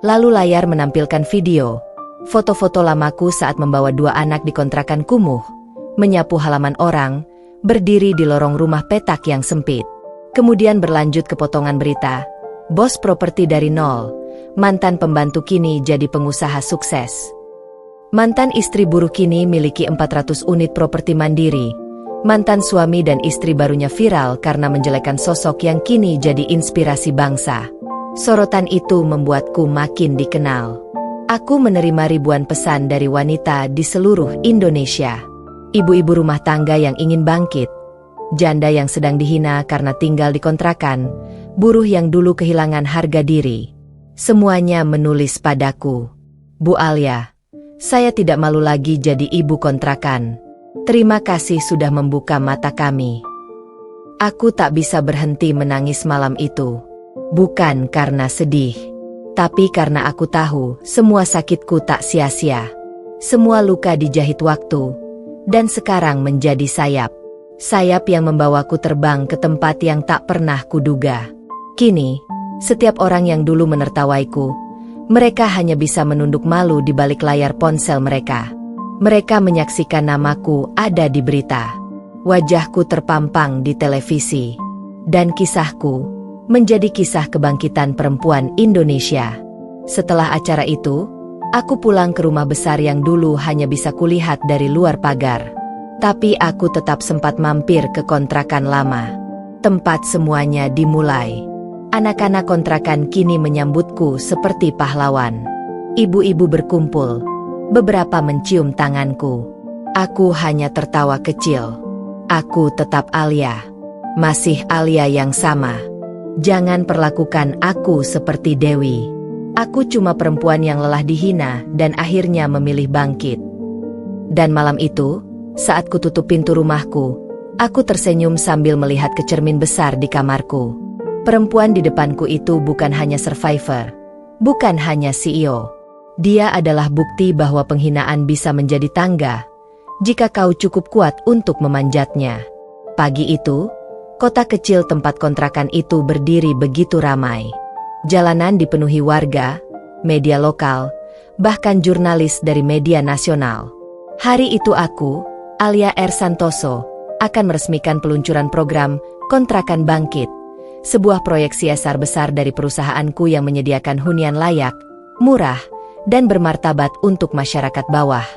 A: Lalu layar menampilkan video, foto-foto lamaku saat membawa 2 anak di kontrakan kumuh, menyapu halaman orang, berdiri di lorong rumah petak yang sempit. Kemudian berlanjut ke potongan berita, bos properti dari nol, mantan pembantu kini jadi pengusaha sukses. Mantan istri buruh kini miliki 400 unit properti mandiri. Mantan suami dan istri barunya viral karena menjelekkan sosok yang kini jadi inspirasi bangsa. Sorotan itu membuatku makin dikenal. Aku menerima ribuan pesan dari wanita di seluruh Indonesia. Ibu-ibu rumah tangga yang ingin bangkit, janda yang sedang dihina karena tinggal di kontrakan, buruh yang dulu kehilangan harga diri. Semuanya menulis padaku, Bu Alia, saya tidak malu lagi jadi ibu kontrakan. Terima kasih sudah membuka mata kami. Aku tak bisa berhenti menangis malam itu. Bukan karena sedih, tapi karena aku tahu semua sakitku tak sia-sia. Semua luka dijahit waktu, dan sekarang menjadi sayap. Sayap yang membawaku terbang ke tempat yang tak pernah kuduga. Kini, setiap orang yang dulu menertawaiku, mereka hanya bisa menunduk malu di balik layar ponsel mereka. Mereka menyaksikan namaku ada di berita. Wajahku terpampang di televisi. Dan kisahku menjadi kisah kebangkitan perempuan Indonesia. Setelah acara itu, aku pulang ke rumah besar yang dulu hanya bisa kulihat dari luar pagar. Tapi aku tetap sempat mampir ke kontrakan lama. Tempat semuanya dimulai. Anak-anak kontrakan kini menyambutku seperti pahlawan. Ibu-ibu berkumpul, beberapa mencium tanganku. Aku hanya tertawa kecil. Aku tetap Alia. Masih Alia yang sama. Jangan perlakukan aku seperti Dewi. Aku cuma perempuan yang lelah dihina dan akhirnya memilih bangkit. Dan malam itu, saat kututup pintu rumahku, aku tersenyum sambil melihat ke cermin besar di kamarku. Perempuan di depanku itu bukan hanya survivor, bukan hanya CEO. Dia adalah bukti bahwa penghinaan bisa menjadi tangga, jika kau cukup kuat untuk memanjatnya. Pagi itu, kota kecil tempat kontrakan itu berdiri begitu ramai. Jalanan dipenuhi warga, media lokal, bahkan jurnalis dari media nasional. Hari itu aku, Alia R. Santoso, akan meresmikan peluncuran program Kontrakan Bangkit. Sebuah proyek CSR besar dari perusahaanku yang menyediakan hunian layak, murah, dan bermartabat untuk masyarakat bawah.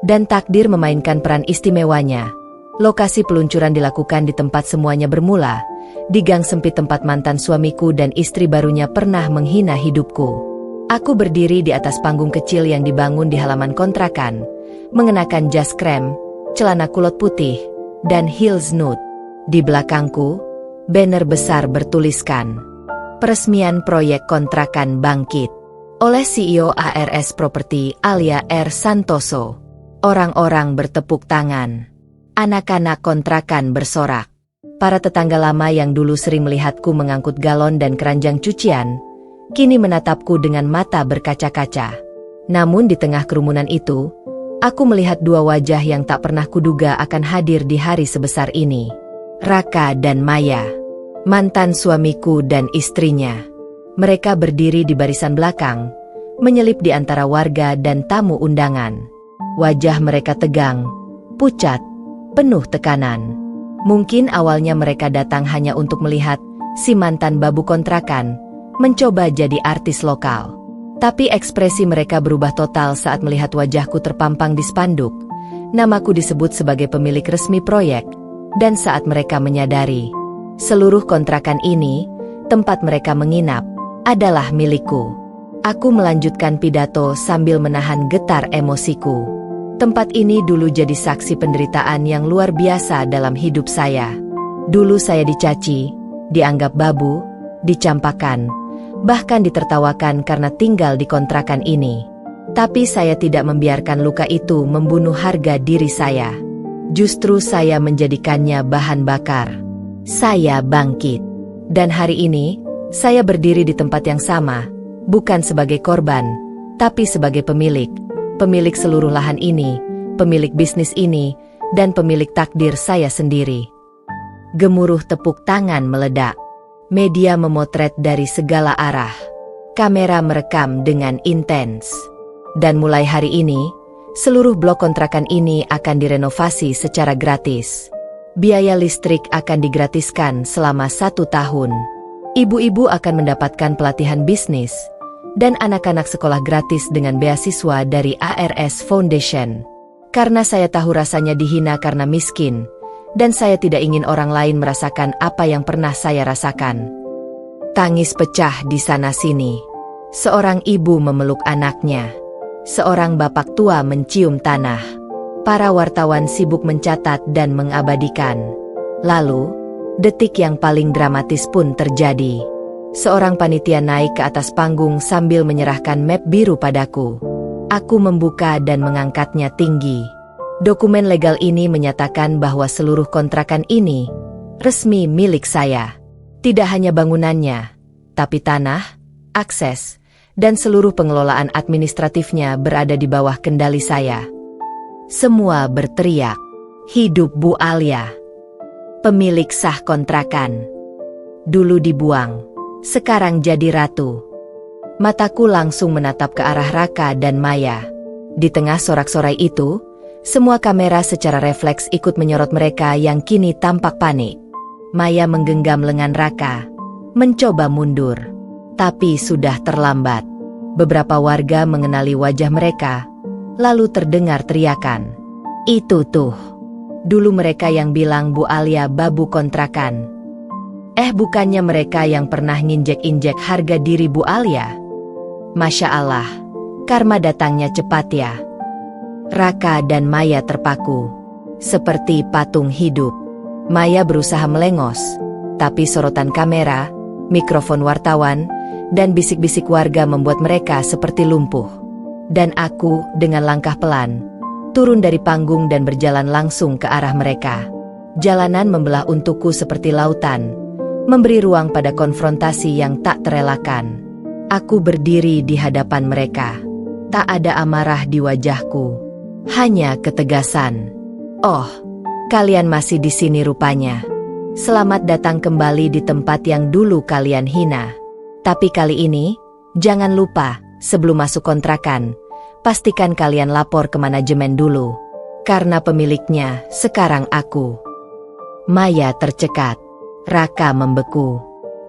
A: Dan takdir memainkan peran istimewanya. Lokasi peluncuran dilakukan di tempat semuanya bermula, di gang sempit tempat mantan suamiku dan istri barunya pernah menghina hidupku. Aku berdiri di atas panggung kecil yang dibangun di halaman kontrakan, mengenakan jas krem, celana kulot putih, dan heels nude. Di belakangku, banner besar bertuliskan, "Peresmian proyek kontrakan bangkit" oleh CEO ARS Property Alia R. Santoso. Orang-orang bertepuk tangan. Anak-anak kontrakan bersorak. Para tetangga lama yang dulu sering melihatku mengangkut galon dan keranjang cucian, kini menatapku dengan mata berkaca-kaca. Namun di tengah kerumunan itu, aku melihat dua wajah yang tak pernah kuduga akan hadir di hari sebesar ini. Raka dan Maya, mantan suamiku dan istrinya. Mereka berdiri di barisan belakang, menyelip di antara warga dan tamu undangan. Wajah mereka tegang, pucat, penuh tekanan. Mungkin awalnya mereka datang hanya untuk melihat si mantan babu kontrakan mencoba jadi artis lokal. Tapi ekspresi mereka berubah total saat melihat wajahku terpampang di spanduk. Namaku disebut sebagai pemilik resmi proyek, dan saat mereka menyadari seluruh kontrakan ini, tempat mereka menginap, adalah milikku. Aku melanjutkan pidato sambil menahan getar emosiku. Tempat ini dulu jadi saksi penderitaan yang luar biasa dalam hidup saya. Dulu saya dicaci, dianggap babu, dicampakan, bahkan ditertawakan karena tinggal di kontrakan ini. Tapi saya tidak membiarkan luka itu membunuh harga diri saya. Justru saya menjadikannya bahan bakar. Saya bangkit. Dan hari ini, saya berdiri di tempat yang sama, bukan sebagai korban, tapi sebagai pemilik. Pemilik seluruh lahan ini, pemilik bisnis ini, dan pemilik takdir saya sendiri. Gemuruh tepuk tangan meledak. Media memotret dari segala arah. Kamera merekam dengan intens. Dan mulai hari ini, seluruh blok kontrakan ini akan direnovasi secara gratis. Biaya listrik akan digratiskan selama 1 tahun. Ibu-ibu akan mendapatkan pelatihan bisnis, dan anak-anak sekolah gratis dengan beasiswa dari ARS Foundation. Karena saya tahu rasanya dihina karena miskin, dan saya tidak ingin orang lain merasakan apa yang pernah saya rasakan. Tangis pecah di sana-sini. Seorang ibu memeluk anaknya. Seorang bapak tua mencium tanah. Para wartawan sibuk mencatat dan mengabadikan. Lalu, detik yang paling dramatis pun terjadi. Seorang panitia naik ke atas panggung sambil menyerahkan map biru padaku. Aku membuka dan mengangkatnya tinggi. Dokumen legal ini menyatakan bahwa seluruh kontrakan ini resmi milik saya. Tidak hanya bangunannya, tapi tanah, akses, dan seluruh pengelolaan administratifnya berada di bawah kendali saya. Semua berteriak, "Hidup Bu Alia, pemilik sah kontrakan. Dulu dibuang, sekarang jadi ratu." Mataku langsung menatap ke arah Raka dan Maya. Di tengah sorak-sorai itu, semua kamera secara refleks ikut menyorot mereka yang kini tampak panik. Maya menggenggam lengan Raka, mencoba mundur. Tapi sudah terlambat. Beberapa warga mengenali wajah mereka, lalu terdengar teriakan. "Itu tuh, dulu mereka yang bilang Bu Alia babu kontrakan. Bukannya mereka yang pernah nginjek-injek harga diri Bu Alia? Masya Allah, karma datangnya cepat ya." Raka dan Maya terpaku, seperti patung hidup. Maya berusaha melengos, tapi sorotan kamera, mikrofon wartawan, dan bisik-bisik warga membuat mereka seperti lumpuh. Dan aku, dengan langkah pelan, turun dari panggung dan berjalan langsung ke arah mereka. Jalanan membelah untukku seperti lautan, memberi ruang pada konfrontasi yang tak terelakkan. Aku berdiri di hadapan mereka. Tak ada amarah di wajahku, hanya ketegasan. "Oh, kalian masih di sini rupanya. Selamat datang kembali di tempat yang dulu kalian hina. Tapi kali ini, jangan lupa, sebelum masuk kontrakan, pastikan kalian lapor ke manajemen dulu. Karena pemiliknya sekarang aku." Maya tercekat. Raka membeku.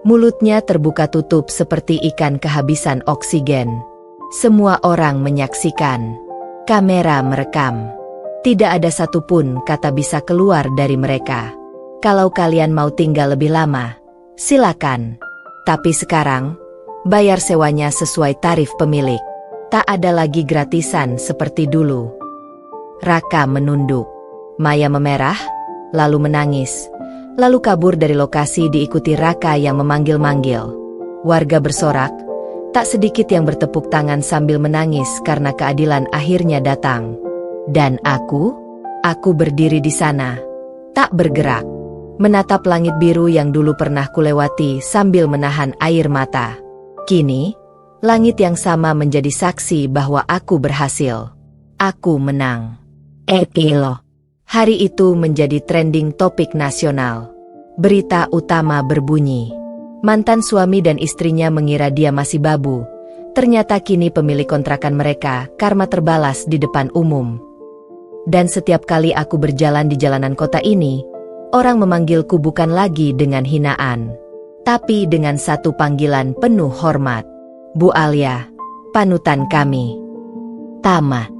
A: Mulutnya terbuka tutup seperti ikan kehabisan oksigen. Semua orang menyaksikan. Kamera merekam. Tidak ada satupun kata bisa keluar dari mereka. Kalau kalian mau tinggal lebih lama, silakan. Tapi sekarang, bayar sewanya sesuai tarif pemilik. Tak ada lagi gratisan seperti dulu. Raka menunduk. Maya memerah, lalu menangis. Lalu kabur dari lokasi diikuti Raka yang memanggil-manggil. Warga bersorak, tak sedikit yang bertepuk tangan sambil menangis karena keadilan akhirnya datang. Dan aku berdiri di sana, tak bergerak, menatap langit biru yang dulu pernah kulewati sambil menahan air mata. Kini, langit yang sama menjadi saksi bahwa aku berhasil. Aku menang. Epilog. Hari itu menjadi trending topik nasional. Berita utama berbunyi, mantan suami dan istrinya mengira dia masih babu. Ternyata kini pemilik kontrakan mereka karma terbalas di depan umum. Dan setiap kali aku berjalan di jalanan kota ini, orang memanggilku bukan lagi dengan hinaan, tapi dengan satu panggilan penuh hormat. Bu Alia, panutan kami. Tamat.